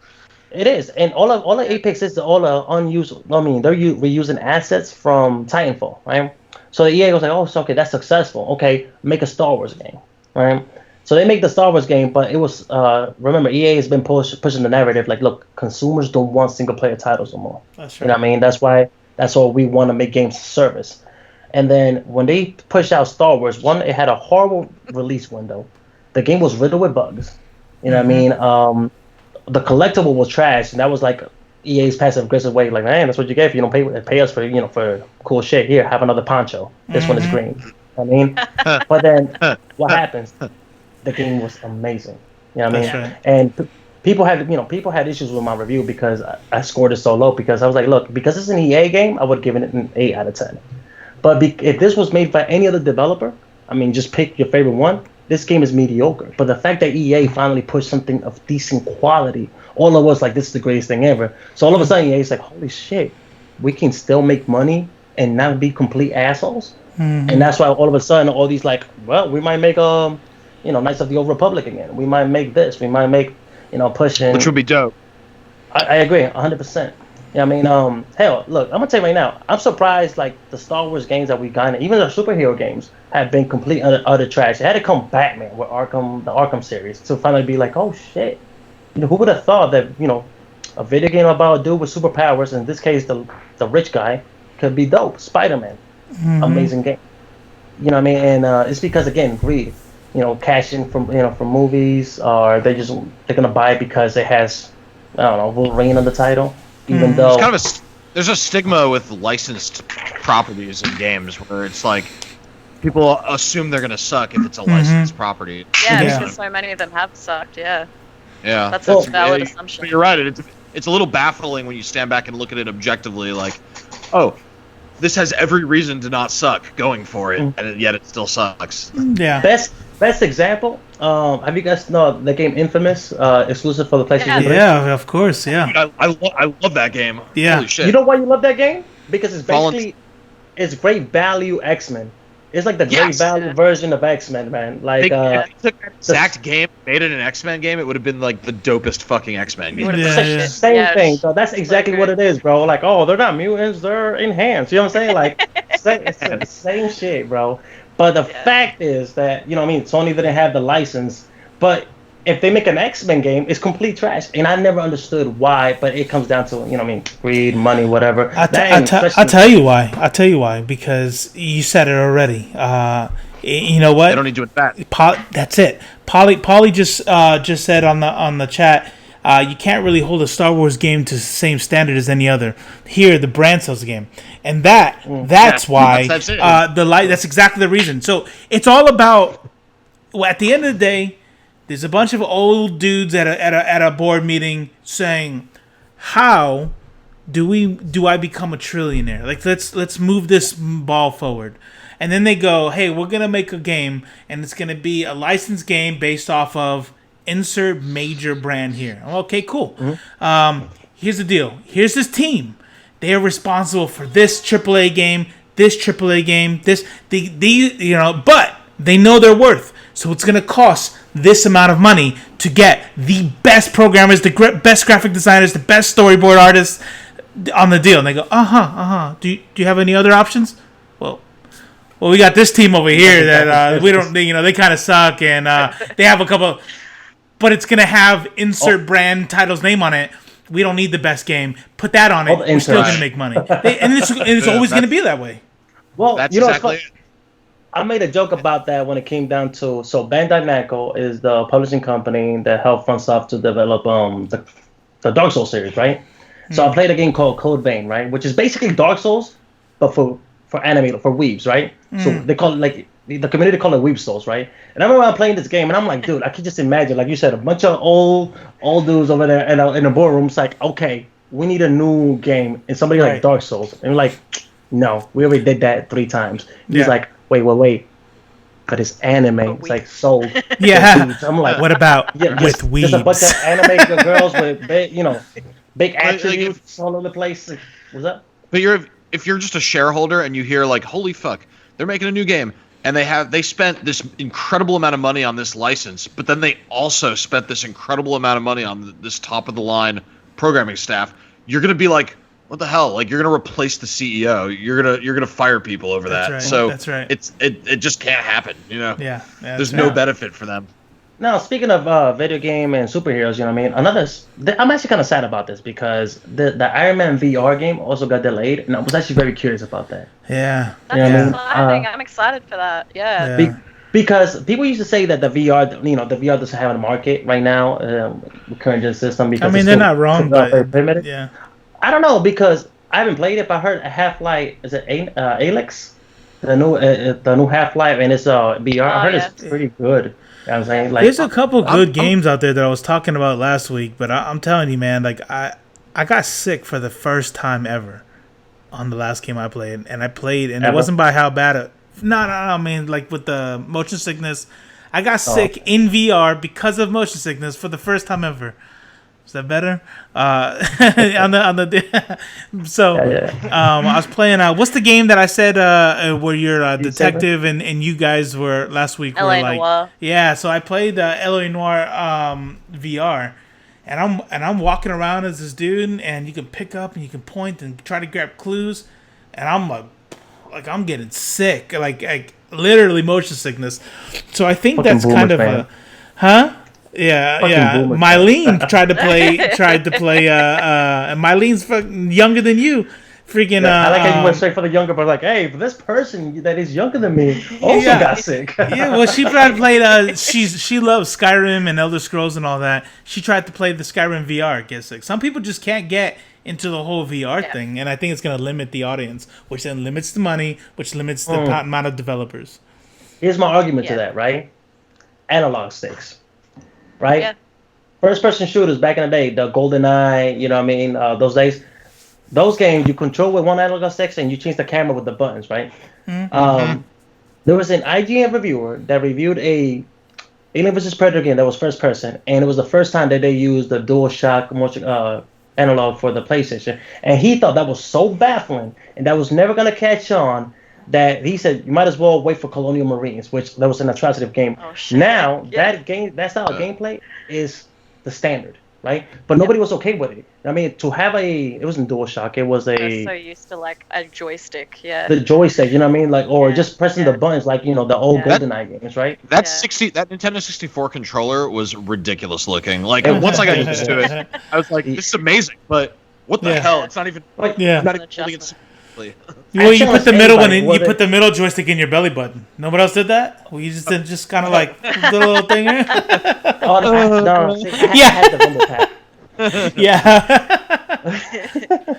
it is, and all of Apex is all unused. I mean, they're reusing assets from Titanfall, right? So the EA was like, oh, so okay, that's successful. Okay, make a Star Wars game, right? So they make the Star Wars game, but it was remember, EA has been pushing the narrative, like, look, consumers don't want single player titles no more. That's You know what I mean? That's why we want to make games service. And then when they pushed out Star Wars, one, it had a horrible release window. The game was riddled with bugs. You know what I mean? The collectible was trash, and that was like EA's passive aggressive way, like, man, that's what you get if you don't pay us for for cool shit. Here, have another poncho. This one is green. I mean, but then what happens? The game was amazing. You know what I mean? That's right. And people had issues with my review because I scored it so low, because I was like, look, because it's an EA game, I would give it an 8 out of 10. But if this was made by any other developer, I mean, just pick your favorite one. This game is mediocre. But the fact that EA finally pushed something of decent quality, all of us like, this is the greatest thing ever. So all of a sudden, EA's like, holy shit, we can still make money and not be complete assholes. And that's why all of a sudden, all these like, well, we might make Knights of the Old Republic again. We might make this. We might make pushing. Which would be dope. I agree, 100%. Yeah, I mean, hell, look, I'm gonna tell you right now, I'm surprised, like, the Star Wars games that we got, even the superhero games, have been complete utter trash. It had to come Batman with the Arkham series, to finally be like, oh shit, who would have thought that a video game about a dude with superpowers, in this case the rich guy, could be dope. Spider-Man, amazing game. You know what I mean? And it's because, again, greed. Cash in from movies, or they're gonna buy it because it has, I don't know, Wolverine on the title. Even though there's a stigma with licensed properties in games where it's like people assume they're gonna suck if it's a licensed property. Yeah, because so many of them have sucked. Yeah. Yeah. That's a valid assumption. But you're right. It's a little baffling when you stand back and look at it objectively. Like, oh, this has every reason to not suck going for it, and yet it still sucks. Yeah. Best example. Have you guys know the game Infamous, exclusive for the PlayStation 3? Yeah, of course. Yeah. I love that game. Yeah. Holy shit. You know why you love that game? Because it's Fallen- basically it's great value X-Men. It's like the great value version of X-Men, man. Like if they took that exact game, made it an X-Men game, it would have been like the dopest fucking X-Men game. Same thing. So that's exactly what it is, bro. Like, oh, they're not mutants, they're enhanced. You know what I'm saying? Like, same shit, bro. But the fact is that, you know what I mean, Sony didn't have the license. But if they make an X-Men game, it's complete trash. And I never understood why, but it comes down to, you know what I mean, greed, money, whatever. I'll tell you why. I'll tell you why. Because you said it already. You know what? They don't need to invest. That's it. Polly just said on the chat, you can't really hold a Star Wars game to the same standard as any other. Here, the brand sells the game, and that's why that's it. That's exactly the reason. So it's all about. Well, at the end of the day, there's a bunch of old dudes at a board meeting saying, "How do I become a trillionaire? Like let's move this ball forward." And then they go, "Hey, we're gonna make a game, and it's gonna be a licensed game based off of." Insert major brand here. Okay, cool. Here's the deal. Here's this team. They are responsible for this AAA game, this AAA game, but they know their worth. So it's going to cost this amount of money to get the best programmers, the best graphic designers, the best storyboard artists on the deal. And they go, Do you have any other options? Well, we got this team over here that we don't, they kind of suck, and they have a couple. But it's going to have insert brand title's name on it. We don't need the best game. Put that on it. We're still going to make money. And it's always going to be that way. Well, that's you know, exactly it. I made a joke about that when it came down to... So Bandai Namco is the publishing company that helped FromSoft to develop the Dark Souls series, right? So I played a game called Code Vein, right? Which is basically Dark Souls, but for anime, for weebs, right? So they call it like... The community call it Weeb Souls, right? And I remember I'm playing this game, and I'm like, dude, I can just imagine, like you said, a bunch of old dudes over there in a boardroom. It's like, okay, we need a new game, and somebody like Dark Souls. And we're like, no, we already did that 3 times. He's like, wait, but it's anime. It's like sold. Yeah. I'm like, what about with weebs? There's a bunch of anime girls with big attributes all over the place. Like, what's up? But if you're just a shareholder and you hear like, holy fuck, they're making a new game. And they spent this incredible amount of money on this license, but then they also spent this incredible amount of money on this top of the line programming staff. You're gonna be like, what the hell? Like you're gonna replace the CEO. You're gonna fire people over that. Right. So that's right. It just can't happen. You know. Yeah. There's no benefit for them. Now, speaking of video game and superheroes, you know what I mean? I'm actually kind of sad about this because the Iron Man VR game also got delayed, and I was actually very curious about that. Yeah. That's exciting. I'm excited for that. Yeah. Because people used to say that the VR doesn't have a market right now, current gen system. Because they're not wrong, but yeah. I don't know because I haven't played it, but I heard Half-Life, is it Alyx? The new Half-Life, and it's VR. I heard it's pretty good. You know what I'm saying? Like, there's a couple good games out there that I was talking about last week, but I'm telling you, man, like I got sick for the first time ever on the last game I played, and it wasn't by how bad it. No, I mean, like with the motion sickness, I got sick in VR because of motion sickness for the first time ever. Is that better? So I was playing. What's the game that I said where you're a detective and you guys were last week? LA Noire. Yeah, so I played LA Noire VR, and I'm walking around as this dude, and you can pick up and you can point and try to grab clues, and I'm like I'm getting sick, like literally motion sickness. So I think that's kind of a, Yeah. Mylene tried to play. And Mylene's younger than you. Freaking. I like how you went straight for the younger, but like, hey, this person that is younger than me also got sick. Yeah, well, she tried to play. She loves Skyrim and Elder Scrolls and all that. She tried to play the Skyrim VR. Get sick. Some people just can't get into the whole VR thing, and I think it's going to limit the audience, which then limits the money, which limits the amount of developers. Here's my argument to that, right? Analog sticks. Right? Yeah. First-person shooters back in the day, the GoldenEye, you know what I mean, those days, those games you control with one analog stick and you change the camera with the buttons, right? Mm-hmm. There was an IGN reviewer that reviewed a Alien vs Predator game that was first person, and it was the first time that they used the DualShock motion analog for the PlayStation, and he thought that was so baffling and that was never gonna catch on that he said you might as well wait for Colonial Marines, which that was an atrocitive game. Oh, shit. Now that style of gameplay is the standard, right? But nobody was okay with it. I mean, to have it wasn't DualShock, it was I was so used to like a joystick, the joystick, you know what I mean? Like, or just pressing the buttons, like, you know, the old GoldenEye games, right? That Nintendo 64 controller was ridiculous looking. Like, once I got used to it, I was like, this is amazing, but what the hell? It's not even. Not even holding it smoothly. Well, you put the middle one in. You put the middle joystick in your belly button. Nobody else did that. Well, you just kind of like the little thing. No, I had the rumble pack.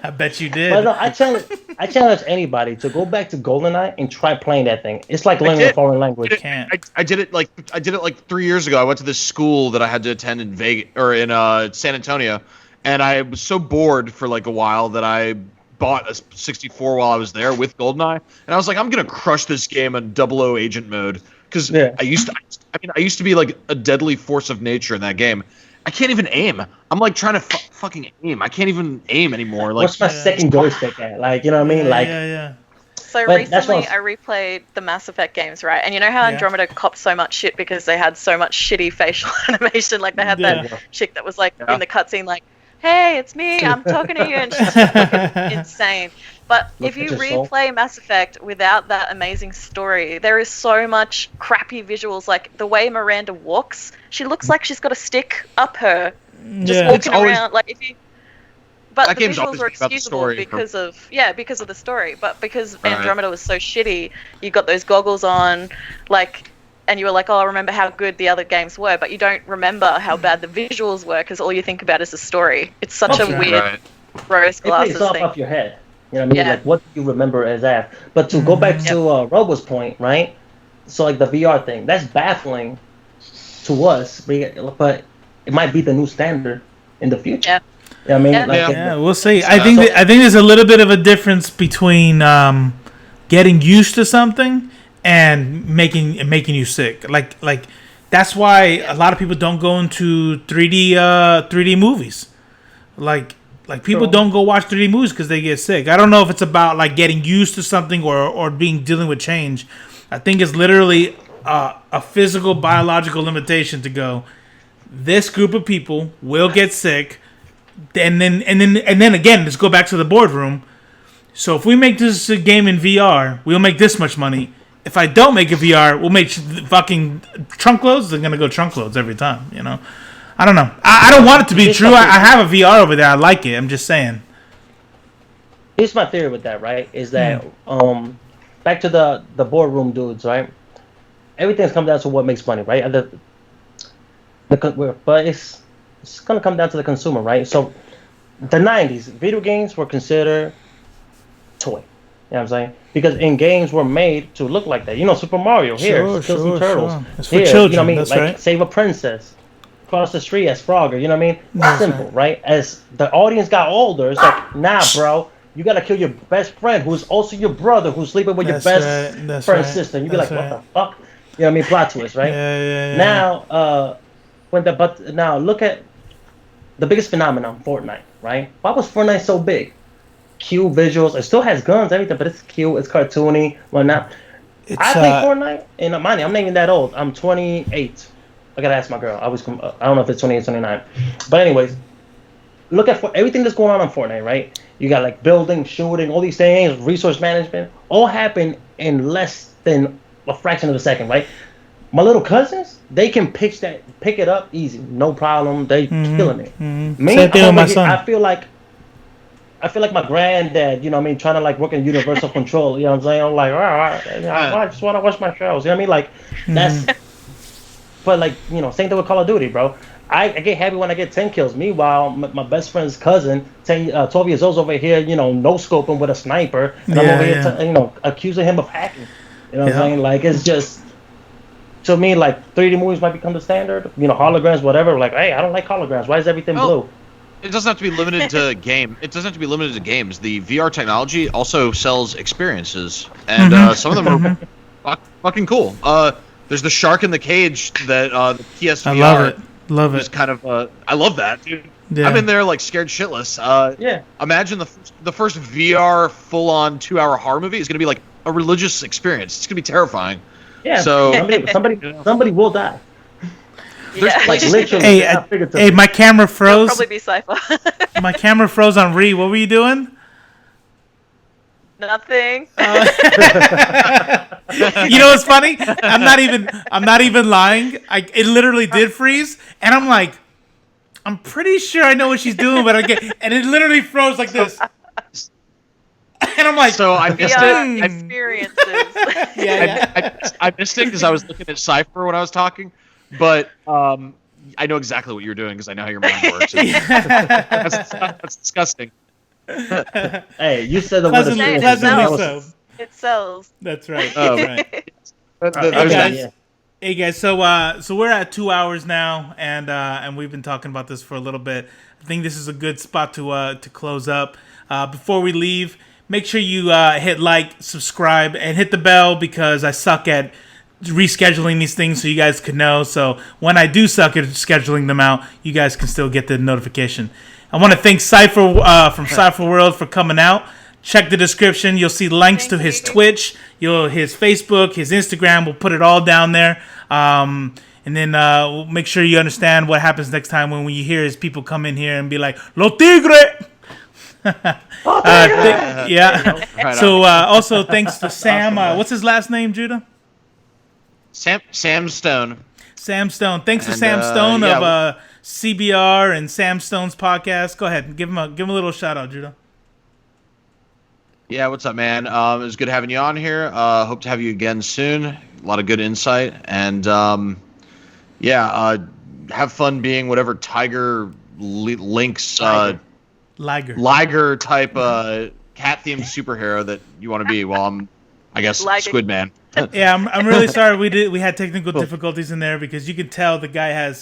I bet you did. But no, I challenge anybody to go back to GoldenEye and try playing that thing. It's like learning a foreign language. I did it like 3 years ago. I went to this school that I had to attend in Vegas or in San Antonio, and I was so bored for like a while that I bought a 64 while I was there with GoldenEye, and I was like, I'm gonna crush this game in 00 agent mode because I used to be like a deadly force of nature in that game. I can't even aim. I'm like trying to fucking aim. I can't even aim anymore. Like, what's my second joystick at? Like, you know what I mean? Like, So recently I replayed the Mass Effect games, right? And you know how Andromeda copped so much shit because they had so much shitty facial animation? Like they had that chick that was like in the cutscene like, hey, it's me, I'm talking to you, and she's fucking insane. But if you replay Mass Effect without that amazing story, there is so much crappy visuals. Like the way Miranda walks, she looks like she's got a stick up her, just walking around. Like if you, but the visuals were excusable because of the story. But because Andromeda was so shitty, you got those goggles on, like. And you were like, oh, I remember how good the other games were, but you don't remember how bad the visuals were because all you think about is the story. It's such a weird rose glasses thing. It plays off your head. You know what I mean? Like, what do you remember as that? But to go back to Robo's point, right? So, like, the VR thing, that's baffling to us, but it might be the new standard in the future. You know what I mean? We'll see. I think there's a little bit of a difference between getting used to something and making you sick. Like that's why a lot of people don't go into 3D movies. Like people don't go watch 3D movies because they get sick. I don't know if it's about like getting used to something or dealing with change. I think it's literally a physical biological limitation to go. This group of people will get sick, and then again, let's go back to the boardroom. So if we make this a game in VR, we'll make this much money. If I don't make a VR, we'll make fucking trunk loads. They're gonna go trunk loads every time, you know. I don't know. I don't want it to be true. I have a VR over there. I like it. I'm just saying. Here's my theory with that, right? Is that back to the boardroom dudes, right? Everything's come down to what makes money, right? But it's gonna come down to the consumer, right? So the 90s, video games were considered toy. You know what I'm saying? Because in games were made to look like that. You know, Super Mario, kill some turtles. It's for children, you know what I mean? That's like, right. Save a princess. Cross the street as Frogger, you know what I mean? That's simple, right? As the audience got older, it's like, nah, bro, you gotta kill your best friend, who's also your brother, who's sleeping with your best friend's sister. And you'd be like, what the fuck? You know what I mean? Plot twist, right? Now, now look at the biggest phenomenon, Fortnite, right? Why was Fortnite so big? Cute visuals. It still has guns, everything, but it's cute. It's cartoony. Whatnot. I play Fortnite, and I'm not even that old. I'm 28. I gotta ask my girl. I don't know if it's 28, 29. But anyways, look at everything that's going on Fortnite, right? You got like building, shooting, all these things, resource management, all happen in less than a fraction of a second, right? My little cousins, they can pick it up easy, no problem. They killing it. Me, Same thing with my son. I feel like my granddad, you know what I mean, trying to like work in Universal Control, you know what I'm saying? I'm like, I just want to watch my shows, you know what I mean? Like, that's, but like, you know, same thing with Call of Duty, bro. I get happy when I get 10 kills. Meanwhile, my best friend's cousin, 12 years old, over here, you know, no-scoping with a sniper, and I'm over here, you know, accusing him of hacking. You know what I'm saying? Like, it's just, to me, like, 3D movies might become the standard, you know, holograms, whatever. Like, hey, I don't like holograms. Why is everything blue? It doesn't have to be limited to game. It doesn't have to be limited to games. The VR technology also sells experiences, and some of them are fucking cool. There's the shark in the cage that the PSVR. I love it. Love it. Is kind of. I love that, dude. Yeah. I'm in there like scared shitless. Yeah. Imagine the first VR full-on 2-hour horror movie is gonna be like a religious experience. It's gonna be terrifying. Yeah. So somebody will die. Yeah. Like literally. Hey, my camera It'll froze. probably be Cypher. My camera froze on Rhi. What were you doing? Nothing. You know what's funny? I'm not even lying. It literally did freeze, and I'm like, I'm pretty sure I know what she's doing, but and it literally froze like this. And I'm like, so I missed it. Experiences. I missed it because I was looking at Cypher when I was talking, but I know exactly what you're doing because I know how your mind works. That's disgusting. Hey, you said the pleasantly so. It sells. That's right. Oh, right. Hey guys, so we're at 2 hours now, and we've been talking about this for a little bit. I think this is a good spot to close up. Before we leave, make sure you hit like, subscribe, and hit the bell because I suck at rescheduling these things so you guys can know. So when I do suck at scheduling them out, you guys can still get the notification. I want to thank Cypher from C1ph3r World for coming out. Check the description. You'll see links to his Twitch, his Facebook, his Instagram. We'll put it all down there. And then we'll make sure you understand what happens next time when you hear his people come in here and be like, Lo Tigre! Yeah. Right so also thanks to Sam. What's his last name, Judah? Sam Stone. Sam Stone. Thanks to Sam Stone of CBR and Sam Stone's podcast. Go ahead and give him a little shout out, Judah. Yeah, what's up, man? It was good having you on here. Hope to have you again soon. A lot of good insight, and have fun being whatever Tiger Lynx Liger type cat themed superhero that you want to be. Well, I'm, I guess, Squid Man. Yeah, I'm really sorry we had technical difficulties in there because you can tell the guy has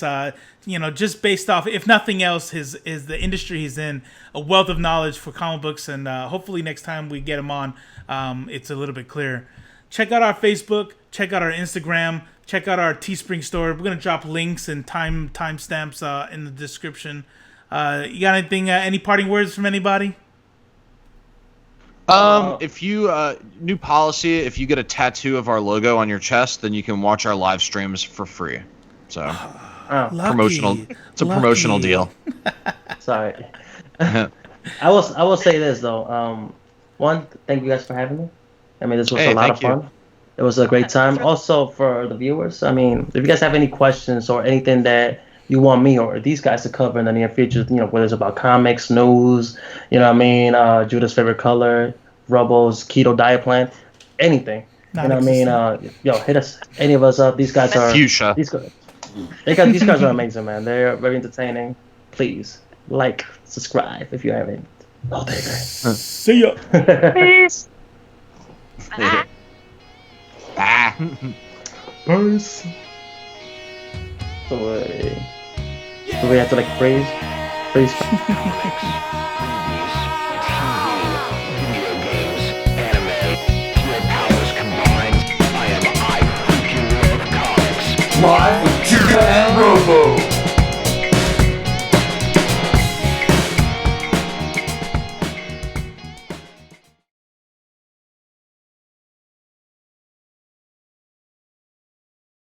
just based off, if nothing else, is the industry he's in, a wealth of knowledge for comic books, and hopefully next time we get him on, it's a little bit clearer. Check out our Facebook, check out our Instagram, check out our Teespring store. We're gonna drop links and timestamps in the description. You got anything? Any parting words from anybody? If you new policy, if you get a tattoo of our logo on your chest, then you can watch our live streams for free. So promotional. It's a promotional deal. Sorry. I will say this though. One, thank you guys for having me. I mean, this was a lot of fun. It was a great time. Also for the viewers, I mean, if you guys have any questions or anything that you want me or these guys to cover in the near future, whether it's about comics, news, Judah's favorite color, Robo's keto diet plan, anything. Hit us, any of us up. These guys are fuchsia. These guys are amazing, man. They're very entertaining. Please like, subscribe if you haven't. Oh, there. See ya. Peace. Peace. So do we have to freeze? Movies, video games, anime, your powers combined. I freaking love comics. Live with Judah and Robo.